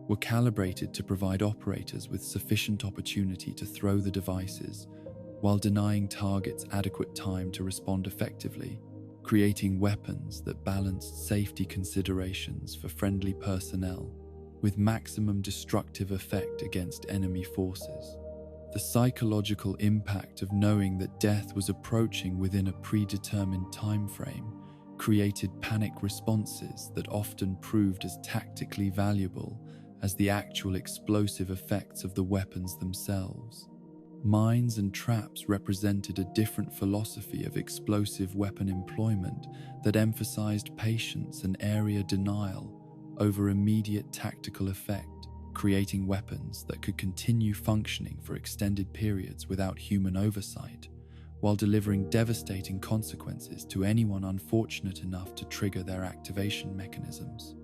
were calibrated to provide operators with sufficient opportunity to throw the devices while denying targets adequate time to respond effectively, creating weapons that balanced safety considerations for friendly personnel with maximum destructive effect against enemy forces. The psychological impact of knowing that death was approaching within a predetermined time frame created panic responses that often proved as tactically valuable as the actual explosive effects of the weapons themselves. Mines and traps represented a different philosophy of explosive weapon employment that emphasized patience and area denial over immediate tactical effect, creating weapons that could continue functioning for extended periods without human oversight, while delivering devastating consequences to anyone unfortunate enough to trigger their activation mechanisms.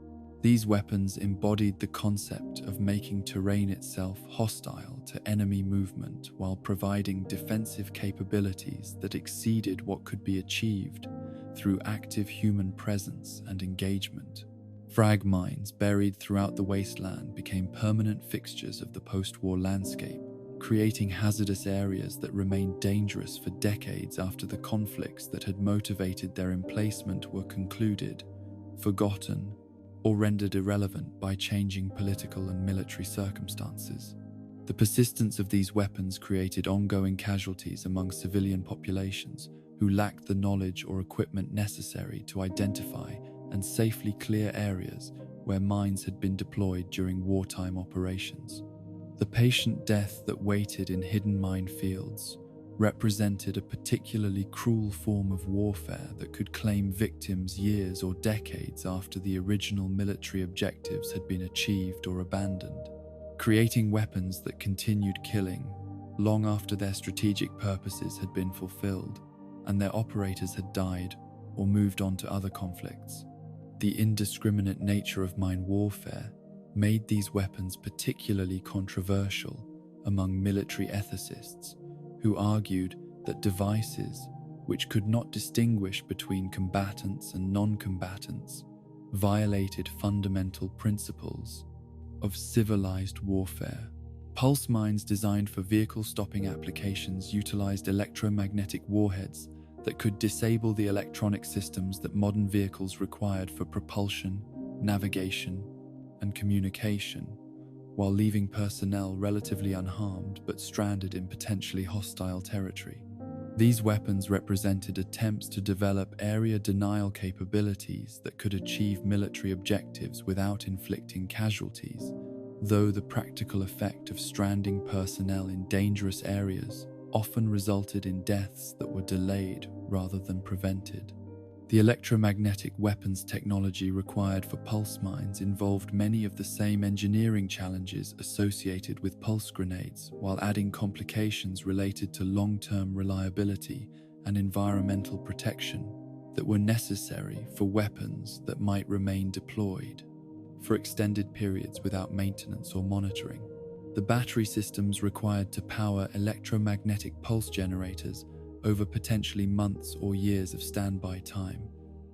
These weapons embodied the concept of making terrain itself hostile to enemy movement while providing defensive capabilities that exceeded what could be achieved through active human presence and engagement. Frag mines buried throughout the wasteland became permanent fixtures of the post-war landscape, creating hazardous areas that remained dangerous for decades after the conflicts that had motivated their emplacement were concluded, forgotten, or rendered irrelevant by changing political and military circumstances. The persistence of these weapons created ongoing casualties among civilian populations who lacked the knowledge or equipment necessary to identify and safely clear areas where mines had been deployed during wartime operations. The patient death that waited in hidden minefields represented a particularly cruel form of warfare that could claim victims years or decades after the original military objectives had been achieved or abandoned, creating weapons that continued killing long after their strategic purposes had been fulfilled and their operators had died or moved on to other conflicts. The indiscriminate nature of mine warfare made these weapons particularly controversial among military ethicists, who argued that devices which could not distinguish between combatants and non-combatants violated fundamental principles of civilized warfare. Pulse mines designed for vehicle-stopping applications utilized electromagnetic warheads that could disable the electronic systems that modern vehicles required for propulsion, navigation, and communication, while leaving personnel relatively unharmed but stranded in potentially hostile territory. These weapons represented attempts to develop area denial capabilities that could achieve military objectives without inflicting casualties, though the practical effect of stranding personnel in dangerous areas often resulted in deaths that were delayed rather than prevented. The electromagnetic weapons technology required for pulse mines involved many of the same engineering challenges associated with pulse grenades, while adding complications related to long-term reliability and environmental protection that were necessary for weapons that might remain deployed for extended periods without maintenance or monitoring. The battery systems required to power electromagnetic pulse generators over potentially months or years of standby time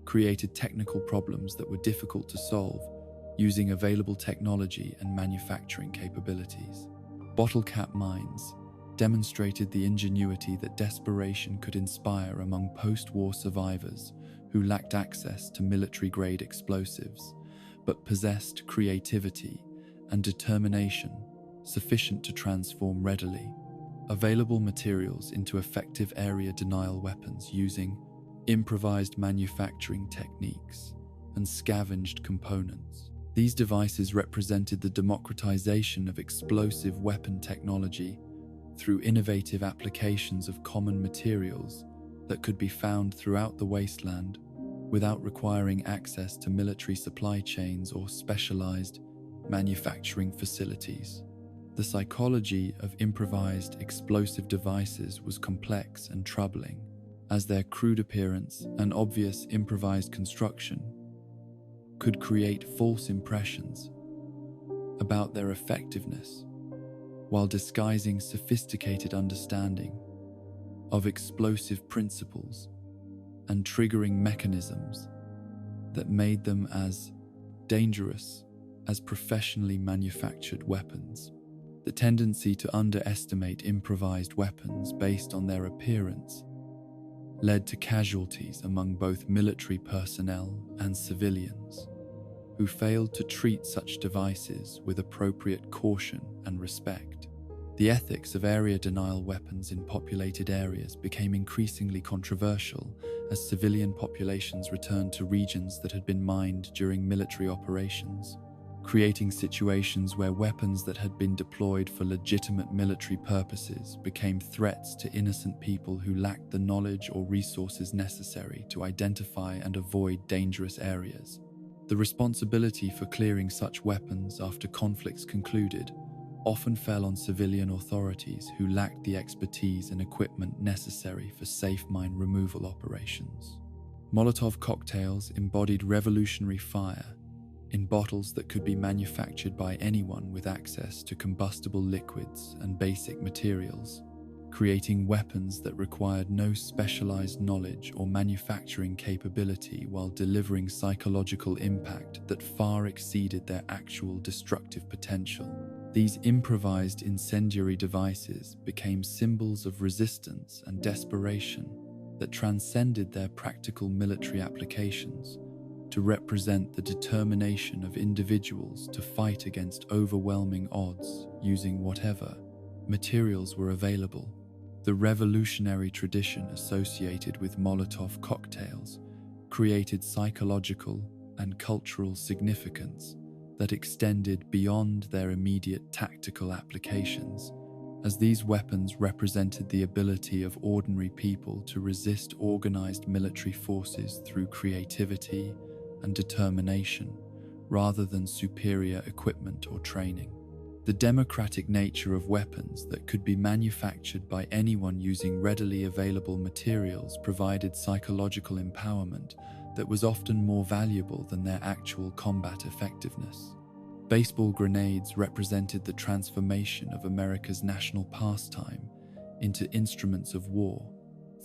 created technical problems that were difficult to solve using available technology and manufacturing capabilities. Bottle cap mines, demonstrated the ingenuity that desperation could inspire among post-war survivors who lacked access to military-grade explosives, but possessed creativity and determination sufficient to transform readily available materials into effective area denial weapons using improvised manufacturing techniques and scavenged components. These devices represented the democratization of explosive weapon technology through innovative applications of common materials that could be found throughout the wasteland without requiring access to military supply chains or specialized manufacturing facilities. The psychology of improvised explosive devices was complex and troubling, as their crude appearance and obvious improvised construction could create false impressions about their effectiveness, while disguising sophisticated understanding of explosive principles and triggering mechanisms that made them as dangerous as professionally manufactured weapons. The tendency to underestimate improvised weapons based on their appearance led to casualties among both military personnel and civilians, who failed to treat such devices with appropriate caution and respect. The ethics of area denial weapons in populated areas became increasingly controversial as civilian populations returned to regions that had been mined during military operations, creating situations where weapons that had been deployed for legitimate military purposes became threats to innocent people who lacked the knowledge or resources necessary to identify and avoid dangerous areas. The responsibility for clearing such weapons after conflicts concluded often fell on civilian authorities who lacked the expertise and equipment necessary for safe mine removal operations. Molotov cocktails embodied revolutionary fire in bottles that could be manufactured by anyone with access to combustible liquids and basic materials, creating weapons that required no specialized knowledge or manufacturing capability while delivering psychological impact that far exceeded their actual destructive potential. These improvised incendiary devices became symbols of resistance and desperation that transcended their practical military applications to represent the determination of individuals to fight against overwhelming odds using whatever materials were available. The revolutionary tradition associated with Molotov cocktails created psychological and cultural significance that extended beyond their immediate tactical applications, as these weapons represented the ability of ordinary people to resist organized military forces through creativity and determination, rather than superior equipment or training. The democratic nature of weapons that could be manufactured by anyone using readily available materials provided psychological empowerment that was often more valuable than their actual combat effectiveness. Baseball grenades represented the transformation of America's national pastime into instruments of war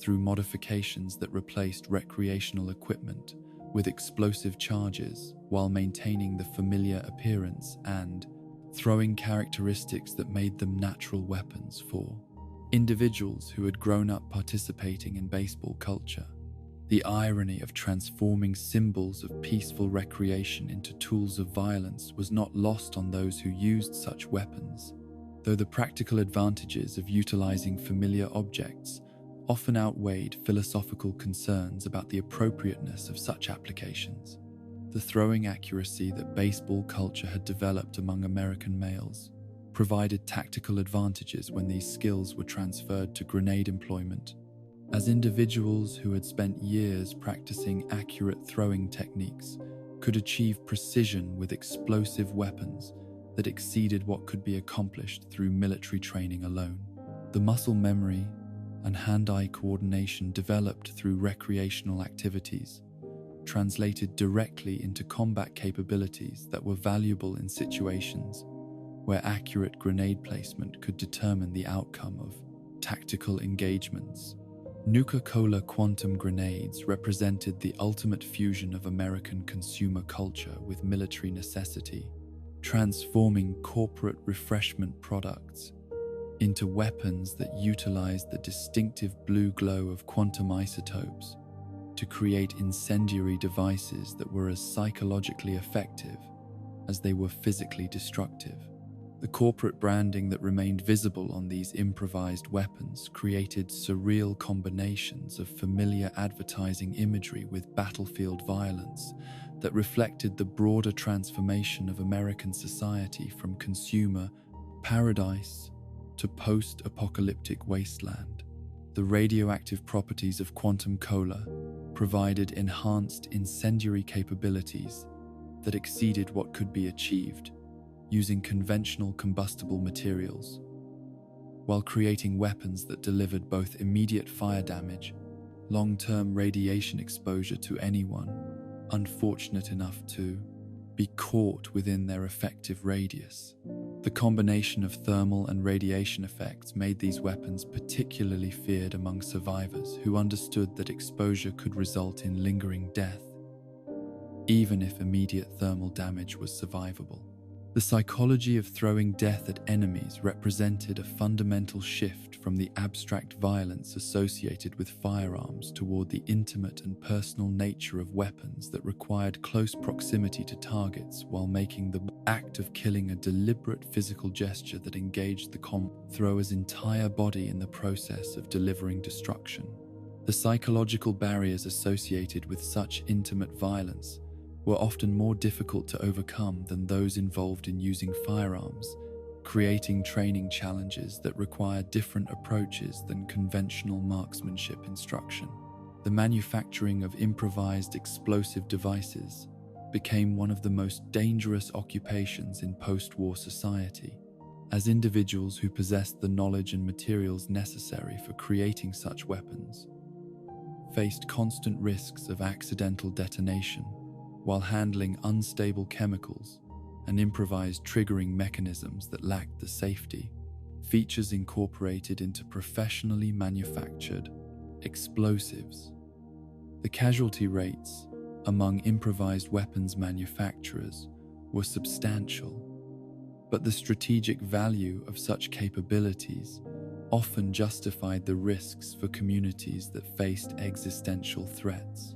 through modifications that replaced recreational equipment with explosive charges while maintaining the familiar appearance and throwing characteristics that made them natural weapons for individuals who had grown up participating in baseball culture. The irony of transforming symbols of peaceful recreation into tools of violence was not lost on those who used such weapons, though the practical advantages of utilizing familiar objects often outweighed philosophical concerns about the appropriateness of such applications. The throwing accuracy that baseball culture had developed among American males provided tactical advantages when these skills were transferred to grenade employment, as individuals who had spent years practicing accurate throwing techniques could achieve precision with explosive weapons that exceeded what could be accomplished through military training alone. The muscle memory and hand-eye coordination developed through recreational activities translated directly into combat capabilities that were valuable in situations where accurate grenade placement could determine the outcome of tactical engagements. Nuka-Cola quantum grenades represented the ultimate fusion of American consumer culture with military necessity, transforming corporate refreshment products into weapons that utilized the distinctive blue glow of quantum isotopes to create incendiary devices that were as psychologically effective as they were physically destructive. The corporate branding that remained visible on these improvised weapons created surreal combinations of familiar advertising imagery with battlefield violence that reflected the broader transformation of American society from consumer paradise to post-apocalyptic wasteland. The radioactive properties of quantum cola provided enhanced incendiary capabilities that exceeded what could be achieved using conventional combustible materials, while creating weapons that delivered both immediate fire damage, long-term radiation exposure to anyone unfortunate enough to be caught within their effective radius. The combination of thermal and radiation effects made these weapons particularly feared among survivors who understood that exposure could result in lingering death, even if immediate thermal damage was survivable. The psychology of throwing death at enemies represented a fundamental shift from the abstract violence associated with firearms toward the intimate and personal nature of weapons that required close proximity to targets while making the act of killing a deliberate physical gesture that engaged the thrower's entire body in the process of delivering destruction. The psychological barriers associated with such intimate violence were often more difficult to overcome than those involved in using firearms, creating training challenges that required different approaches than conventional marksmanship instruction. The manufacturing of improvised explosive devices became one of the most dangerous occupations in post-war society, as individuals who possessed the knowledge and materials necessary for creating such weapons faced constant risks of accidental detonation while handling unstable chemicals and improvised triggering mechanisms that lacked the safety features incorporated into professionally manufactured explosives. The casualty rates among improvised weapons manufacturers were substantial, but the strategic value of such capabilities often justified the risks for communities that faced existential threats.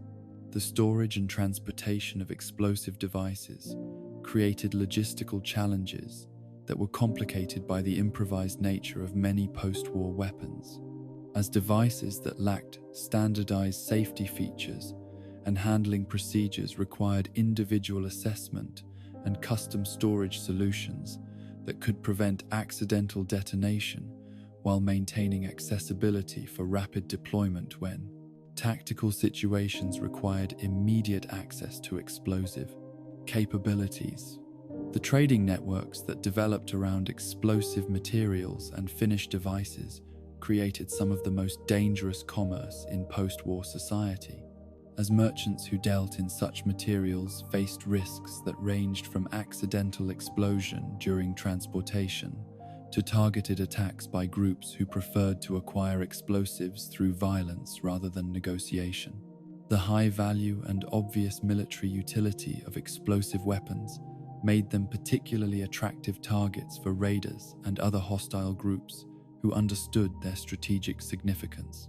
The storage and transportation of explosive devices created logistical challenges that were complicated by the improvised nature of many post-war weapons, as devices that lacked standardized safety features and handling procedures required individual assessment and custom storage solutions that could prevent accidental detonation while maintaining accessibility for rapid deployment when tactical situations required immediate access to explosive capabilities. The trading networks that developed around explosive materials and finished devices created some of the most dangerous commerce in post-war society, as merchants who dealt in such materials faced risks that ranged from accidental explosion during transportation to targeted attacks by groups who preferred to acquire explosives through violence rather than negotiation. The high value and obvious military utility of explosive weapons made them particularly attractive targets for raiders and other hostile groups who understood their strategic significance.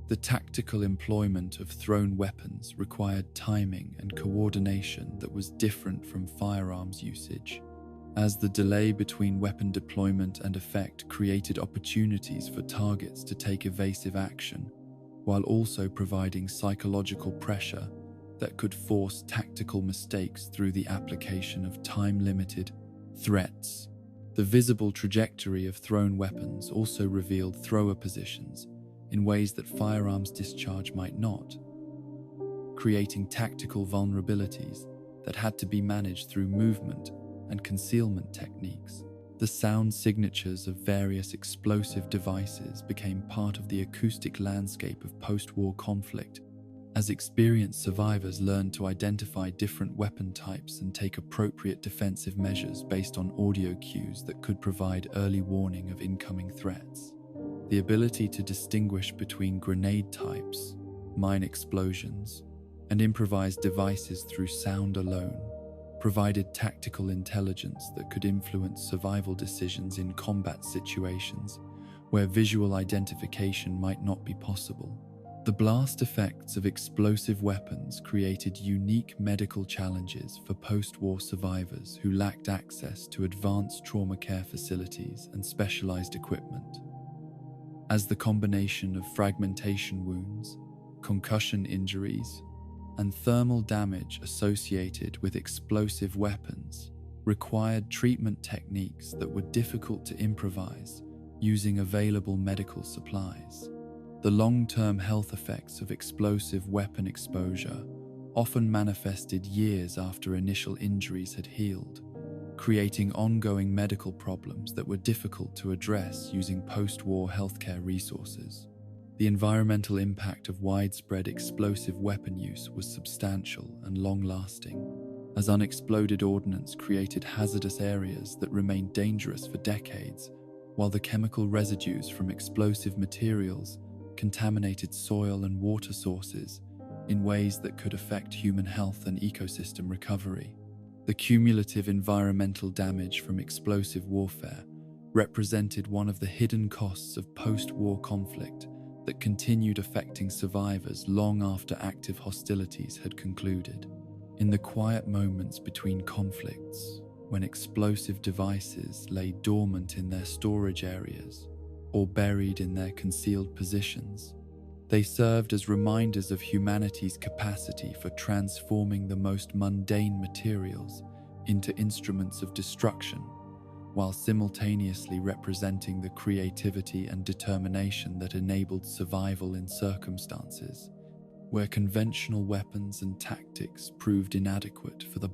The tactical employment of thrown weapons required timing and coordination that was different from firearms usage, as the delay between weapon deployment and effect created opportunities for targets to take evasive action, while also providing psychological pressure that could force tactical mistakes through the application of time-limited threats. The visible trajectory of thrown weapons also revealed thrower positions in ways that firearms discharge might not, creating tactical vulnerabilities that had to be managed through movement and concealment techniques. The sound signatures of various explosive devices became part of the acoustic landscape of post-war conflict, as experienced survivors learned to identify different weapon types and take appropriate defensive measures based on audio cues that could provide early warning of incoming threats. The ability to distinguish between grenade types, mine explosions, and improvised devices through sound alone provided tactical intelligence that could influence survival decisions in combat situations where visual identification might not be possible. The blast effects of explosive weapons created unique medical challenges for post-war survivors who lacked access to advanced trauma care facilities and specialized equipment. As the combination of fragmentation wounds, concussion injuries, and thermal damage associated with explosive weapons required treatment techniques that were difficult to improvise using available medical supplies. The long-term health effects of explosive weapon exposure often manifested years after initial injuries had healed, creating ongoing medical problems that were difficult to address using post-war healthcare resources. The environmental impact of widespread explosive weapon use was substantial and long-lasting, as unexploded ordnance created hazardous areas that remained dangerous for decades, while the chemical residues from explosive materials contaminated soil and water sources in ways that could affect human health and ecosystem recovery. The cumulative environmental damage from explosive warfare represented one of the hidden costs of post-war conflict that continued affecting survivors long after active hostilities had concluded. In the quiet moments between conflicts, when explosive devices lay dormant in their storage areas or buried in their concealed positions, they served as reminders of humanity's capacity for transforming the most mundane materials into instruments of destruction, while simultaneously representing the creativity and determination that enabled survival in circumstances where conventional weapons and tactics proved inadequate for the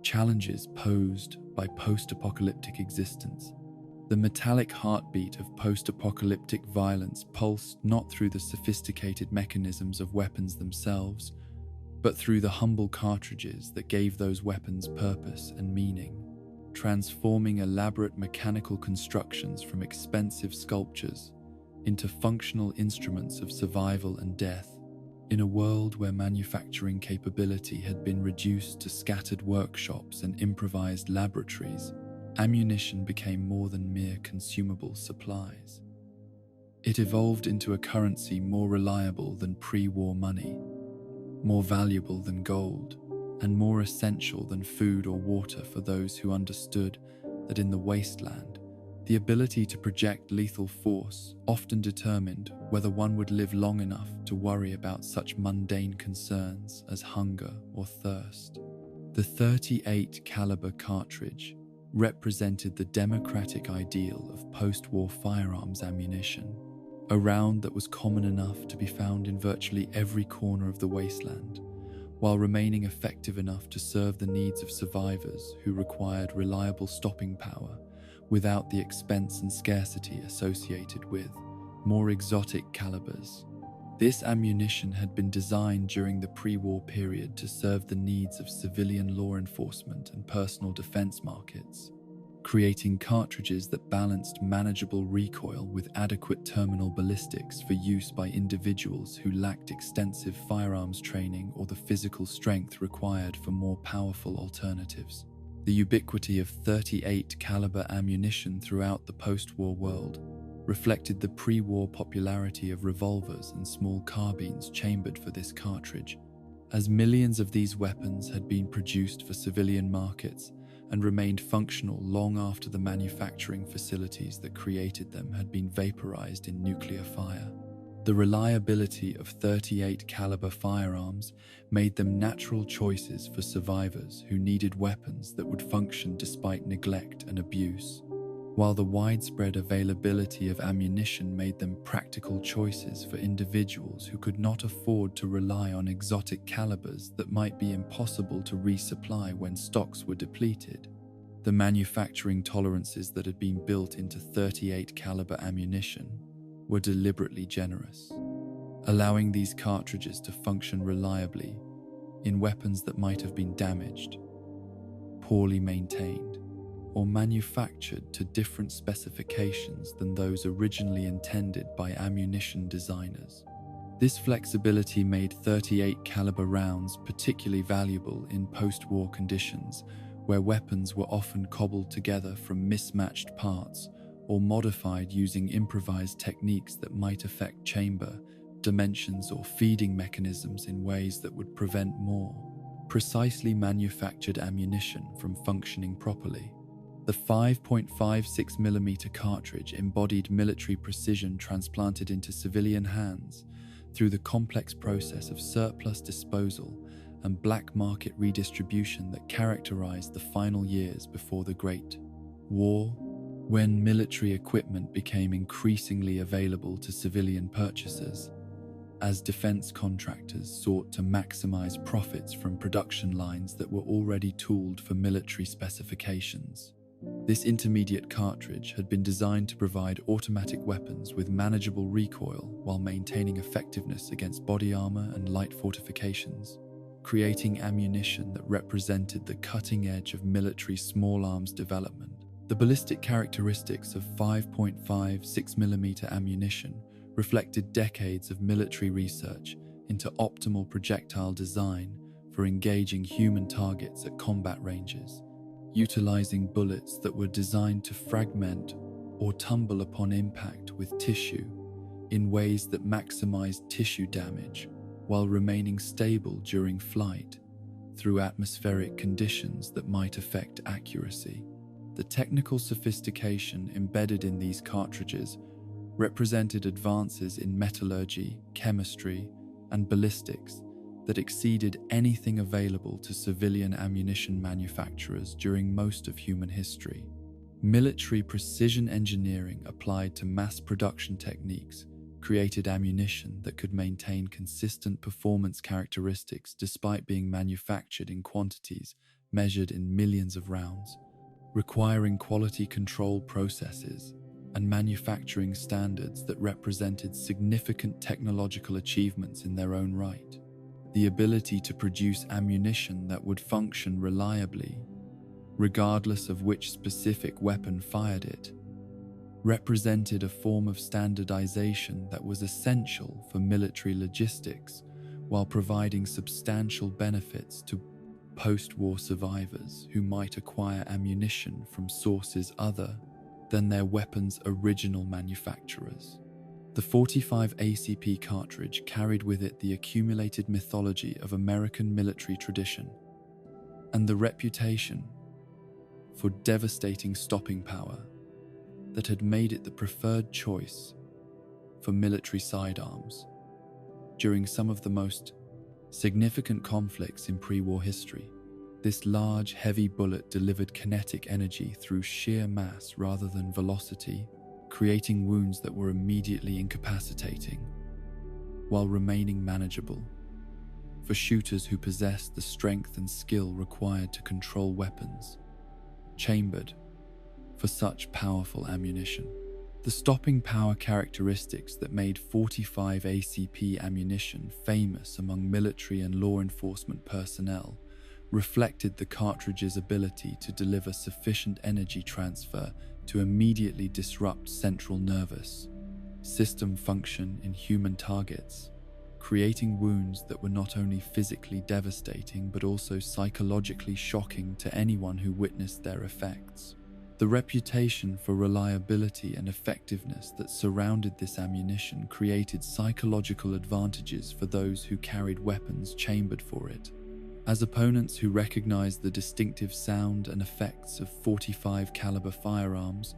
challenges posed by post-apocalyptic existence. The metallic heartbeat of post-apocalyptic violence pulsed not through the sophisticated mechanisms of weapons themselves, but through the humble cartridges that gave those weapons purpose and meaning, transforming elaborate mechanical constructions from expensive sculptures into functional instruments of survival and death. In a world where manufacturing capability had been reduced to scattered workshops and improvised laboratories, ammunition became more than mere consumable supplies. It evolved into a currency more reliable than pre-war money, more valuable than gold, and more essential than food or water for those who understood that in the wasteland, the ability to project lethal force often determined whether one would live long enough to worry about such mundane concerns as hunger or thirst. The .38 caliber cartridge represented the democratic ideal of post-war firearms ammunition, a round that was common enough to be found in virtually every corner of the wasteland, while remaining effective enough to serve the needs of survivors who required reliable stopping power without the expense and scarcity associated with more exotic calibers. This ammunition had been designed during the pre-war period to serve the needs of civilian law enforcement and personal defense markets, creating cartridges that balanced manageable recoil with adequate terminal ballistics for use by individuals who lacked extensive firearms training or the physical strength required for more powerful alternatives. The ubiquity of .38 caliber ammunition throughout the post-war world reflected the pre-war popularity of revolvers and small carbines chambered for this cartridge, as millions of these weapons had been produced for civilian markets and remained functional long after the manufacturing facilities that created them had been vaporized in nuclear fire. The reliability of .38 caliber firearms made them natural choices for survivors who needed weapons that would function despite neglect and abuse, while the widespread availability of ammunition made them practical choices for individuals who could not afford to rely on exotic calibers that might be impossible to resupply when stocks were depleted. The manufacturing tolerances that had been built into .38 caliber ammunition were deliberately generous, allowing these cartridges to function reliably in weapons that might have been damaged, poorly maintained, or manufactured to different specifications than those originally intended by ammunition designers. This flexibility made .38 caliber rounds particularly valuable in post-war conditions where weapons were often cobbled together from mismatched parts or modified using improvised techniques that might affect chamber, dimensions, or feeding mechanisms in ways that would prevent more precisely manufactured ammunition from functioning properly. The 5.56mm cartridge embodied military precision transplanted into civilian hands through the complex process of surplus disposal and black market redistribution that characterized the final years before the Great War, when military equipment became increasingly available to civilian purchasers, as defense contractors sought to maximize profits from production lines that were already tooled for military specifications. This intermediate cartridge had been designed to provide automatic weapons with manageable recoil while maintaining effectiveness against body armor and light fortifications, creating ammunition that represented the cutting edge of military small arms development. The ballistic characteristics of 5.56mm ammunition reflected decades of military research into optimal projectile design for engaging human targets at combat ranges, utilizing bullets that were designed to fragment or tumble upon impact with tissue in ways that maximized tissue damage while remaining stable during flight through atmospheric conditions that might affect accuracy. The technical sophistication embedded in these cartridges represented advances in metallurgy, chemistry, and ballistics that exceeded anything available to civilian ammunition manufacturers during most of human history. Military precision engineering applied to mass production techniques created ammunition that could maintain consistent performance characteristics despite being manufactured in quantities measured in millions of rounds, requiring quality control processes and manufacturing standards that represented significant technological achievements in their own right. The ability to produce ammunition that would function reliably, regardless of which specific weapon fired it, represented a form of standardization that was essential for military logistics while providing substantial benefits to post-war survivors who might acquire ammunition from sources other than their weapons' original manufacturers. The 45 ACP cartridge carried with it the accumulated mythology of American military tradition and the reputation for devastating stopping power that had made it the preferred choice for military sidearms during some of the most significant conflicts in pre-war history. This large, heavy bullet delivered kinetic energy through sheer mass rather than velocity, creating wounds that were immediately incapacitating, while remaining manageable for shooters who possessed the strength and skill required to control weapons chambered for such powerful ammunition. The stopping power characteristics that made 45 ACP ammunition famous among military and law enforcement personnel reflected the cartridge's ability to deliver sufficient energy transfer to immediately disrupt central nervous system function in human targets, creating wounds that were not only physically devastating but also psychologically shocking to anyone who witnessed their effects. The reputation for reliability and effectiveness that surrounded this ammunition created psychological advantages for those who carried weapons chambered for it, as opponents who recognized the distinctive sound and effects of 45 caliber firearms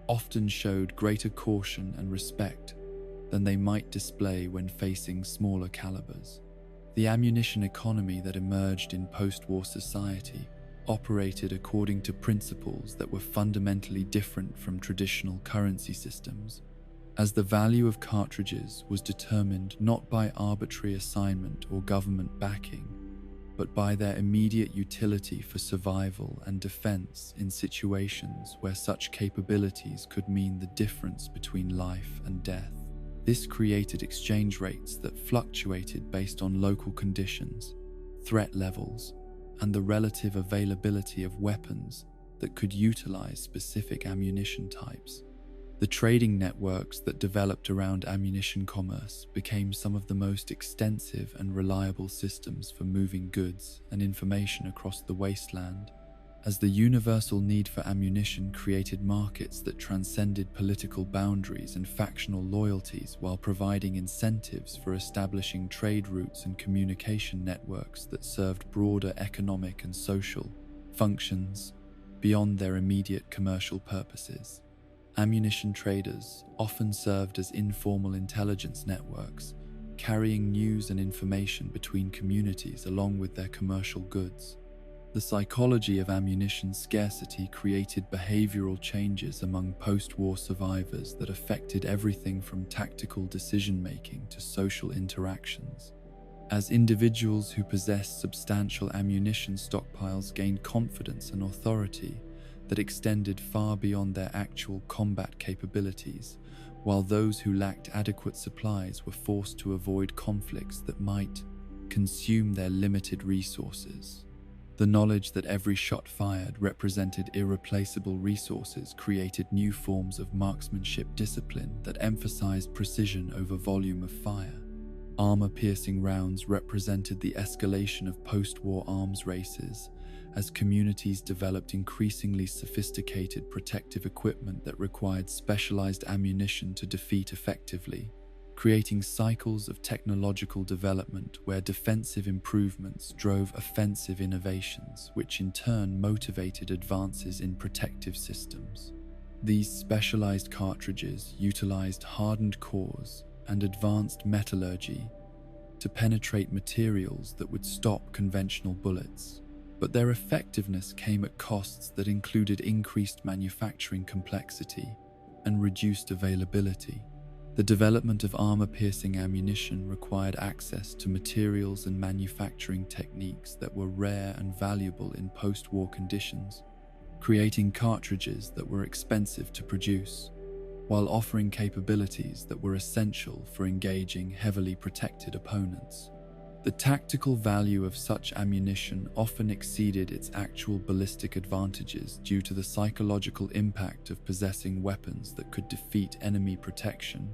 often showed greater caution and respect than they might display when facing smaller calibers. The ammunition economy that emerged in post-war society operated according to principles that were fundamentally different from traditional currency systems, as the value of cartridges was determined not by arbitrary assignment or government backing, but by their immediate utility for survival and defense in situations where such capabilities could mean the difference between life and death. This created exchange rates that fluctuated based on local conditions, threat levels, and the relative availability of weapons that could utilize specific ammunition types. The trading networks that developed around ammunition commerce became some of the most extensive and reliable systems for moving goods and information across the wasteland, as the universal need for ammunition created markets that transcended political boundaries and factional loyalties while providing incentives for establishing trade routes and communication networks that served broader economic and social functions beyond their immediate commercial purposes. Ammunition traders often served as informal intelligence networks, carrying news and information between communities along with their commercial goods. The psychology of ammunition scarcity created behavioral changes among post-war survivors that affected everything from tactical decision-making to social interactions. As individuals who possessed substantial ammunition stockpiles gained confidence and authority that extended far beyond their actual combat capabilities, while those who lacked adequate supplies were forced to avoid conflicts that might consume their limited resources. The knowledge that every shot fired represented irreplaceable resources created new forms of marksmanship discipline that emphasized precision over volume of fire. Armor-piercing rounds represented the escalation of post-war arms races, as communities developed increasingly sophisticated protective equipment that required specialized ammunition to defeat effectively, creating cycles of technological development where defensive improvements drove offensive innovations, which in turn motivated advances in protective systems. These specialized cartridges utilized hardened cores and advanced metallurgy to penetrate materials that would stop conventional bullets, but their effectiveness came at costs that included increased manufacturing complexity and reduced availability. The development of armor-piercing ammunition required access to materials and manufacturing techniques that were rare and valuable in post-war conditions, creating cartridges that were expensive to produce, while offering capabilities that were essential for engaging heavily protected opponents. The tactical value of such ammunition often exceeded its actual ballistic advantages due to the psychological impact of possessing weapons that could defeat enemy protection,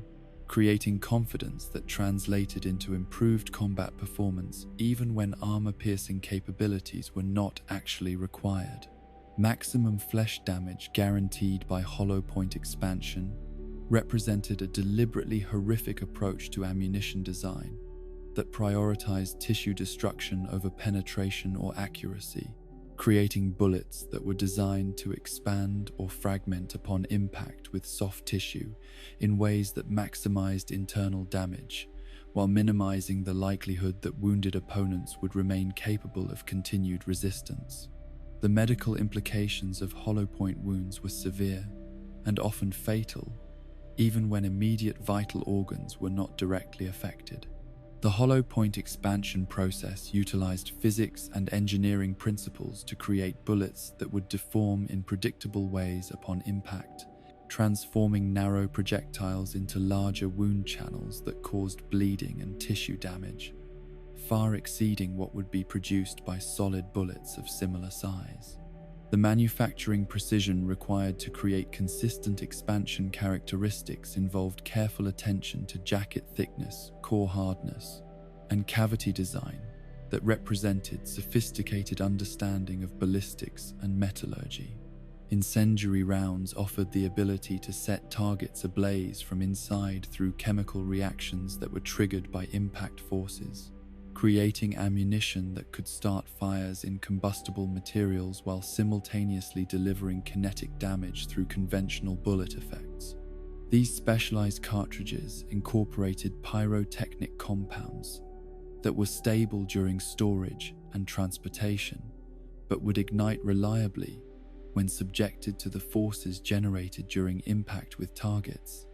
creating confidence that translated into improved combat performance even when armor-piercing capabilities were not actually required. Maximum flesh damage guaranteed by hollow point expansion represented a deliberately horrific approach to ammunition design that prioritized tissue destruction over penetration or accuracy, creating bullets that were designed to expand or fragment upon impact with soft tissue in ways that maximized internal damage, while minimizing the likelihood that wounded opponents would remain capable of continued resistance. The medical implications of hollow point wounds were severe and often fatal, even when immediate vital organs were not directly affected. The hollow point expansion process utilized physics and engineering principles to create bullets that would deform in predictable ways upon impact, transforming narrow projectiles into larger wound channels that caused bleeding and tissue damage, far exceeding what would be produced by solid bullets of similar size. The manufacturing precision required to create consistent expansion characteristics involved careful attention to jacket thickness, core hardness, and cavity design that represented sophisticated understanding of ballistics and metallurgy. Incendiary rounds offered the ability to set targets ablaze from inside through chemical reactions that were triggered by impact forces, creating ammunition that could start fires in combustible materials while simultaneously delivering kinetic damage through conventional bullet effects. These specialized cartridges incorporated pyrotechnic compounds that were stable during storage and transportation, but would ignite reliably when subjected to the forces generated during impact with targets.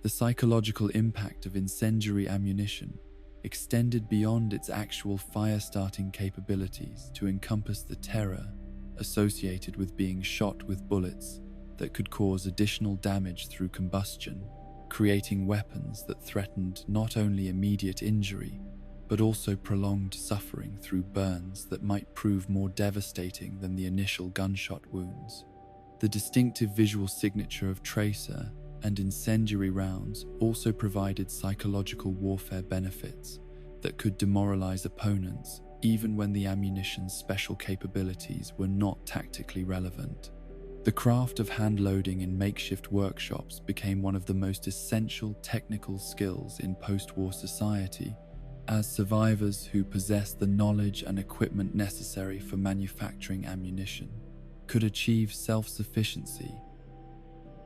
The psychological impact of incendiary ammunition extended beyond its actual fire-starting capabilities to encompass the terror associated with being shot with bullets that could cause additional damage through combustion, creating weapons that threatened not only immediate injury, but also prolonged suffering through burns that might prove more devastating than the initial gunshot wounds. The distinctive visual signature of tracer and incendiary rounds also provided psychological warfare benefits that could demoralize opponents even when the ammunition's special capabilities were not tactically relevant. The craft of hand-loading in makeshift workshops became one of the most essential technical skills in post-war society, as survivors who possessed the knowledge and equipment necessary for manufacturing ammunition could achieve self-sufficiency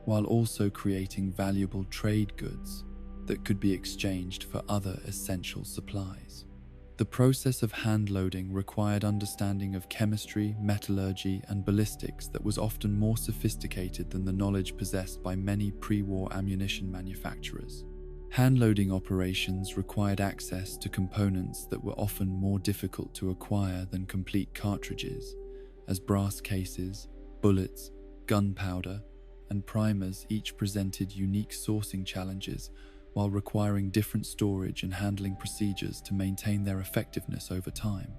while also creating valuable trade goods that could be exchanged for other essential supplies. The process of hand-loading required understanding of chemistry, metallurgy, and ballistics that was often more sophisticated than the knowledge possessed by many pre-war ammunition manufacturers. Hand-loading operations required access to components that were often more difficult to acquire than complete cartridges, as brass cases, bullets, gunpowder, and primers each presented unique sourcing challenges while requiring different storage and handling procedures to maintain their effectiveness over time.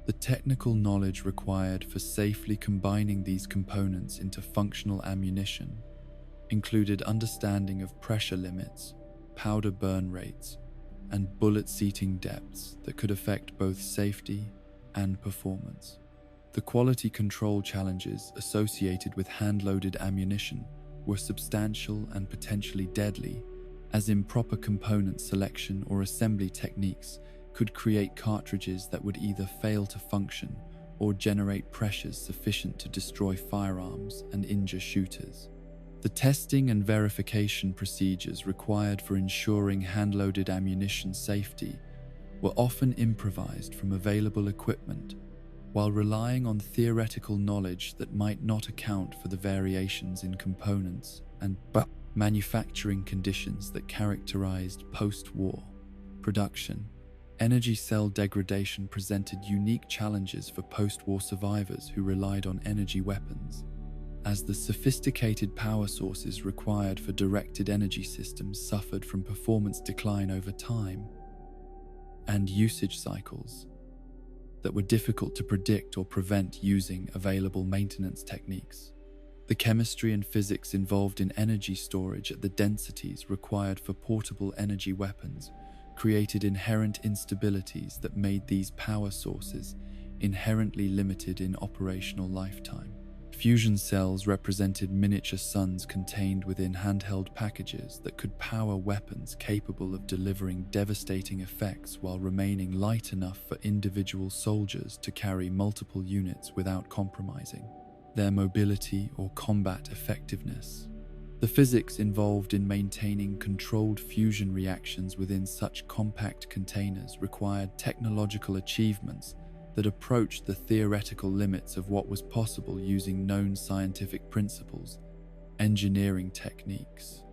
The technical knowledge required for safely combining these components into functional ammunition included understanding of pressure limits, powder burn rates, and bullet seating depths that could affect both safety and performance. The quality control challenges associated with hand-loaded ammunition were substantial and potentially deadly, as improper component selection or assembly techniques could create cartridges that would either fail to function or generate pressures sufficient to destroy firearms and injure shooters. The testing and verification procedures required for ensuring hand-loaded ammunition safety were often improvised from available equipment, while relying on theoretical knowledge that might not account for the variations in components and manufacturing conditions that characterized post-war production. Energy cell degradation presented unique challenges for post-war survivors who relied on energy weapons, as the sophisticated power sources required for directed energy systems suffered from performance decline over time and usage cycles that were difficult to predict or prevent using available maintenance techniques. The chemistry and physics involved in energy storage at the densities required for portable energy weapons created inherent instabilities that made these power sources inherently limited in operational lifetime. Fusion cells represented miniature suns contained within handheld packages that could power weapons capable of delivering devastating effects while remaining light enough for individual soldiers to carry multiple units without compromising their mobility or combat effectiveness. The physics involved in maintaining controlled fusion reactions within such compact containers required technological achievements that approached the theoretical limits of what was possible using known scientific principles, engineering techniques.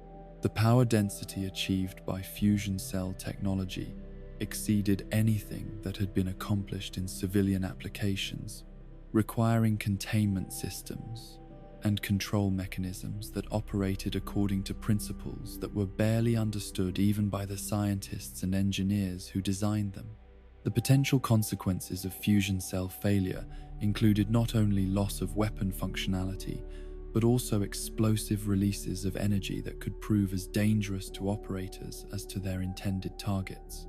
The power density achieved by fusion cell technology exceeded anything that had been accomplished in civilian applications, requiring containment systems and control mechanisms that operated according to principles that were barely understood even by the scientists and engineers who designed them. The potential consequences of fusion cell failure included not only loss of weapon functionality, but also explosive releases of energy that could prove as dangerous to operators as to their intended targets.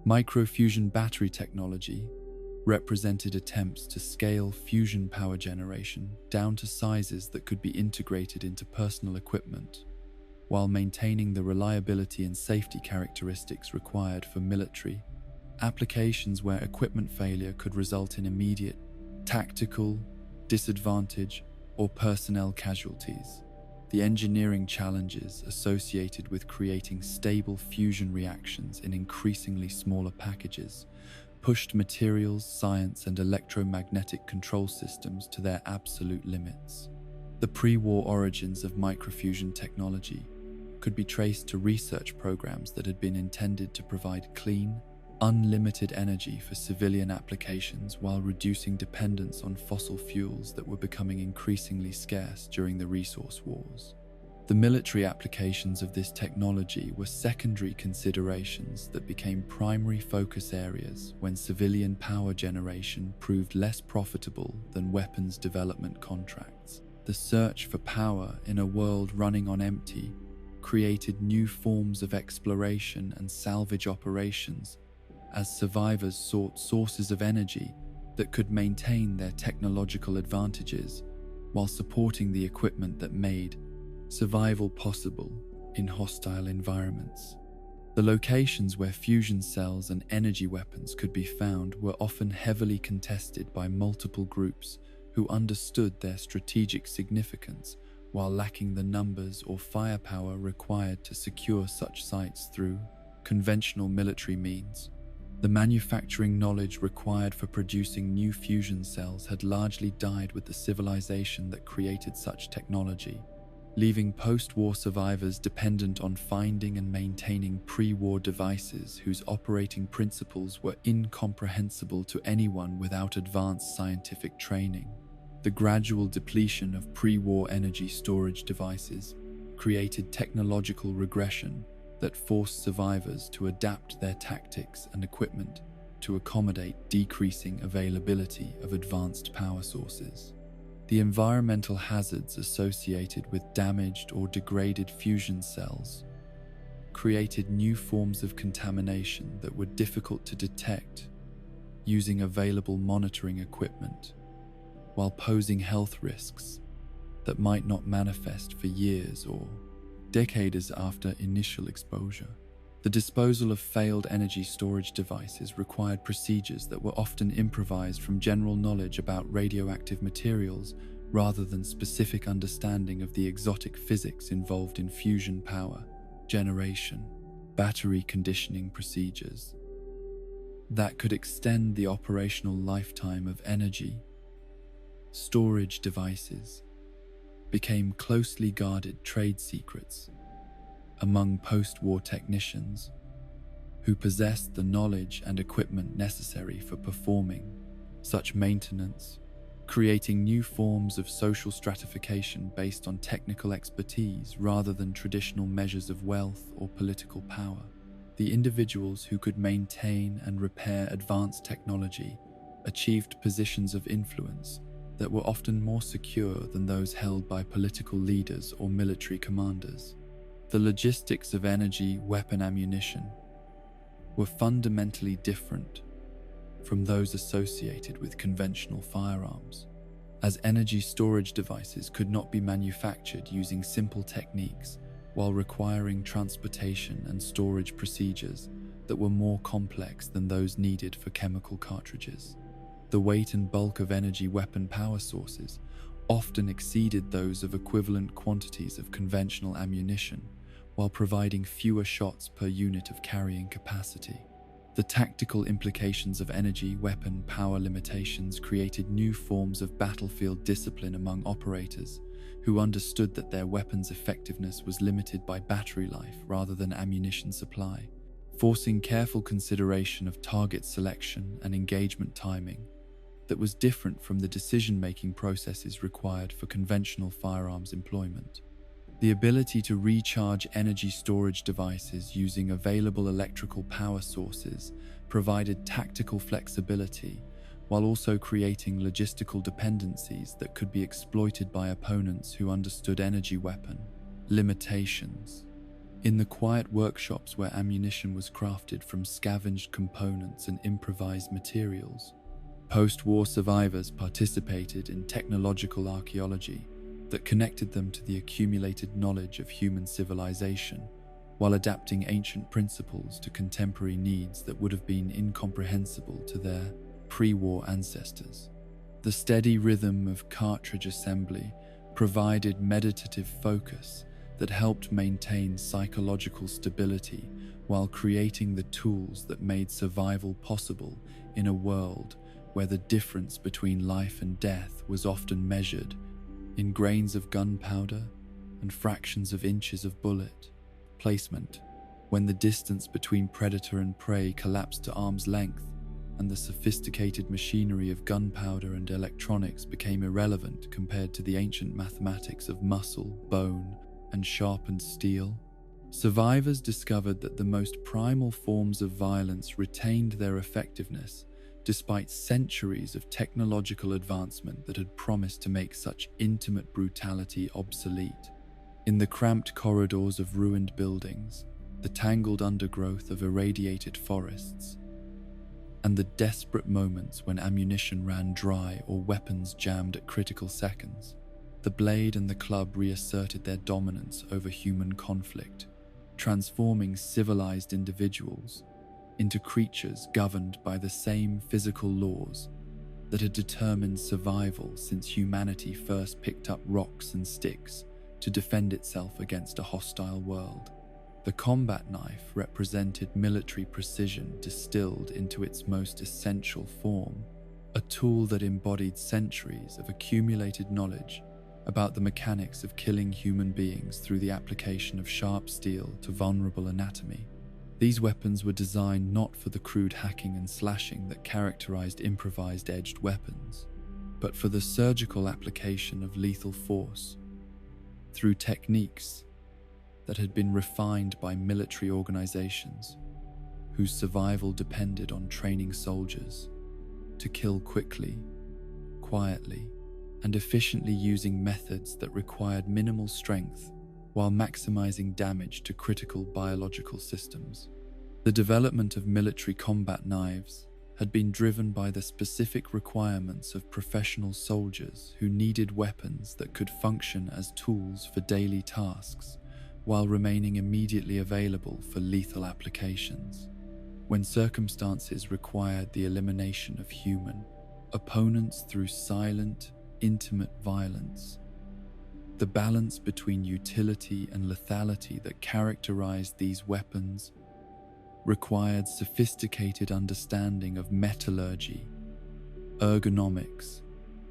Microfusion battery technology represented attempts to scale fusion power generation down to sizes that could be integrated into personal equipment, while maintaining the reliability and safety characteristics required for military applications where equipment failure could result in immediate tactical disadvantage or personnel casualties. The engineering challenges associated with creating stable fusion reactions in increasingly smaller packages pushed materials, science, and electromagnetic control systems to their absolute limits. The pre-war origins of microfusion technology could be traced to research programs that had been intended to provide clean, unlimited energy for civilian applications while reducing dependence on fossil fuels that were becoming increasingly scarce during the resource wars. The military applications of this technology were secondary considerations that became primary focus areas when civilian power generation proved less profitable than weapons development contracts. The search for power in a world running on empty created new forms of exploration and salvage operations as survivors sought sources of energy that could maintain their technological advantages while supporting the equipment that made survival possible in hostile environments. The locations where fusion cells and energy weapons could be found were often heavily contested by multiple groups who understood their strategic significance while lacking the numbers or firepower required to secure such sites through conventional military means. The manufacturing knowledge required for producing new fusion cells had largely died with the civilization that created such technology, leaving post-war survivors dependent on finding and maintaining pre-war devices whose operating principles were incomprehensible to anyone without advanced scientific training. The gradual depletion of pre-war energy storage devices created technological regression that forced survivors to adapt their tactics and equipment to accommodate decreasing availability of advanced power sources. The environmental hazards associated with damaged or degraded fusion cells created new forms of contamination that were difficult to detect using available monitoring equipment, while posing health risks that might not manifest for years or decades after initial exposure. The disposal of failed energy storage devices required procedures that were often improvised from general knowledge about radioactive materials rather than specific understanding of the exotic physics involved in fusion power generation. Battery conditioning procedures that could extend the operational lifetime of energy storage devices became closely guarded trade secrets among post-war technicians who possessed the knowledge and equipment necessary for performing such maintenance, creating new forms of social stratification based on technical expertise rather than traditional measures of wealth or political power. The individuals who could maintain and repair advanced technology achieved positions of influence that were often more secure than those held by political leaders or military commanders. The logistics of energy weapon ammunition were fundamentally different from those associated with conventional firearms, as energy storage devices could not be manufactured using simple techniques while requiring transportation and storage procedures that were more complex than those needed for chemical cartridges. The weight and bulk of energy weapon power sources often exceeded those of equivalent quantities of conventional ammunition, while providing fewer shots per unit of carrying capacity. The tactical implications of energy weapon power limitations created new forms of battlefield discipline among operators who understood that their weapons' effectiveness was limited by battery life rather than ammunition supply, forcing careful consideration of target selection and engagement timing that was different from the decision-making processes required for conventional firearms employment. The ability to recharge energy storage devices using available electrical power sources provided tactical flexibility while also creating logistical dependencies that could be exploited by opponents who understood energy weapon limitations. In the quiet workshops where ammunition was crafted from scavenged components and improvised materials, post-war survivors participated in technological archaeology that connected them to the accumulated knowledge of human civilization, while adapting ancient principles to contemporary needs that would have been incomprehensible to their pre-war ancestors. The steady rhythm of cartridge assembly provided meditative focus that helped maintain psychological stability while creating the tools that made survival possible in a world where the difference between life and death was often measured in grains of gunpowder and fractions of inches of bullet placement. When the distance between predator and prey collapsed to arm's length and the sophisticated machinery of gunpowder and electronics became irrelevant compared to the ancient mathematics of muscle, bone, and sharpened steel, survivors discovered that the most primal forms of violence retained their effectiveness despite centuries of technological advancement that had promised to make such intimate brutality obsolete. In the cramped corridors of ruined buildings, the tangled undergrowth of irradiated forests, and the desperate moments when ammunition ran dry or weapons jammed at critical seconds. The blade and the club reasserted their dominance over human conflict, transforming civilized individuals into creatures governed by the same physical laws that had determined survival since humanity first picked up rocks and sticks to defend itself against a hostile world. The combat knife represented military precision distilled into its most essential form, a tool that embodied centuries of accumulated knowledge about the mechanics of killing human beings through the application of sharp steel to vulnerable anatomy. These weapons were designed not for the crude hacking and slashing that characterized improvised edged weapons, but for the surgical application of lethal force through techniques that had been refined by military organizations whose survival depended on training soldiers to kill quickly, quietly, and efficiently using methods that required minimal strength while maximizing damage to critical biological systems. The development of military combat knives had been driven by the specific requirements of professional soldiers who needed weapons that could function as tools for daily tasks while remaining immediately available for lethal applications. When circumstances required the elimination of human opponents through silent, intimate violence, the balance between utility and lethality that characterized these weapons required sophisticated understanding of metallurgy, ergonomics,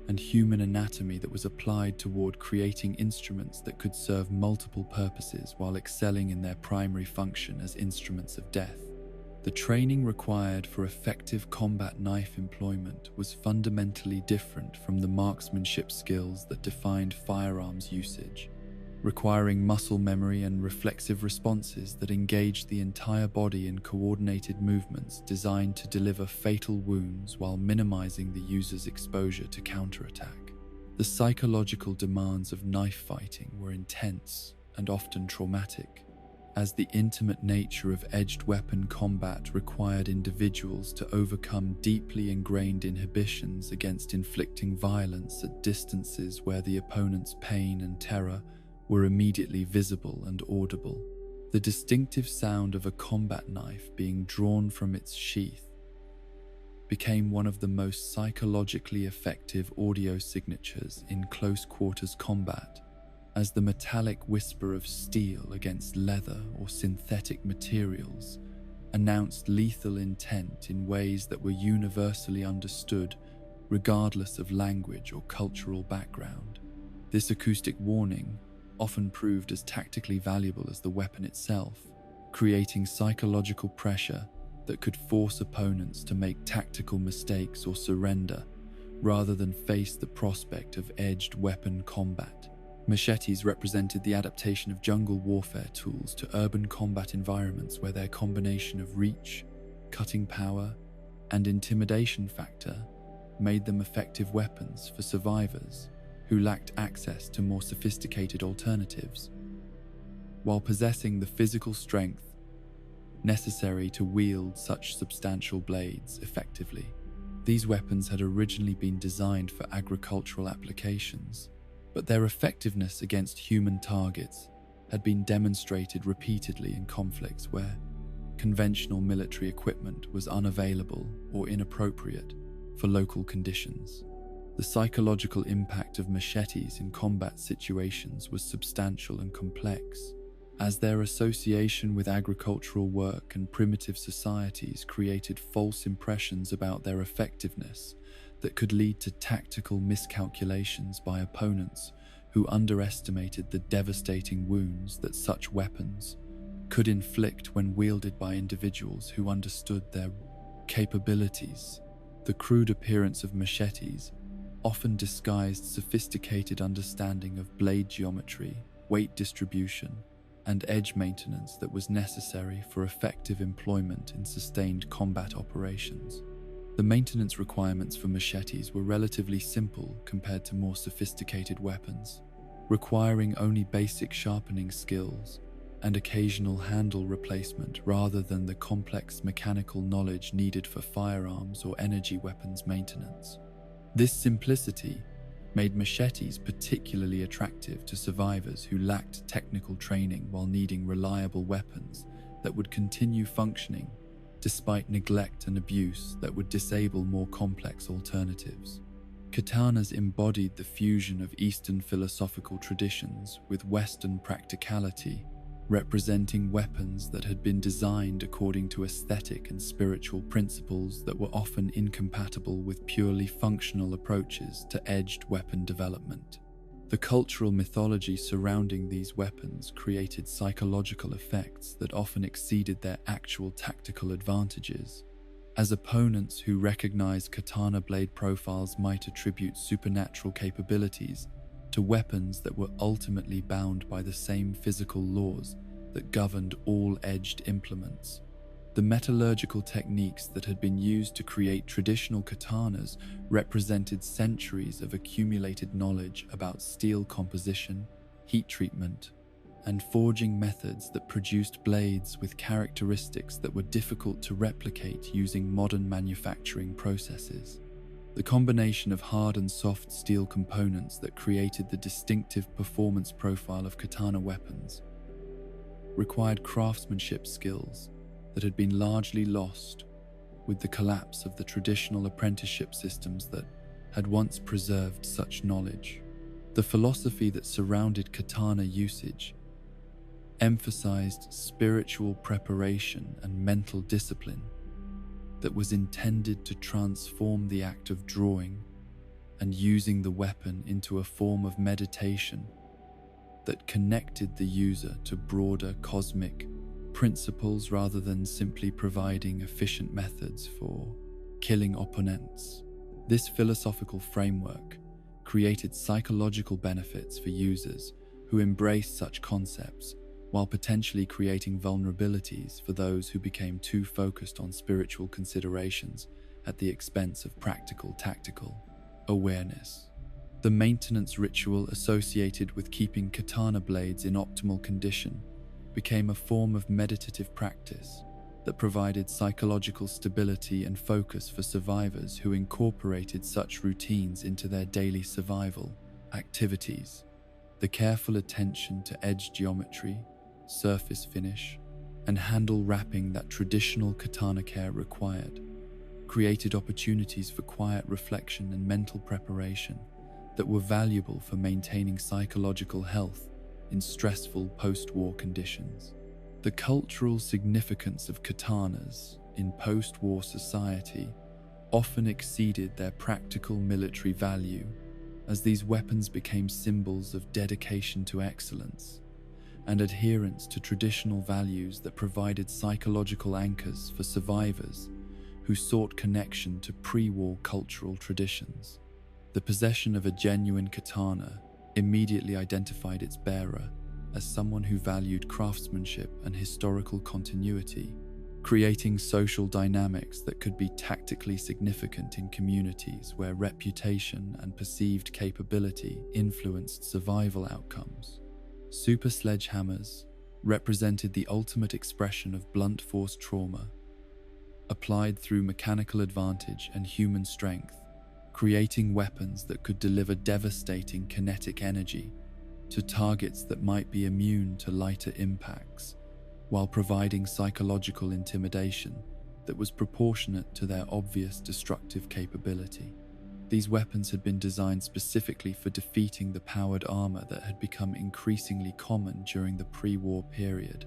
and human anatomy that was applied toward creating instruments that could serve multiple purposes while excelling in their primary function as instruments of death. The training required for effective combat knife employment was fundamentally different from the marksmanship skills that defined firearms usage, requiring muscle memory and reflexive responses that engaged the entire body in coordinated movements designed to deliver fatal wounds while minimizing the user's exposure to counterattack. The psychological demands of knife fighting were intense and often traumatic, as the intimate nature of edged weapon combat required individuals to overcome deeply ingrained inhibitions against inflicting violence at distances where the opponent's pain and terror were immediately visible and audible. The distinctive sound of a combat knife being drawn from its sheath became one of the most psychologically effective audio signatures in close-quarters combat, as the metallic whisper of steel against leather or synthetic materials announced lethal intent in ways that were universally understood regardless of language or cultural background. This acoustic warning often proved as tactically valuable as the weapon itself, creating psychological pressure that could force opponents to make tactical mistakes or surrender rather than face the prospect of edged weapon combat. Machetes represented the adaptation of jungle warfare tools to urban combat environments where their combination of reach, cutting power, and intimidation factor made them effective weapons for survivors who lacked access to more sophisticated alternatives. While possessing the physical strength necessary to wield such substantial blades effectively, these weapons had originally been designed for agricultural applications, but their effectiveness against human targets had been demonstrated repeatedly in conflicts where conventional military equipment was unavailable or inappropriate for local conditions. The psychological impact of machetes in combat situations was substantial and complex, as their association with agricultural work and primitive societies created false impressions about their effectiveness that could lead to tactical miscalculations by opponents who underestimated the devastating wounds that such weapons could inflict when wielded by individuals who understood their capabilities. The crude appearance of machetes often disguised sophisticated understanding of blade geometry, weight distribution, and edge maintenance that was necessary for effective employment in sustained combat operations. The maintenance requirements for machetes were relatively simple compared to more sophisticated weapons, requiring only basic sharpening skills and occasional handle replacement rather than the complex mechanical knowledge needed for firearms or energy weapons maintenance. This simplicity made machetes particularly attractive to survivors who lacked technical training while needing reliable weapons that would continue functioning despite neglect and abuse that would disable more complex alternatives. Katanas embodied the fusion of Eastern philosophical traditions with Western practicality, representing weapons that had been designed according to aesthetic and spiritual principles that were often incompatible with purely functional approaches to edged weapon development. The cultural mythology surrounding these weapons created psychological effects that often exceeded their actual tactical advantages, as opponents who recognized katana blade profiles might attribute supernatural capabilities to weapons that were ultimately bound by the same physical laws that governed all edged implements. The metallurgical techniques that had been used to create traditional katanas represented centuries of accumulated knowledge about steel composition, heat treatment, and forging methods that produced blades with characteristics that were difficult to replicate using modern manufacturing processes. The combination of hard and soft steel components that created the distinctive performance profile of katana weapons required craftsmanship skills that had been largely lost with the collapse of the traditional apprenticeship systems that had once preserved such knowledge. The philosophy that surrounded katana usage emphasized spiritual preparation and mental discipline that was intended to transform the act of drawing and using the weapon into a form of meditation that connected the user to broader cosmic principles rather than simply providing efficient methods for killing opponents. This philosophical framework created psychological benefits for users who embraced such concepts, while potentially creating vulnerabilities for those who became too focused on spiritual considerations at the expense of practical tactical awareness. The maintenance ritual associated with keeping katana blades in optimal condition became a form of meditative practice that provided psychological stability and focus for survivors who incorporated such routines into their daily survival activities. The careful attention to edge geometry, surface finish, and handle wrapping that traditional katana care required created opportunities for quiet reflection and mental preparation that were valuable for maintaining psychological health in stressful post-war conditions. The cultural significance of katanas in post-war society often exceeded their practical military value, as these weapons became symbols of dedication to excellence and adherence to traditional values that provided psychological anchors for survivors who sought connection to pre-war cultural traditions. The possession of a genuine katana immediately identified its bearer as someone who valued craftsmanship and historical continuity, creating social dynamics that could be tactically significant in communities where reputation and perceived capability influenced survival outcomes. Super sledgehammers represented the ultimate expression of blunt force trauma, applied through mechanical advantage and human strength, creating weapons that could deliver devastating kinetic energy to targets that might be immune to lighter impacts, while providing psychological intimidation that was proportionate to their obvious destructive capability. These weapons had been designed specifically for defeating the powered armor that had become increasingly common during the pre-war period,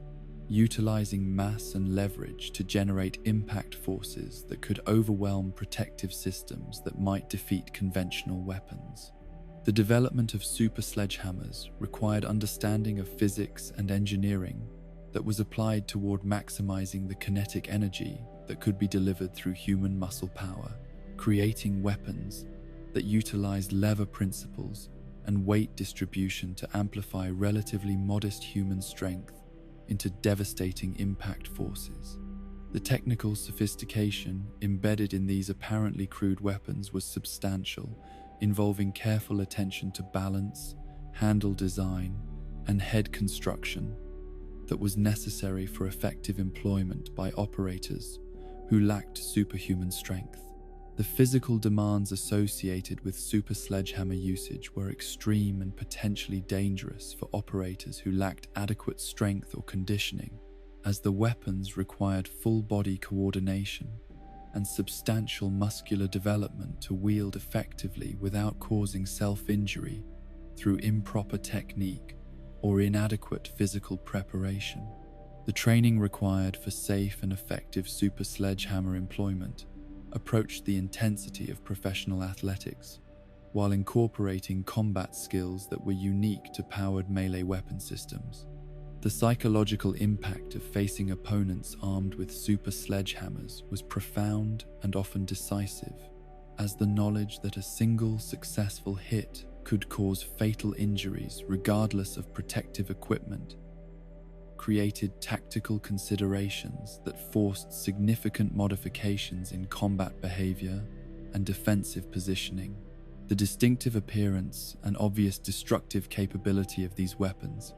utilizing mass and leverage to generate impact forces that could overwhelm protective systems that might defeat conventional weapons. The development of super sledgehammers required understanding of physics and engineering that was applied toward maximizing the kinetic energy that could be delivered through human muscle power, creating weapons that utilized lever principles and weight distribution to amplify relatively modest human strength into devastating impact forces. The technical sophistication embedded in these apparently crude weapons was substantial, involving careful attention to balance, handle design, and head construction that was necessary for effective employment by operators who lacked superhuman strength. The physical demands associated with super sledgehammer usage were extreme and potentially dangerous for operators who lacked adequate strength or conditioning, as the weapons required full-body coordination and substantial muscular development to wield effectively without causing self-injury through improper technique or inadequate physical preparation. The training required for safe and effective super sledgehammer employment approached the intensity of professional athletics, while incorporating combat skills that were unique to powered melee weapon systems. The psychological impact of facing opponents armed with super sledgehammers was profound and often decisive, as the knowledge that a single successful hit could cause fatal injuries regardless of protective equipment created tactical considerations that forced significant modifications in combat behavior and defensive positioning. The distinctive appearance and obvious destructive capability of these weapons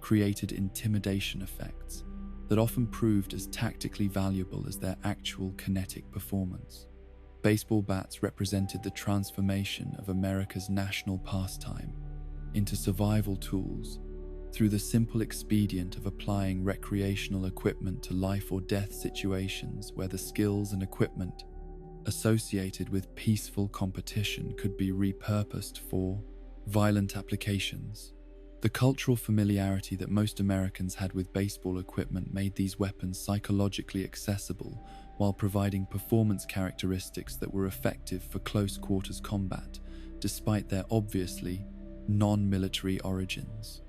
created intimidation effects that often proved as tactically valuable as their actual kinetic performance. Baseball bats represented the transformation of America's national pastime into survival tools through the simple expedient of applying recreational equipment to life or death situations where the skills and equipment associated with peaceful competition could be repurposed for violent applications. The cultural familiarity that most Americans had with baseball equipment made these weapons psychologically accessible while providing performance characteristics that were effective for close quarters combat, despite their obviously non-military origins.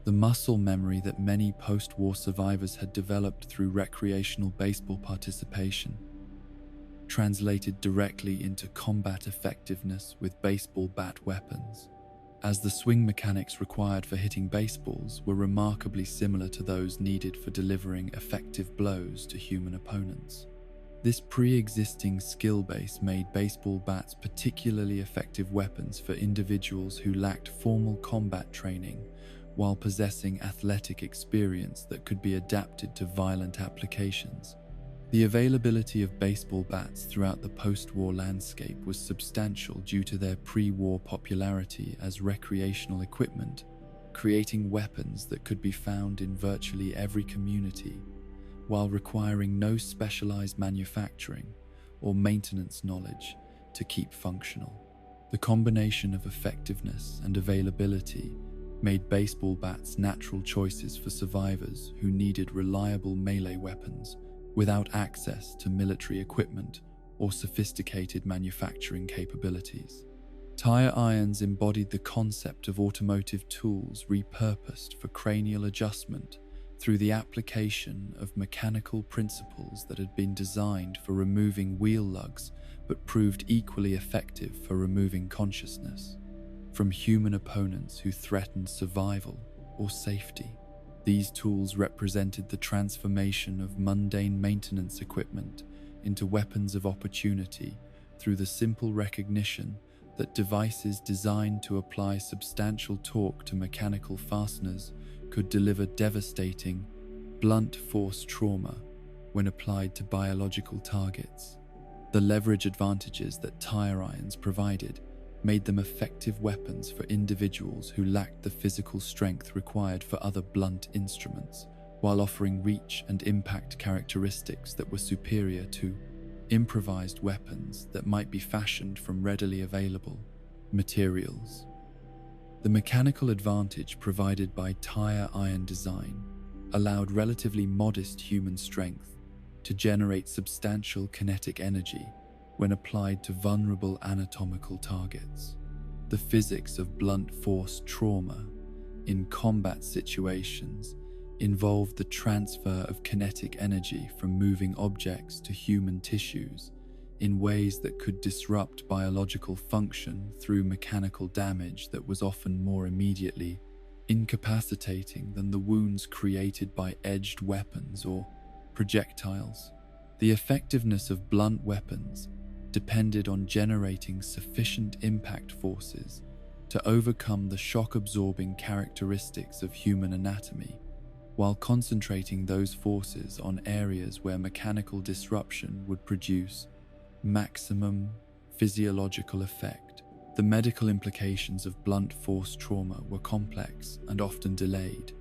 The muscle memory that many post-war survivors had developed through recreational baseball participation translated directly into combat effectiveness with baseball bat weapons, as the swing mechanics required for hitting baseballs were remarkably similar to those needed for delivering effective blows to human opponents. This pre-existing skill base made baseball bats particularly effective weapons for individuals who lacked formal combat training while possessing athletic experience that could be adapted to violent applications. The availability of baseball bats throughout the post-war landscape was substantial due to their pre-war popularity as recreational equipment, creating weapons that could be found in virtually every community, while requiring no specialized manufacturing or maintenance knowledge to keep functional. The combination of effectiveness and availability made baseball bats natural choices for survivors who needed reliable melee weapons without access to military equipment or sophisticated manufacturing capabilities. Tire irons embodied the concept of automotive tools repurposed for cranial adjustment through the application of mechanical principles that had been designed for removing wheel lugs but proved equally effective for removing consciousness from human opponents who threatened survival or safety. These tools represented the transformation of mundane maintenance equipment into weapons of opportunity through the simple recognition that devices designed to apply substantial torque to mechanical fasteners could deliver devastating, blunt force trauma when applied to biological targets. The leverage advantages that tire irons provided made them effective weapons for individuals who lacked the physical strength required for other blunt instruments, while offering reach and impact characteristics that were superior to improvised weapons that might be fashioned from readily available materials. The mechanical advantage provided by tire iron design allowed relatively modest human strength to generate substantial kinetic energy when applied to vulnerable anatomical targets. The physics of blunt force trauma in combat situations involved the transfer of kinetic energy from moving objects to human tissues in ways that could disrupt biological function through mechanical damage that was often more immediately incapacitating than the wounds created by edged weapons or projectiles. The effectiveness of blunt weapons depended on generating sufficient impact forces to overcome the shock-absorbing characteristics of human anatomy while concentrating those forces on areas where mechanical disruption would produce maximum physiological effect. The medical implications of blunt force trauma were complex and often delayed,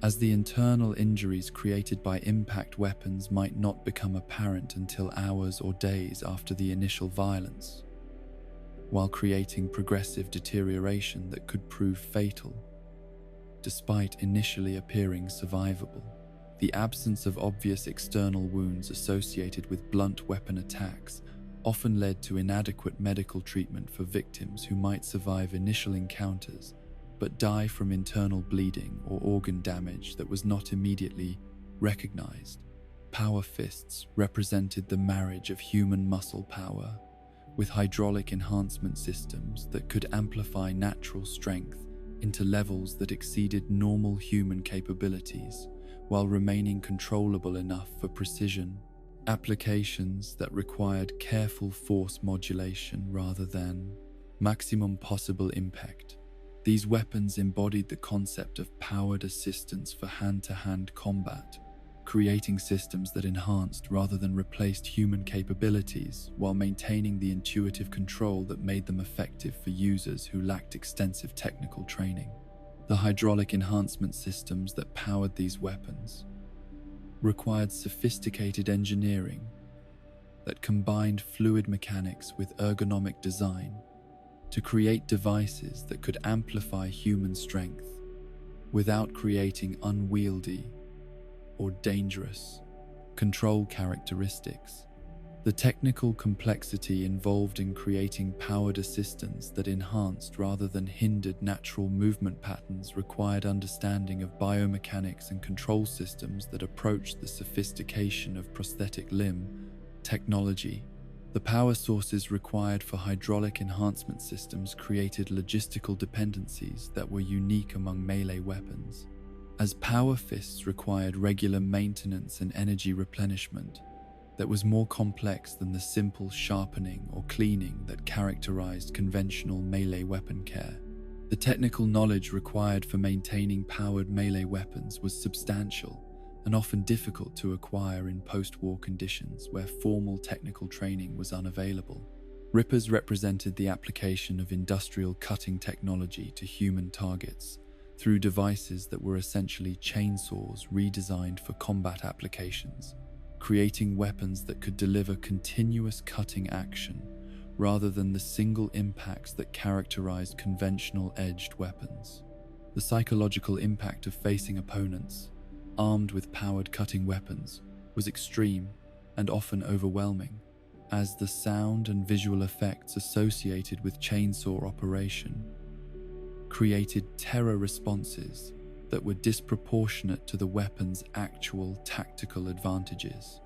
as the internal injuries created by impact weapons might not become apparent until hours or days after the initial violence, while creating progressive deterioration that could prove fatal, despite initially appearing survivable. The absence of obvious external wounds associated with blunt weapon attacks often led to inadequate medical treatment for victims who might survive initial encounters but die from internal bleeding or organ damage that was not immediately recognized. Power fists represented the marriage of human muscle power with hydraulic enhancement systems that could amplify natural strength into levels that exceeded normal human capabilities while remaining controllable enough for precision. Applications that required careful force modulation rather than maximum possible impact. These weapons embodied the concept of powered assistance for hand-to-hand combat, creating systems that enhanced rather than replaced human capabilities while maintaining the intuitive control that made them effective for users who lacked extensive technical training. The hydraulic enhancement systems that powered these weapons required sophisticated engineering that combined fluid mechanics with ergonomic design to create devices that could amplify human strength without creating unwieldy or dangerous control characteristics. The technical complexity involved in creating powered assistants that enhanced rather than hindered natural movement patterns required understanding of biomechanics and control systems that approached the sophistication of prosthetic limb technology. The power sources required for hydraulic enhancement systems created logistical dependencies that were unique among melee weapons. As power fists required regular maintenance and energy replenishment that was more complex than the simple sharpening or cleaning that characterized conventional melee weapon care. The technical knowledge required for maintaining powered melee weapons was substantial and often difficult to acquire in post-war conditions where formal technical training was unavailable. Rippers represented the application of industrial cutting technology to human targets through devices that were essentially chainsaws redesigned for combat applications, creating weapons that could deliver continuous cutting action rather than the single impacts that characterized conventional edged weapons. The psychological impact of facing opponents armed with powered cutting weapons was extreme and often overwhelming, as the sound and visual effects associated with chainsaw operation created terror responses that were disproportionate to the weapon's actual tactical advantages.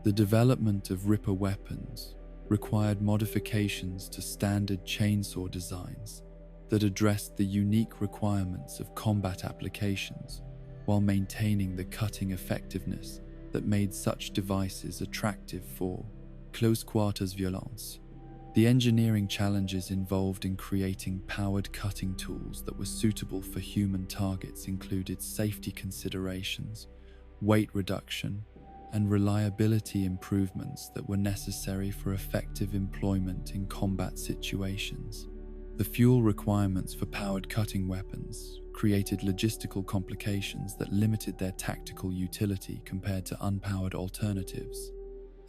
The development of Ripper weapons required modifications to standard chainsaw designs that addressed the unique requirements of combat applications while maintaining the cutting effectiveness that made such devices attractive for close quarters violence. The engineering challenges involved in creating powered cutting tools that were suitable for human targets included safety considerations, weight reduction, and reliability improvements that were necessary for effective employment in combat situations. The fuel requirements for powered cutting weapons created logistical complications that limited their tactical utility compared to unpowered alternatives,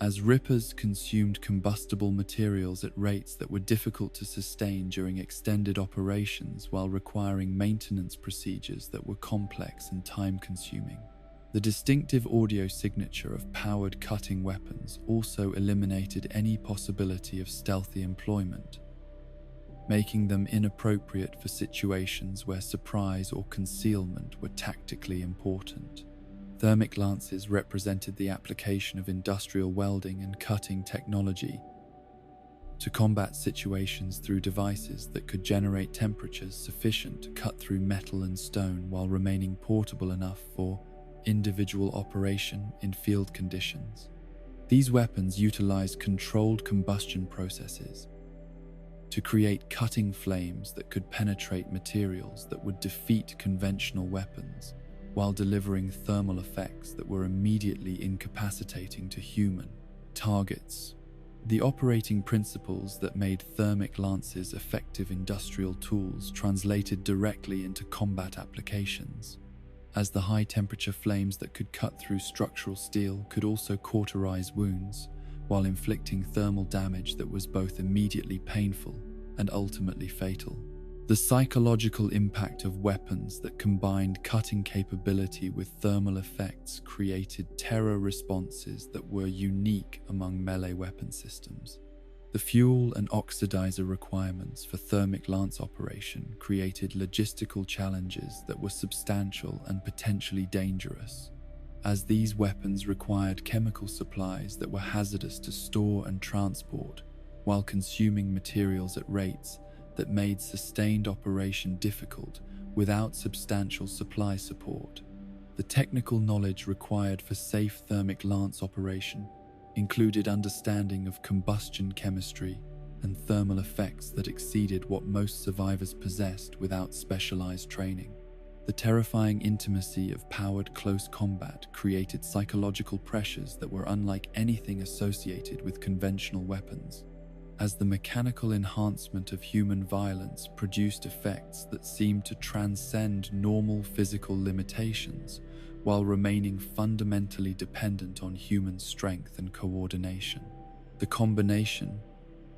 as rippers consumed combustible materials at rates that were difficult to sustain during extended operations while requiring maintenance procedures that were complex and time-consuming. The distinctive audio signature of powered cutting weapons also eliminated any possibility of stealthy employment, making them inappropriate for situations where surprise or concealment were tactically important. Thermic lances represented the application of industrial welding and cutting technology to combat situations through devices that could generate temperatures sufficient to cut through metal and stone while remaining portable enough for individual operation in field conditions. These weapons utilized controlled combustion processes to create cutting flames that could penetrate materials that would defeat conventional weapons, while delivering thermal effects that were immediately incapacitating to human targets. The operating principles that made thermic lances effective industrial tools translated directly into combat applications, as the high-temperature flames that could cut through structural steel could also cauterize wounds, while inflicting thermal damage that was both immediately painful and ultimately fatal. The psychological impact of weapons that combined cutting capability with thermal effects created terror responses that were unique among melee weapon systems. The fuel and oxidizer requirements for thermic lance operation created logistical challenges that were substantial and potentially dangerous, as these weapons required chemical supplies that were hazardous to store and transport, while consuming materials at rates that made sustained operation difficult without substantial supply support. The technical knowledge required for safe thermic lance operation included understanding of combustion chemistry and thermal effects that exceeded what most survivors possessed without specialized training. The terrifying intimacy of powered close combat created psychological pressures that were unlike anything associated with conventional weapons, as the mechanical enhancement of human violence produced effects that seemed to transcend normal physical limitations while remaining fundamentally dependent on human strength and coordination. The combination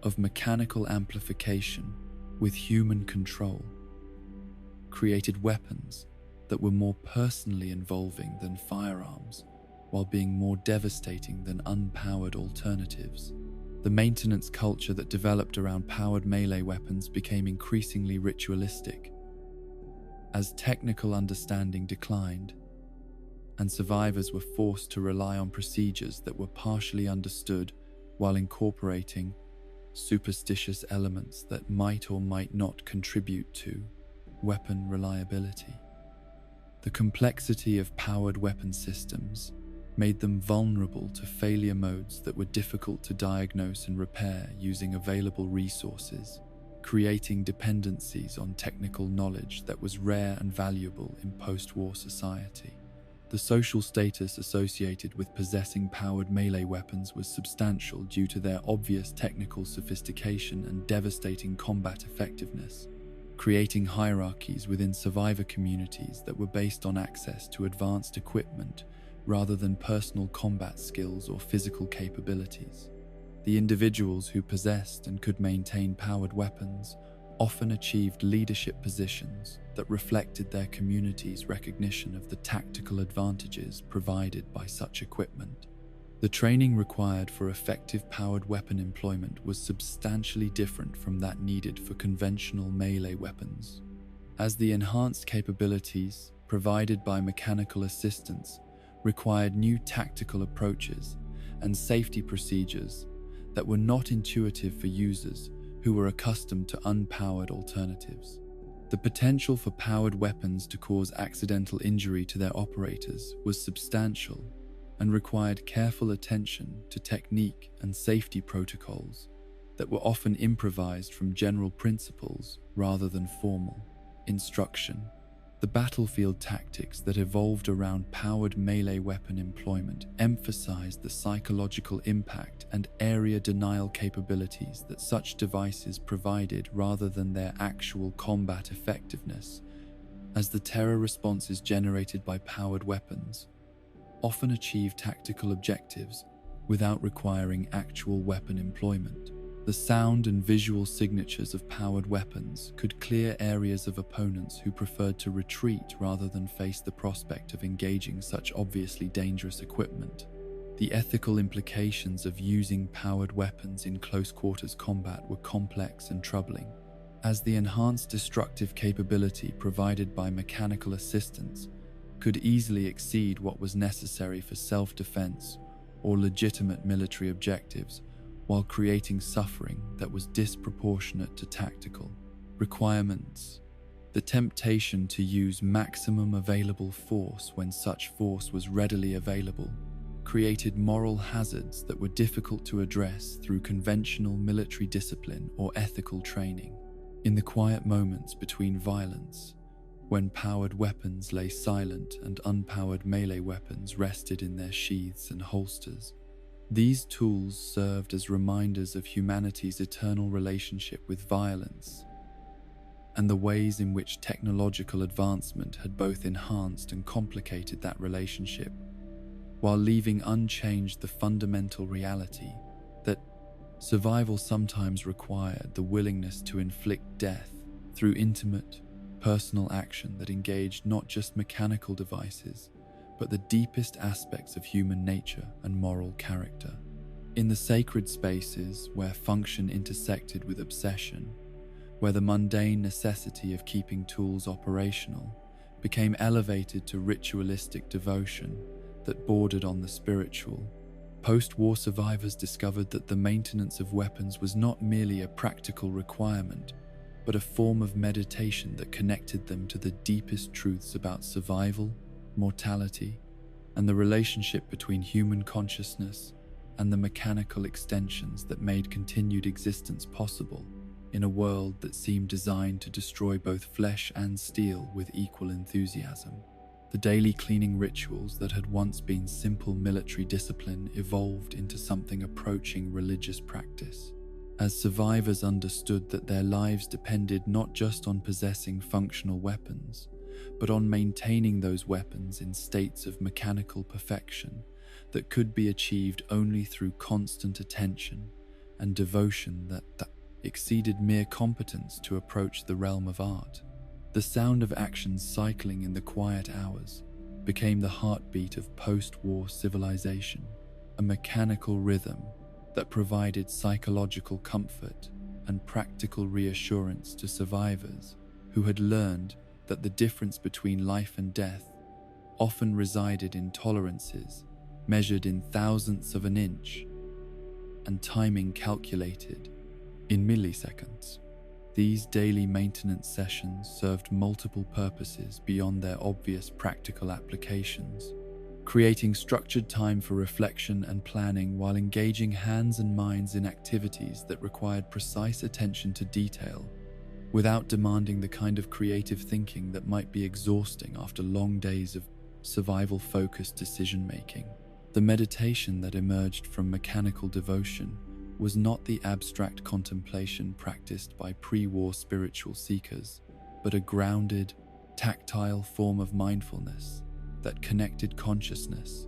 of mechanical amplification with human control created weapons that were more personally involving than firearms, while being more devastating than unpowered alternatives. The maintenance culture that developed around powered melee weapons became increasingly ritualistic, as technical understanding declined, and survivors were forced to rely on procedures that were partially understood while incorporating superstitious elements that might or might not contribute to weapon reliability. The complexity of powered weapon systems made them vulnerable to failure modes that were difficult to diagnose and repair using available resources, creating dependencies on technical knowledge that was rare and valuable in post-war society. The social status associated with possessing powered melee weapons was substantial due to their obvious technical sophistication and devastating combat effectiveness, creating hierarchies within survivor communities that were based on access to advanced equipment rather than personal combat skills or physical capabilities. The individuals who possessed and could maintain powered weapons often achieved leadership positions that reflected their community's recognition of the tactical advantages provided by such equipment. The training required for effective powered weapon employment was substantially different from that needed for conventional melee weapons, as the enhanced capabilities provided by mechanical assistance required new tactical approaches and safety procedures that were not intuitive for users who were accustomed to unpowered alternatives. The potential for powered weapons to cause accidental injury to their operators was substantial and required careful attention to technique and safety protocols that were often improvised from general principles rather than formal instruction. The battlefield tactics that evolved around powered melee weapon employment emphasized the psychological impact and area denial capabilities that such devices provided rather than their actual combat effectiveness, as the terror responses generated by powered weapons often achieve tactical objectives without requiring actual weapon employment. The sound and visual signatures of powered weapons could clear areas of opponents who preferred to retreat rather than face the prospect of engaging such obviously dangerous equipment. The ethical implications of using powered weapons in close quarters combat were complex and troubling, as the enhanced destructive capability provided by mechanical assistance could easily exceed what was necessary for self-defense or legitimate military objectives, while creating suffering that was disproportionate to tactical requirements. The temptation to use maximum available force when such force was readily available created moral hazards that were difficult to address through conventional military discipline or ethical training. In the quiet moments between violence, when powered weapons lay silent and unpowered melee weapons rested in their sheaths and holsters. These tools served as reminders of humanity's eternal relationship with violence and the ways in which technological advancement had both enhanced and complicated that relationship, while leaving unchanged the fundamental reality that survival sometimes required the willingness to inflict death through intimate, personal action that engaged not just mechanical devices, but the deepest aspects of human nature and moral character. In the sacred spaces where function intersected with obsession, where the mundane necessity of keeping tools operational became elevated to ritualistic devotion that bordered on the spiritual, post-war survivors discovered that the maintenance of weapons was not merely a practical requirement, but a form of meditation that connected them to the deepest truths about survival, mortality, and the relationship between human consciousness and the mechanical extensions that made continued existence possible in a world that seemed designed to destroy both flesh and steel with equal enthusiasm. The daily cleaning rituals that had once been simple military discipline evolved into something approaching religious practice, as survivors understood that their lives depended not just on possessing functional weapons, but on maintaining those weapons in states of mechanical perfection that could be achieved only through constant attention and devotion that exceeded mere competence to approach the realm of art. The sound of actions cycling in the quiet hours became the heartbeat of post-war civilization, a mechanical rhythm that provided psychological comfort and practical reassurance to survivors who had learned that the difference between life and death often resided in tolerances measured in thousandths of an inch and timing calculated in milliseconds. These daily maintenance sessions served multiple purposes beyond their obvious practical applications, creating structured time for reflection and planning while engaging hands and minds in activities that required precise attention to detail, without demanding the kind of creative thinking that might be exhausting after long days of survival-focused decision-making. The meditation that emerged from mechanical devotion was not the abstract contemplation practiced by pre-war spiritual seekers, but a grounded, tactile form of mindfulness that connected consciousness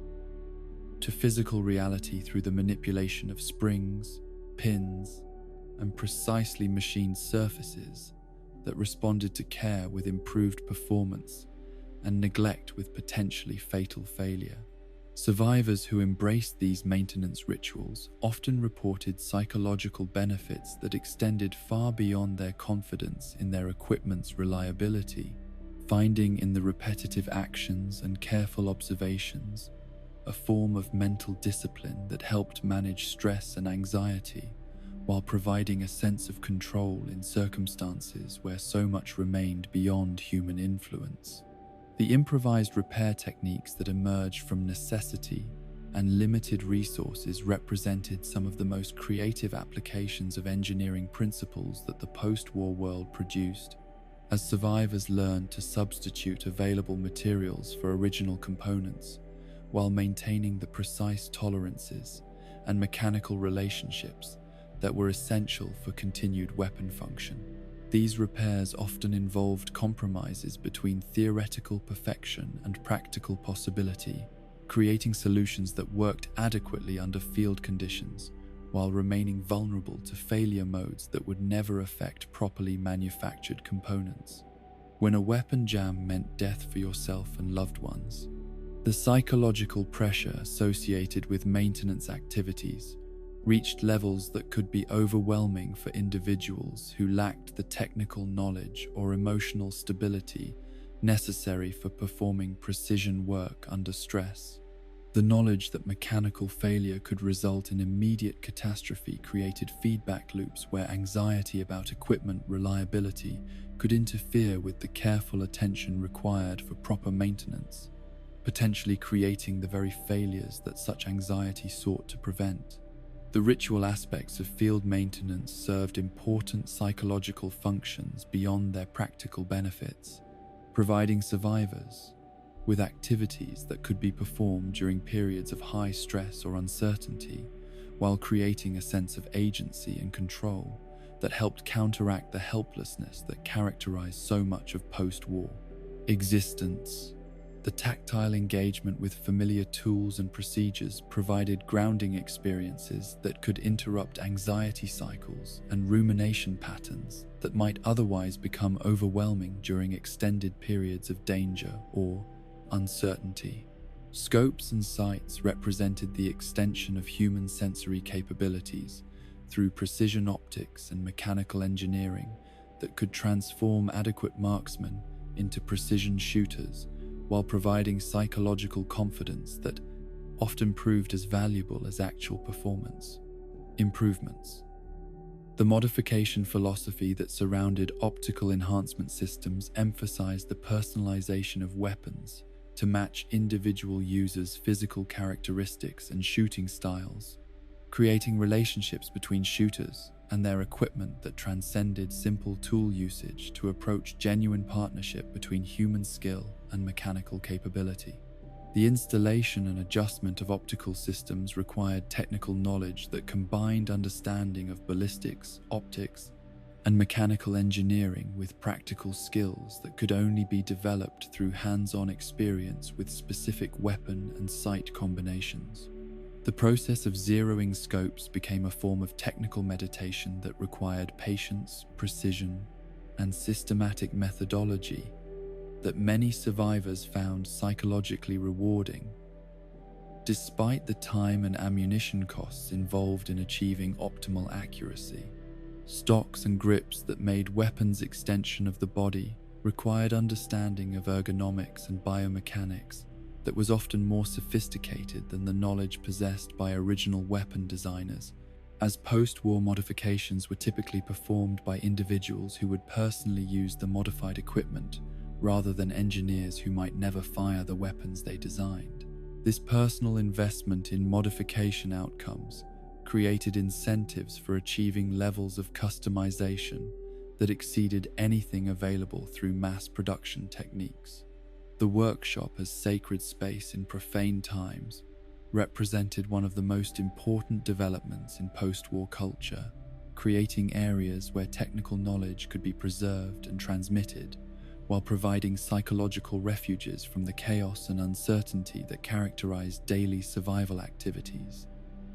to physical reality through the manipulation of springs, pins, and precisely machined surfaces that responded to care with improved performance and neglect with potentially fatal failure. Survivors who embraced these maintenance rituals often reported psychological benefits that extended far beyond their confidence in their equipment's reliability, finding in the repetitive actions and careful observations a form of mental discipline that helped manage stress and anxiety while providing a sense of control in circumstances where so much remained beyond human influence. The improvised repair techniques that emerged from necessity and limited resources represented some of the most creative applications of engineering principles that the post-war world produced, as survivors learned to substitute available materials for original components while maintaining the precise tolerances and mechanical relationships that were essential for continued weapon function. These repairs often involved compromises between theoretical perfection and practical possibility, creating solutions that worked adequately under field conditions while remaining vulnerable to failure modes that would never affect properly manufactured components. When a weapon jam meant death for yourself and loved ones, the psychological pressure associated with maintenance activities reached levels that could be overwhelming for individuals who lacked the technical knowledge or emotional stability necessary for performing precision work under stress. The knowledge that mechanical failure could result in immediate catastrophe created feedback loops where anxiety about equipment reliability could interfere with the careful attention required for proper maintenance, potentially creating the very failures that such anxiety sought to prevent. The ritual aspects of field maintenance served important psychological functions beyond their practical benefits, providing survivors with activities that could be performed during periods of high stress or uncertainty, while creating a sense of agency and control that helped counteract the helplessness that characterized so much of post-war existence. The tactile engagement with familiar tools and procedures provided grounding experiences that could interrupt anxiety cycles and rumination patterns that might otherwise become overwhelming during extended periods of danger or uncertainty. Scopes and sights represented the extension of human sensory capabilities through precision optics and mechanical engineering that could transform adequate marksmen into precision shooters, while providing psychological confidence that often proved as valuable as actual performance. Improvements. The modification philosophy that surrounded optical enhancement systems emphasized the personalization of weapons to match individual users' physical characteristics and shooting styles, creating relationships between shooters and their equipment that transcended simple tool usage to approach genuine partnership between human skill and mechanical capability. The installation and adjustment of optical systems required technical knowledge that combined understanding of ballistics, optics, and mechanical engineering with practical skills that could only be developed through hands-on experience with specific weapon and sight combinations. The process of zeroing scopes became a form of technical meditation that required patience, precision, and systematic methodology that many survivors found psychologically rewarding, despite the time and ammunition costs involved in achieving optimal accuracy. Stocks and grips that made weapons extension of the body required understanding of ergonomics and biomechanics that was often more sophisticated than the knowledge possessed by original weapon designers, as post-war modifications were typically performed by individuals who would personally use the modified equipment rather than engineers who might never fire the weapons they designed. This personal investment in modification outcomes created incentives for achieving levels of customization that exceeded anything available through mass production techniques. The workshop as sacred space in profane times represented one of the most important developments in post-war culture, creating areas where technical knowledge could be preserved and transmitted, while providing psychological refuges from the chaos and uncertainty that characterized daily survival activities.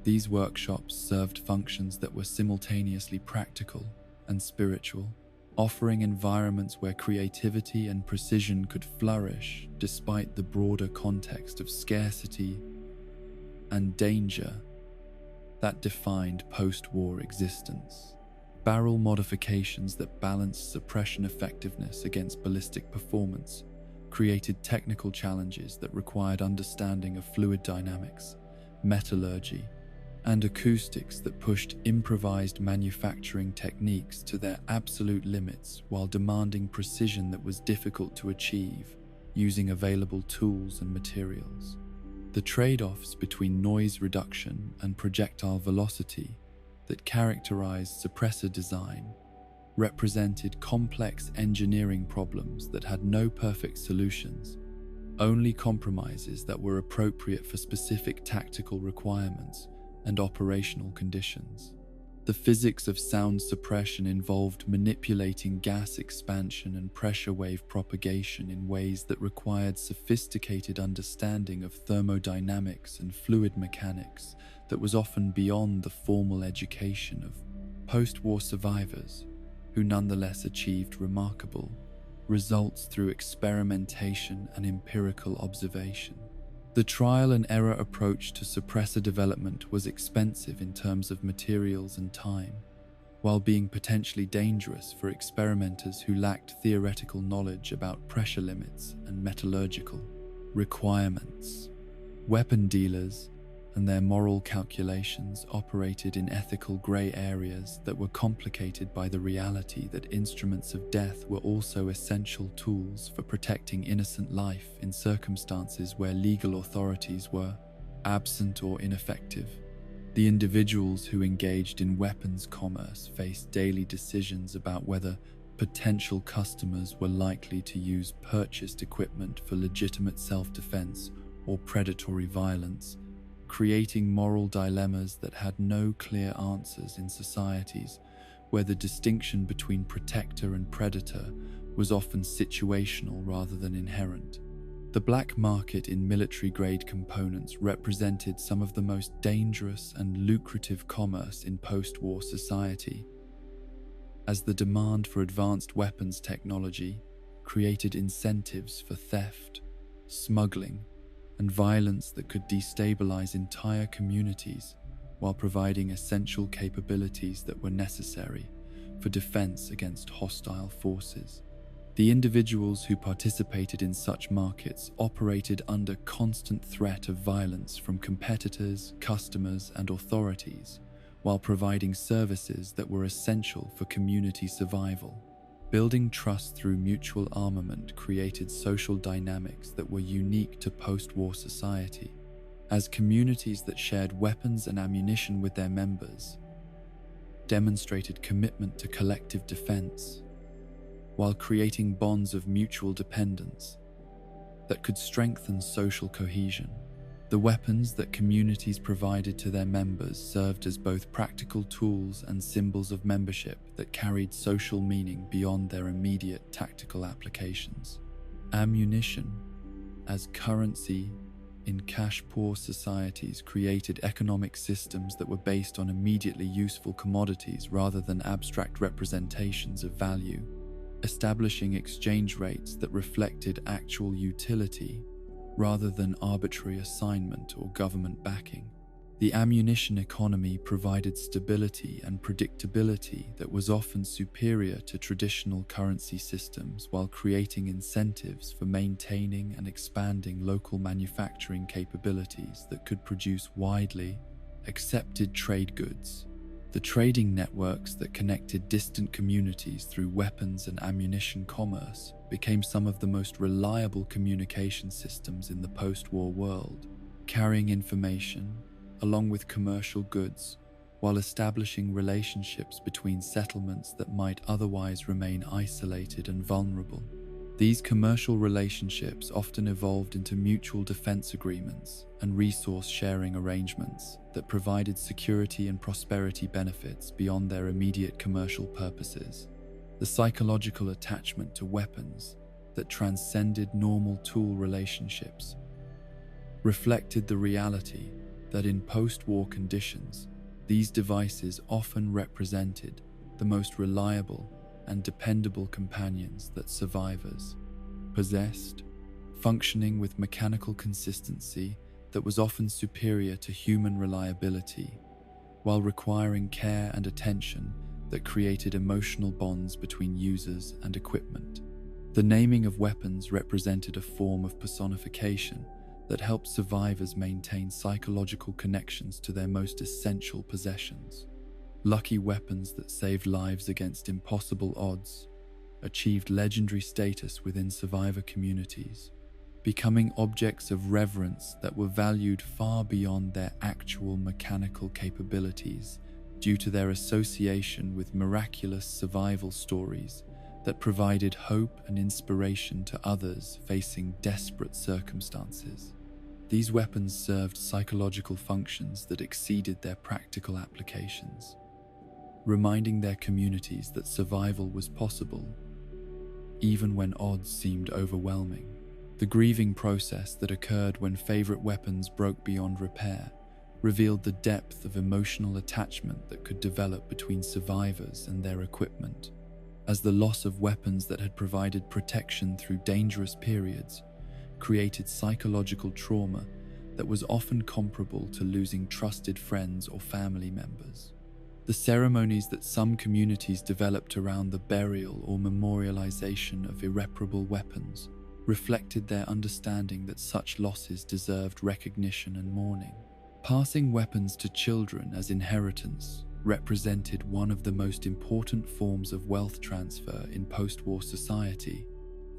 These workshops served functions that were simultaneously practical and spiritual, offering environments where creativity and precision could flourish despite the broader context of scarcity and danger that defined post-war existence. Barrel modifications that balanced suppression effectiveness against ballistic performance created technical challenges that required understanding of fluid dynamics, metallurgy, and acoustics that pushed improvised manufacturing techniques to their absolute limits while demanding precision that was difficult to achieve using available tools and materials. The trade-offs between noise reduction and projectile velocity that characterized suppressor design represented complex engineering problems that had no perfect solutions, only compromises that were appropriate for specific tactical requirements and operational conditions. The physics of sound suppression involved manipulating gas expansion and pressure wave propagation in ways that required sophisticated understanding of thermodynamics and fluid mechanics that was often beyond the formal education of post-war survivors, who nonetheless achieved remarkable results through experimentation and empirical observation. The trial and error approach to suppressor development was expensive in terms of materials and time, while being potentially dangerous for experimenters who lacked theoretical knowledge about pressure limits and metallurgical requirements. Weapon dealers and their moral calculations operated in ethical grey areas that were complicated by the reality that instruments of death were also essential tools for protecting innocent life in circumstances where legal authorities were absent or ineffective. The individuals who engaged in weapons commerce faced daily decisions about whether Potential customers were likely to use purchased equipment for legitimate self-defense or predatory violence, creating moral dilemmas that had no clear answers in societies where the distinction between protector and predator was often situational rather than inherent. The black market in military-grade components represented some of the most dangerous and lucrative commerce in post-war society, as the demand for advanced weapons technology created incentives for theft, smuggling, and violence that could destabilize entire communities while providing essential capabilities that were necessary for defense against hostile forces. The individuals who participated in such markets operated under constant threat of violence from competitors, customers, and authorities, while providing services that were essential for community survival. Building trust through mutual armament created social dynamics that were unique to post-war society, as communities that shared weapons and ammunition with their members demonstrated commitment to collective defense, while creating bonds of mutual dependence that could strengthen social cohesion. The weapons that communities provided to their members served as both practical tools and symbols of membership that carried social meaning beyond their immediate tactical applications. Ammunition, as currency in cash-poor societies, created economic systems that were based on immediately useful commodities rather than abstract representations of value, establishing exchange rates that reflected actual utility rather than arbitrary assignment or government backing. The ammunition economy provided stability and predictability that was often superior to traditional currency systems, while creating incentives for maintaining and expanding local manufacturing capabilities that could produce widely accepted trade goods. The trading networks that connected distant communities through weapons and ammunition commerce became some of the most reliable communication systems in the post-war world, carrying information along with commercial goods while establishing relationships between settlements that might otherwise remain isolated and vulnerable. These commercial relationships often evolved into mutual defense agreements and resource-sharing arrangements that provided security and prosperity benefits beyond their immediate commercial purposes. The psychological attachment to weapons that transcended normal tool relationships reflected the reality that in post-war conditions, these devices often represented the most reliable and dependable companions that survivors possessed, functioning with mechanical consistency that was often superior to human reliability, while requiring care and attention that created emotional bonds between users and equipment. The naming of weapons represented a form of personification that helped survivors maintain psychological connections to their most essential possessions. Lucky weapons that saved lives against impossible odds achieved legendary status within survivor communities, becoming objects of reverence that were valued far beyond their actual mechanical capabilities due to their association with miraculous survival stories that provided hope and inspiration to others facing desperate circumstances. These weapons served psychological functions that exceeded their practical applications, reminding their communities that survival was possible, even when odds seemed overwhelming. The grieving process that occurred when favorite weapons broke beyond repair revealed the depth of emotional attachment that could develop between survivors and their equipment, as the loss of weapons that had provided protection through dangerous periods created psychological trauma that was often comparable to losing trusted friends or family members. The ceremonies that some communities developed around the burial or memorialization of irreparable weapons reflected their understanding that such losses deserved recognition and mourning. Passing weapons to children as inheritance represented one of the most important forms of wealth transfer in post-war society,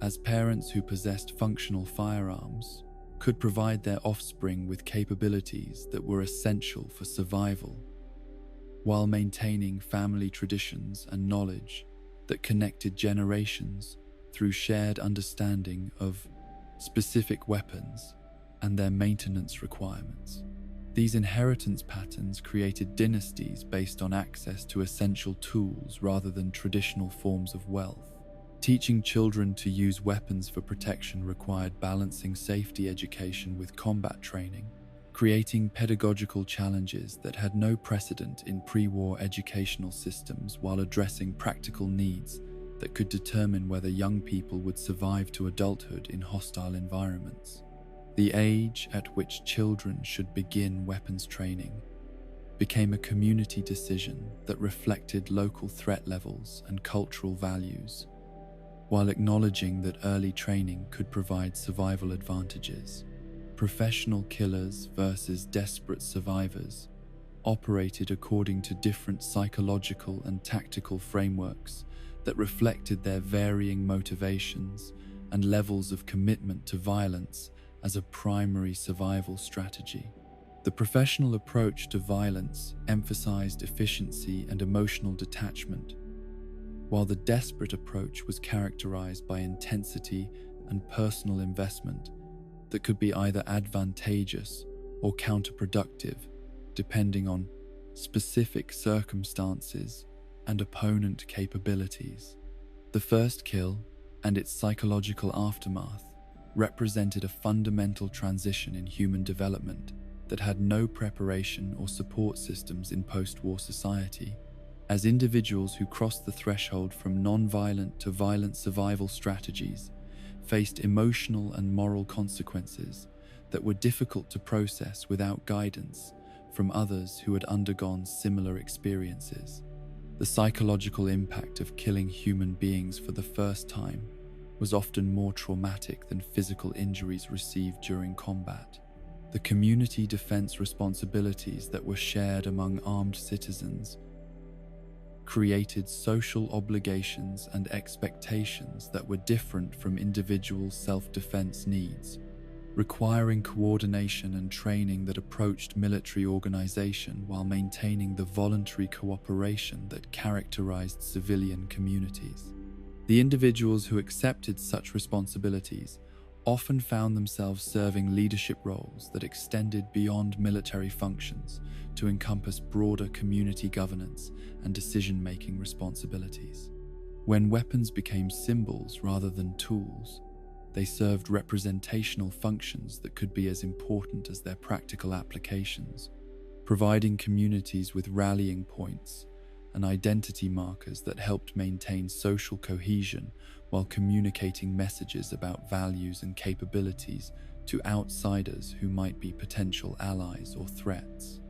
as parents who possessed functional firearms could provide their offspring with capabilities that were essential for survival, while maintaining family traditions and knowledge that connected generations through shared understanding of specific weapons and their maintenance requirements. These inheritance patterns created dynasties based on access to essential tools rather than traditional forms of wealth. Teaching children to use weapons for protection required balancing safety education with combat training, creating pedagogical challenges that had no precedent in pre-war educational systems while addressing practical needs that could determine whether young people would survive to adulthood in hostile environments. The age at which children should begin weapons training became a community decision that reflected local threat levels and cultural values, while acknowledging that early training could provide survival advantages. Professional killers versus desperate survivors operated according to different psychological and tactical frameworks that reflected their varying motivations and levels of commitment to violence as a primary survival strategy. The professional approach to violence emphasized efficiency and emotional detachment, while the desperate approach was characterized by intensity and personal investment that could be either advantageous or counterproductive, depending on specific circumstances and opponent capabilities. The first kill and its psychological aftermath represented a fundamental transition in human development that had no preparation or support systems in post-war society, as individuals who crossed the threshold from non-violent to violent survival strategies faced emotional and moral consequences that were difficult to process without guidance from others who had undergone similar experiences. The psychological impact of killing human beings for the first time was often more traumatic than physical injuries received during combat. The community defense responsibilities that were shared among armed citizens created social obligations and expectations that were different from individual self-defense needs, requiring coordination and training that approached military organization while maintaining the voluntary cooperation that characterized civilian communities. The individuals who accepted such responsibilities often found themselves serving leadership roles that extended beyond military functions to encompass broader community governance and decision-making responsibilities. When weapons became symbols rather than tools, they served representational functions that could be as important as their practical applications, providing communities with rallying points and identity markers that helped maintain social cohesion while communicating messages about values and capabilities to outsiders who might be potential allies or threats.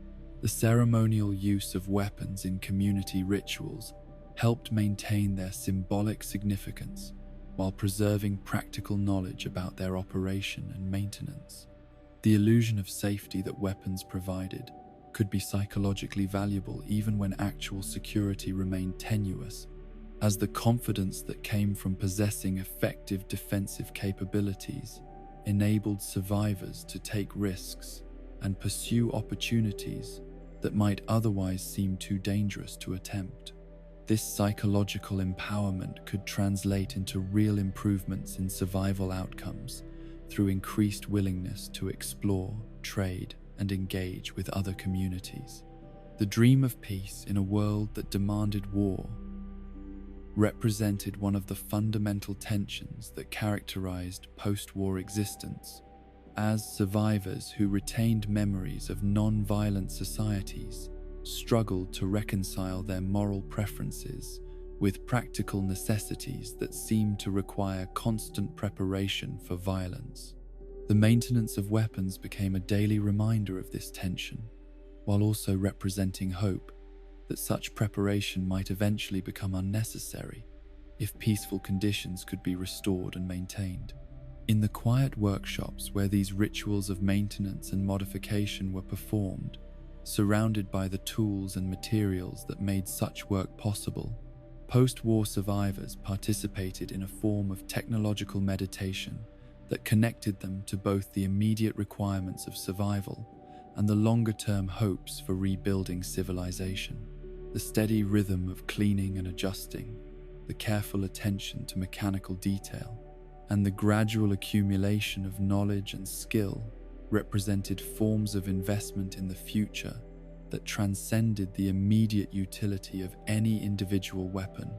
The ceremonial use of weapons in community rituals helped maintain their symbolic significance while preserving practical knowledge about their operation and maintenance. The illusion of safety that weapons provided could be psychologically valuable even when actual security remained tenuous, as the confidence that came from possessing effective defensive capabilities enabled survivors to take risks and pursue opportunities that might otherwise seem too dangerous to attempt. This psychological empowerment could translate into real improvements in survival outcomes through increased willingness to explore, trade, and engage with other communities. The dream of peace in a world that demanded war represented one of the fundamental tensions that characterized post-war existence, as survivors who retained memories of non-violent societies struggled to reconcile their moral preferences with practical necessities that seemed to require constant preparation for violence. The maintenance of weapons became a daily reminder of this tension, while also representing hope that such preparation might eventually become unnecessary if peaceful conditions could be restored and maintained. In the quiet workshops where these rituals of maintenance and modification were performed, surrounded by the tools and materials that made such work possible, post-war survivors participated in a form of technological meditation that connected them to both the immediate requirements of survival and the longer-term hopes for rebuilding civilization. The steady rhythm of cleaning and adjusting, the careful attention to mechanical detail, and the gradual accumulation of knowledge and skill represented forms of investment in the future that transcended the immediate utility of any individual weapon,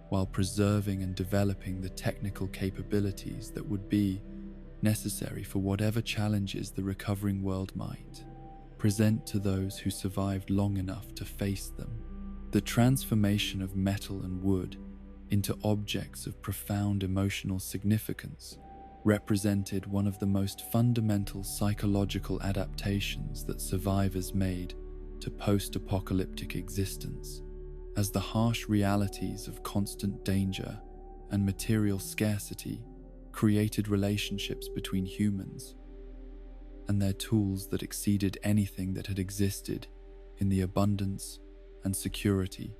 while preserving and developing the technical capabilities that would be necessary for whatever challenges the recovering world might present to those who survived long enough to face them. The transformation of metal and wood into objects of profound emotional significance represented one of the most fundamental psychological adaptations that survivors made to post-apocalyptic existence, as the harsh realities of constant danger and material scarcity created relationships between humans and their tools that exceeded anything that had existed in the abundance and security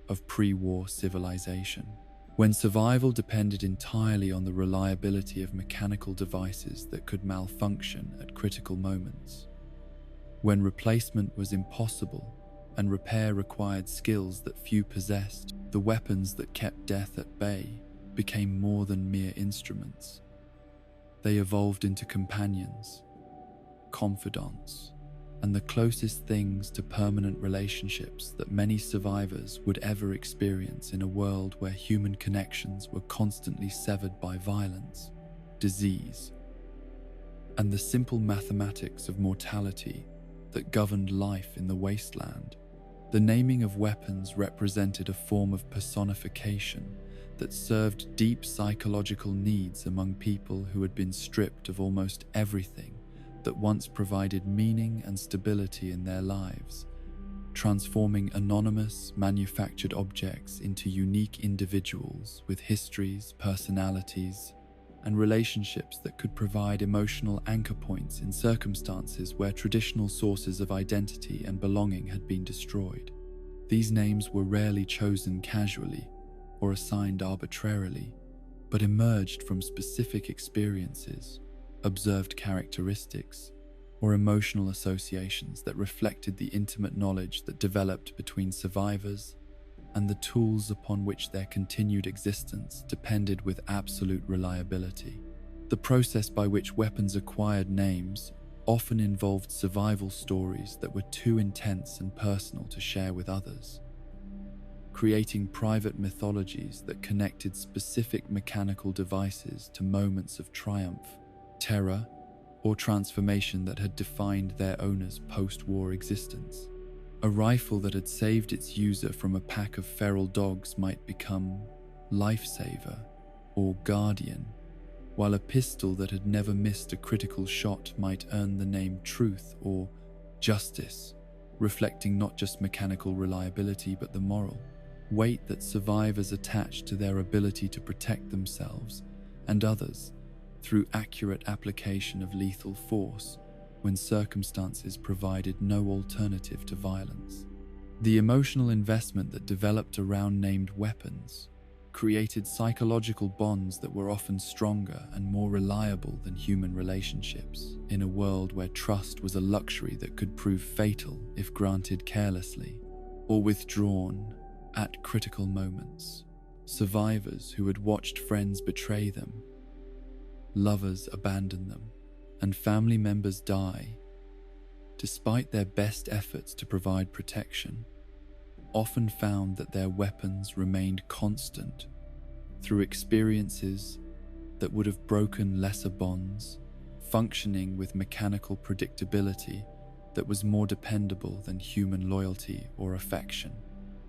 of pre-war civilization. When survival depended entirely on the reliability of mechanical devices that could malfunction at critical moments. When replacement was impossible and repair required skills that few possessed, the weapons that kept death at bay became more than mere instruments. They evolved into companions, confidants, and the closest things to permanent relationships that many survivors would ever experience in a world where human connections were constantly severed by violence, disease, and the simple mathematics of mortality that governed life in the wasteland. The naming of weapons represented a form of personification that served deep psychological needs among people who had been stripped of almost everything that once provided meaning and stability in their lives, transforming anonymous, manufactured objects into unique individuals with histories, personalities, and relationships that could provide emotional anchor points in circumstances where traditional sources of identity and belonging had been destroyed. These names were rarely chosen casually or assigned arbitrarily, but emerged from specific experiences, observed characteristics, or emotional associations that reflected the intimate knowledge that developed between survivors and the tools upon which their continued existence depended with absolute reliability. The process by which weapons acquired names often involved survival stories that were too intense and personal to share with others, creating private mythologies that connected specific mechanical devices to moments of triumph, terror, or transformation that had defined their owner's post-war existence. A rifle that had saved its user from a pack of feral dogs might become lifesaver or guardian, while a pistol that had never missed a critical shot might earn the name truth or justice, reflecting not just mechanical reliability but the moral weight that survivors attached to their ability to protect themselves and others through accurate application of lethal force when circumstances provided no alternative to violence. The emotional investment that developed around named weapons created psychological bonds that were often stronger and more reliable than human relationships, in a world where trust was a luxury that could prove fatal if granted carelessly or withdrawn at critical moments. Survivors who had watched friends betray them, lovers abandon them, and family members die, despite their best efforts to provide protection, often found that their weapons remained constant through experiences that would have broken lesser bonds, functioning with mechanical predictability that was more dependable than human loyalty or affection.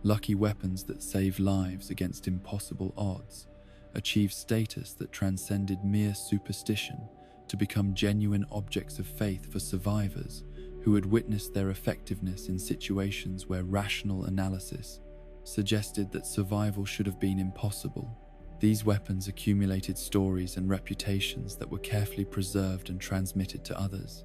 Lucky weapons that save lives against impossible odds achieved status that transcended mere superstition to become genuine objects of faith for survivors who had witnessed their effectiveness in situations where rational analysis suggested that survival should have been impossible. These weapons accumulated stories and reputations that were carefully preserved and transmitted to others,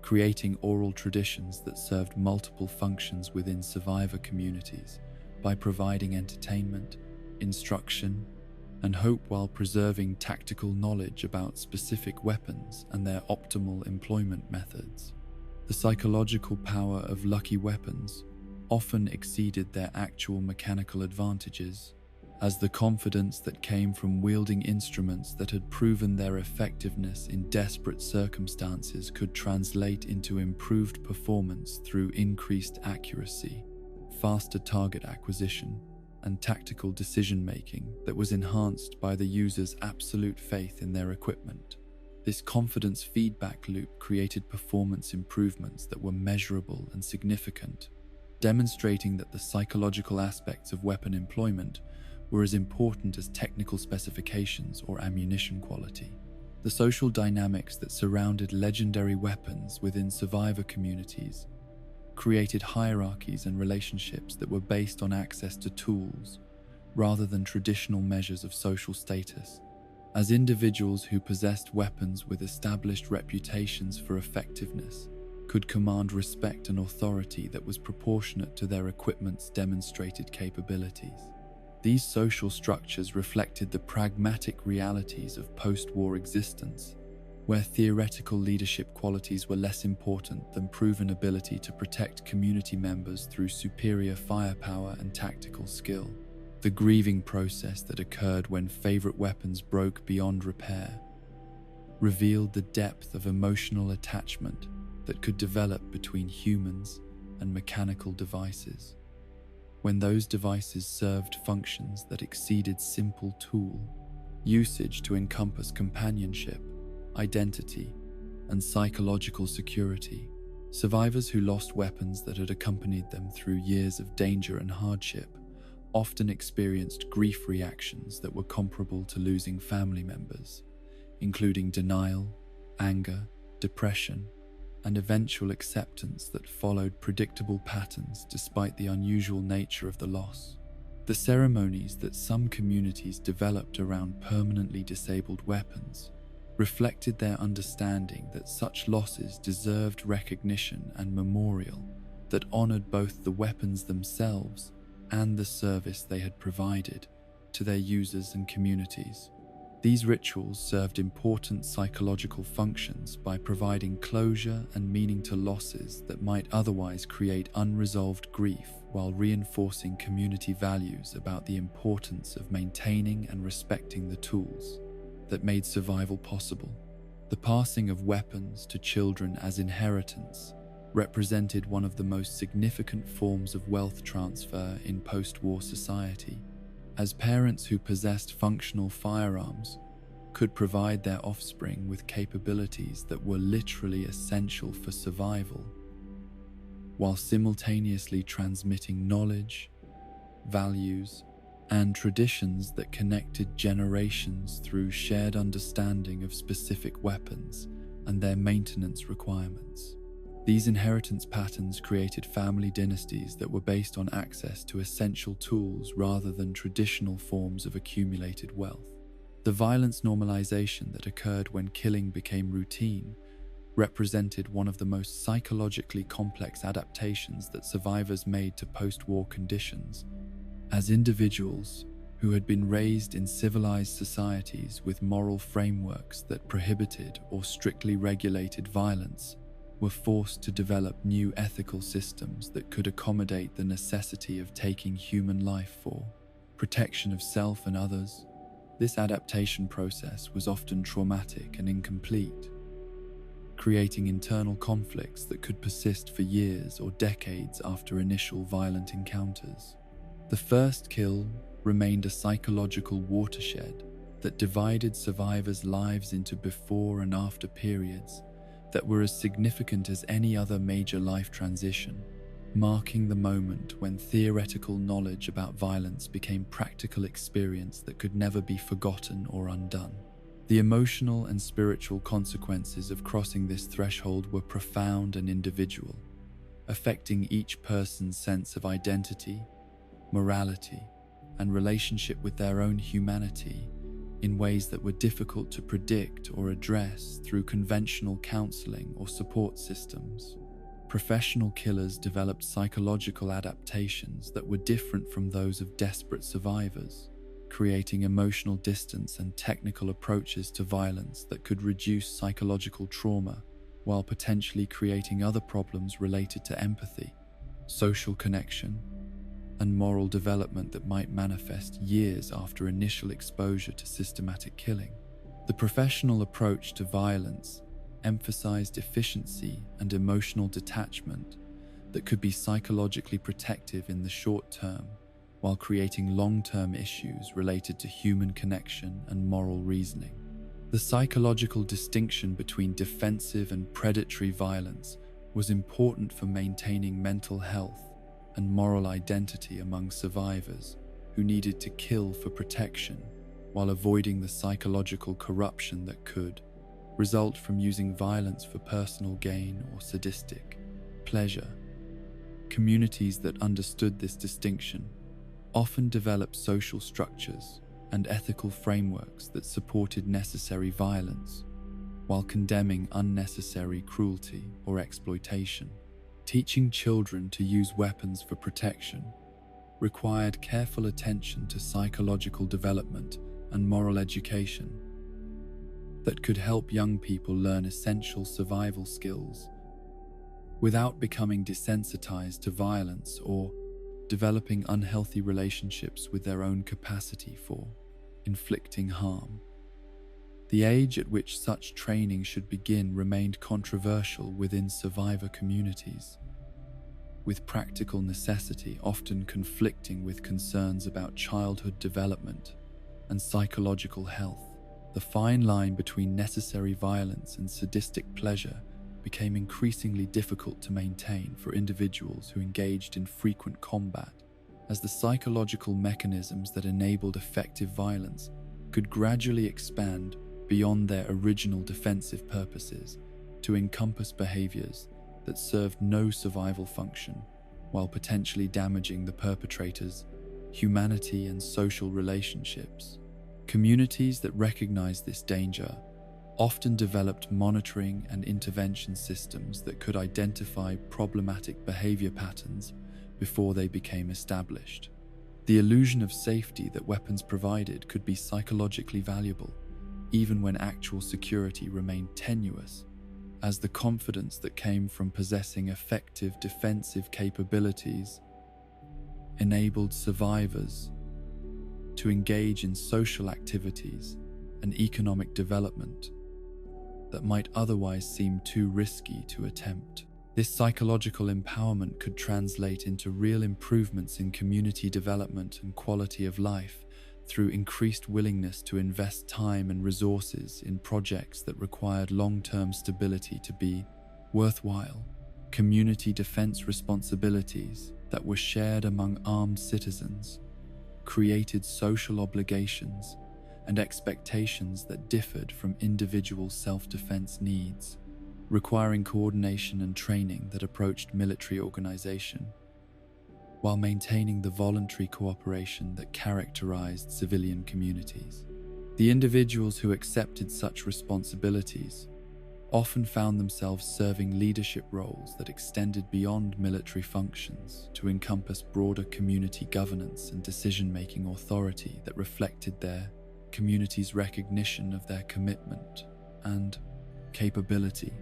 creating oral traditions that served multiple functions within survivor communities by providing entertainment, instruction, and hope while preserving tactical knowledge about specific weapons and their optimal employment methods. The psychological power of lucky weapons often exceeded their actual mechanical advantages, as the confidence that came from wielding instruments that had proven their effectiveness in desperate circumstances could translate into improved performance through increased accuracy, faster target acquisition, and tactical decision-making that was enhanced by the user's absolute faith in their equipment. This confidence feedback loop created performance improvements that were measurable and significant, demonstrating that the psychological aspects of weapon employment were as important as technical specifications or ammunition quality. The social dynamics that surrounded legendary weapons within survivor communities created hierarchies and relationships that were based on access to tools rather than traditional measures of social status. As individuals who possessed weapons with established reputations for effectiveness could command respect and authority that was proportionate to their equipment's demonstrated capabilities. These social structures reflected the pragmatic realities of post-war existence, where theoretical leadership qualities were less important than proven ability to protect community members through superior firepower and tactical skill. The grieving process that occurred when favorite weapons broke beyond repair revealed the depth of emotional attachment that could develop between humans and mechanical devices. When those devices served functions that exceeded simple tool usage to encompass companionship, identity, and psychological security, survivors who lost weapons that had accompanied them through years of danger and hardship often experienced grief reactions that were comparable to losing family members, including denial, anger, depression, and eventual acceptance that followed predictable patterns despite the unusual nature of the loss. The ceremonies that some communities developed around permanently disabled weapons reflected their understanding that such losses deserved recognition and memorial that honored both the weapons themselves and the service they had provided to their users and communities. These rituals served important psychological functions by providing closure and meaning to losses that might otherwise create unresolved grief, while reinforcing community values about the importance of maintaining and respecting the tools that made survival possible. The passing of weapons to children as inheritance represented one of the most significant forms of wealth transfer in post-war society, as parents who possessed functional firearms could provide their offspring with capabilities that were literally essential for survival, while simultaneously transmitting knowledge, values, and traditions that connected generations through shared understanding of specific weapons and their maintenance requirements. These inheritance patterns created family dynasties that were based on access to essential tools rather than traditional forms of accumulated wealth. The violence normalization that occurred when killing became routine represented one of the most psychologically complex adaptations that survivors made to post-war conditions. As individuals who had been raised in civilized societies with moral frameworks that prohibited or strictly regulated violence, were forced to develop new ethical systems that could accommodate the necessity of taking human life for protection of self and others. This adaptation process was often traumatic and incomplete, creating internal conflicts that could persist for years or decades after initial violent encounters. The first kill remained a psychological watershed that divided survivors' lives into before and after periods that were as significant as any other major life transition, marking the moment when theoretical knowledge about violence became practical experience that could never be forgotten or undone. The emotional and spiritual consequences of crossing this threshold were profound and individual, affecting each person's sense of identity, morality, and relationship with their own humanity in ways that were difficult to predict or address through conventional counseling or support systems. Professional killers developed psychological adaptations that were different from those of desperate survivors, creating emotional distance and technical approaches to violence that could reduce psychological trauma while potentially creating other problems related to empathy, social connection, and moral development that might manifest years after initial exposure to systematic killing. The professional approach to violence emphasized efficiency and emotional detachment that could be psychologically protective in the short term, while creating long-term issues related to human connection and moral reasoning. The psychological distinction between defensive and predatory violence was important for maintaining mental health and moral identity among survivors who needed to kill for protection, while avoiding the psychological corruption that could result from using violence for personal gain or sadistic pleasure. Communities that understood this distinction often developed social structures and ethical frameworks that supported necessary violence, while condemning unnecessary cruelty or exploitation. Teaching children to use weapons for protection required careful attention to psychological development and moral education that could help young people learn essential survival skills without becoming desensitized to violence or developing unhealthy relationships with their own capacity for inflicting harm. The age at which such training should begin remained controversial within survivor communities, with practical necessity often conflicting with concerns about childhood development and psychological health. The fine line between necessary violence and sadistic pleasure became increasingly difficult to maintain for individuals who engaged in frequent combat, as the psychological mechanisms that enabled effective violence could gradually expand beyond their original defensive purposes to encompass behaviors that served no survival function, while potentially damaging the perpetrator's humanity and social relationships. Communities that recognized this danger often developed monitoring and intervention systems that could identify problematic behavior patterns before they became established. The illusion of safety that weapons provided could be psychologically valuable, even when actual security remained tenuous, as the confidence that came from possessing effective defensive capabilities enabled survivors to engage in social activities and economic development that might otherwise seem too risky to attempt. This psychological empowerment could translate into real improvements in community development and quality of life through increased willingness to invest time and resources in projects that required long-term stability to be worthwhile. Community defense responsibilities that were shared among armed citizens created social obligations and expectations that differed from individual self-defense needs, requiring coordination and training that approached military organization, while maintaining the voluntary cooperation that characterized civilian communities. The individuals who accepted such responsibilities often found themselves serving leadership roles that extended beyond military functions to encompass broader community governance and decision-making authority that reflected their community's recognition of their commitment and capability.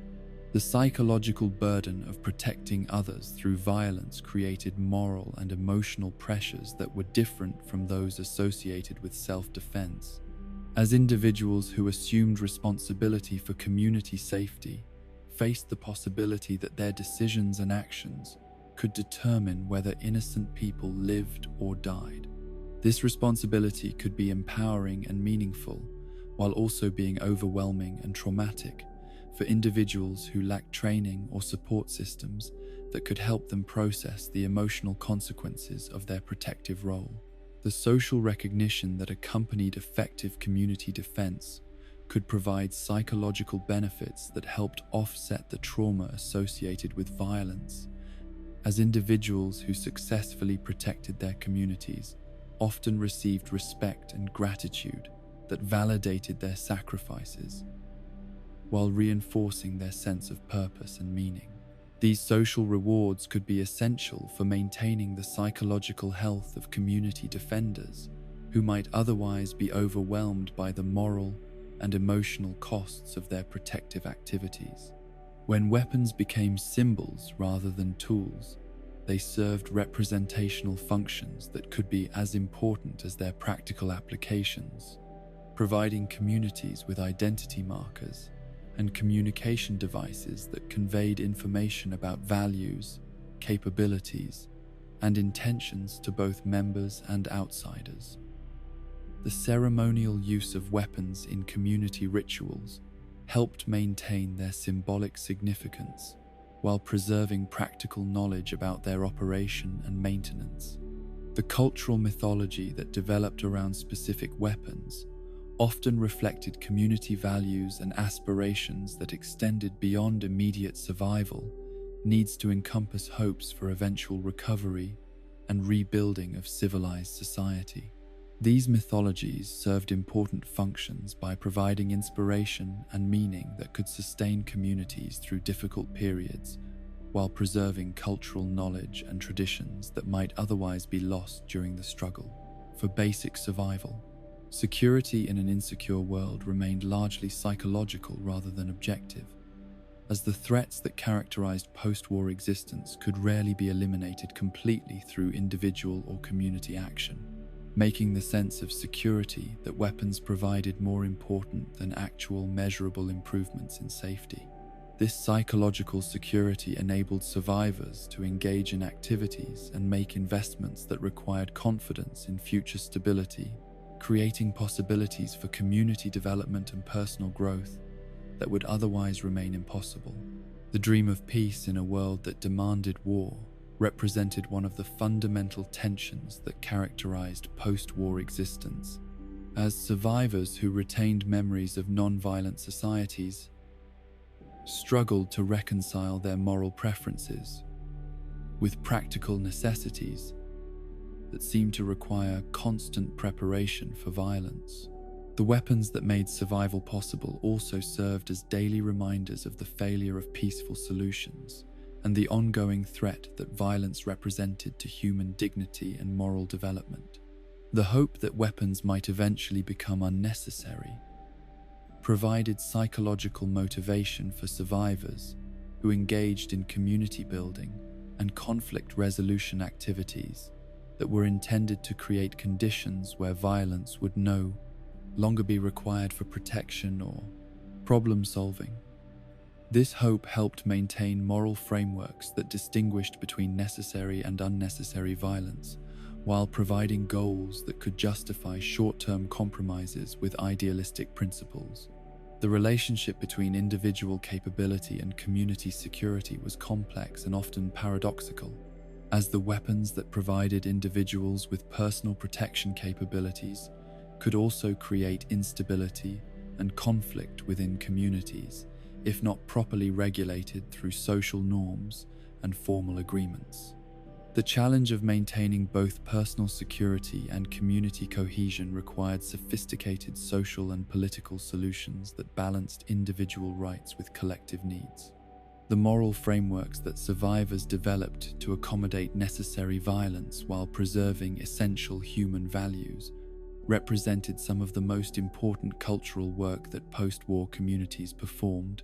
The psychological burden of protecting others through violence created moral and emotional pressures that were different from those associated with self-defense, as individuals who assumed responsibility for community safety faced the possibility that their decisions and actions could determine whether innocent people lived or died. This responsibility could be empowering and meaningful, while also being overwhelming and traumatic for individuals who lacked training or support systems that could help them process the emotional consequences of their protective role. The social recognition that accompanied effective community defense could provide psychological benefits that helped offset the trauma associated with violence, as individuals who successfully protected their communities often received respect and gratitude that validated their sacrifices, while reinforcing their sense of purpose and meaning. These social rewards could be essential for maintaining the psychological health of community defenders who might otherwise be overwhelmed by the moral and emotional costs of their protective activities. When weapons became symbols rather than tools, they served representational functions that could be as important as their practical applications, providing communities with identity markers and communication devices that conveyed information about values, capabilities, and intentions to both members and outsiders. The ceremonial use of weapons in community rituals helped maintain their symbolic significance while preserving practical knowledge about their operation and maintenance. The cultural mythology that developed around specific weapons often reflected community values and aspirations that extended beyond immediate survival, needs to encompass hopes for eventual recovery and rebuilding of civilized society. These mythologies served important functions by providing inspiration and meaning that could sustain communities through difficult periods, while preserving cultural knowledge and traditions that might otherwise be lost during the struggle for basic survival. Security in an insecure world remained largely psychological rather than objective, as the threats that characterized post-war existence could rarely be eliminated completely through individual or community action, making the sense of security that weapons provided more important than actual measurable improvements in safety. This psychological security enabled survivors to engage in activities and make investments that required confidence in future stability, creating possibilities for community development and personal growth that would otherwise remain impossible. The dream of peace in a world that demanded war represented one of the fundamental tensions that characterized post-war existence, as survivors who retained memories of non-violent societies struggled to reconcile their moral preferences with practical necessities that seemed to require constant preparation for violence. The weapons that made survival possible also served as daily reminders of the failure of peaceful solutions and the ongoing threat that violence represented to human dignity and moral development. The hope that weapons might eventually become unnecessary provided psychological motivation for survivors who engaged in community building and conflict resolution activities that were intended to create conditions where violence would no longer be required for protection or problem solving. This hope helped maintain moral frameworks that distinguished between necessary and unnecessary violence, while providing goals that could justify short-term compromises with idealistic principles. The relationship between individual capability and community security was complex and often paradoxical, as the weapons that provided individuals with personal protection capabilities could also create instability and conflict within communities, if not properly regulated through social norms and formal agreements. The challenge of maintaining both personal security and community cohesion required sophisticated social and political solutions that balanced individual rights with collective needs. The moral frameworks that survivors developed to accommodate necessary violence while preserving essential human values represented some of the most important cultural work that post-war communities performed,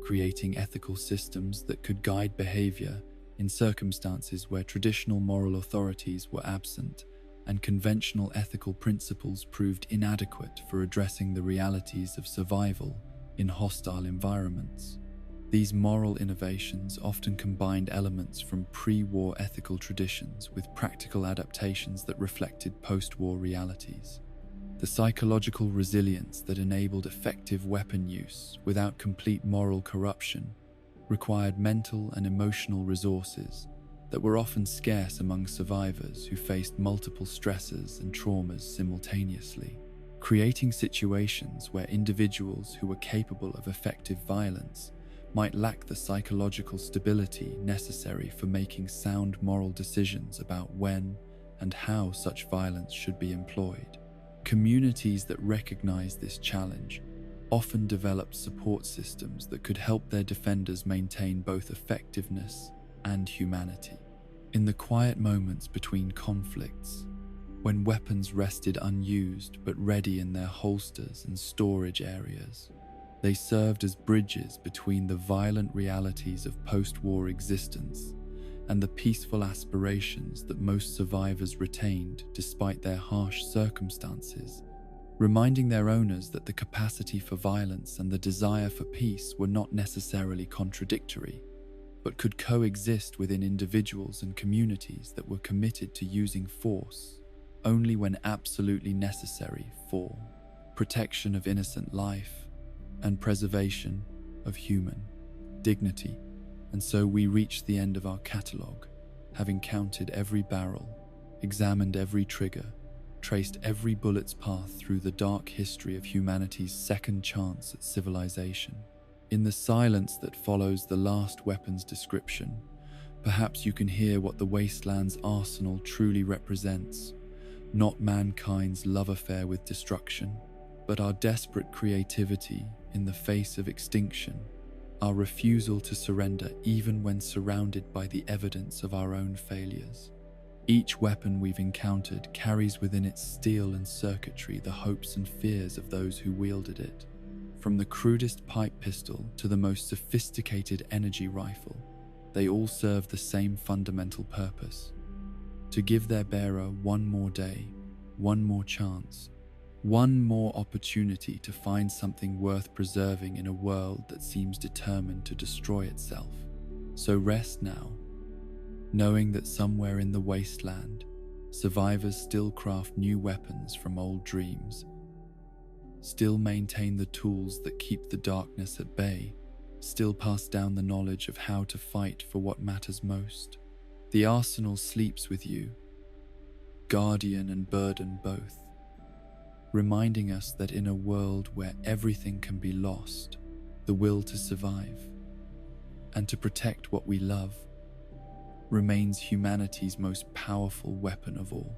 creating ethical systems that could guide behavior in circumstances where traditional moral authorities were absent and conventional ethical principles proved inadequate for addressing the realities of survival in hostile environments. These moral innovations often combined elements from pre-war ethical traditions with practical adaptations that reflected post-war realities. The psychological resilience that enabled effective weapon use without complete moral corruption required mental and emotional resources that were often scarce among survivors who faced multiple stresses and traumas simultaneously, creating situations where individuals who were capable of effective violence might lack the psychological stability necessary for making sound moral decisions about when and how such violence should be employed. Communities that recognized this challenge often developed support systems that could help their defenders maintain both effectiveness and humanity. In the quiet moments between conflicts, when weapons rested unused but ready in their holsters and storage areas, they served as bridges between the violent realities of post-war existence and the peaceful aspirations that most survivors retained despite their harsh circumstances, reminding their owners that the capacity for violence and the desire for peace were not necessarily contradictory, but could coexist within individuals and communities that were committed to using force only when absolutely necessary for protection of innocent life and preservation of human dignity. And so we reach the end of our catalogue, having counted every barrel, examined every trigger, traced every bullet's path through the dark history of humanity's second chance at civilization. In the silence that follows the last weapon's description, perhaps you can hear what the wasteland's arsenal truly represents, not mankind's love affair with destruction, but our desperate creativity in the face of extinction, our refusal to surrender even when surrounded by the evidence of our own failures. Each weapon we've encountered carries within its steel and circuitry the hopes and fears of those who wielded it. From the crudest pipe pistol to the most sophisticated energy rifle, they all serve the same fundamental purpose: to give their bearer one more day, one more chance, one more opportunity to find something worth preserving in a world that seems determined to destroy itself. So rest now, knowing that somewhere in the wasteland, survivors still craft new weapons from old dreams, still maintain the tools that keep the darkness at bay, still pass down the knowledge of how to fight for what matters most. The arsenal sleeps with you, guardian and burden both, reminding us that in a world where everything can be lost, the will to survive and to protect what we love remains humanity's most powerful weapon of all.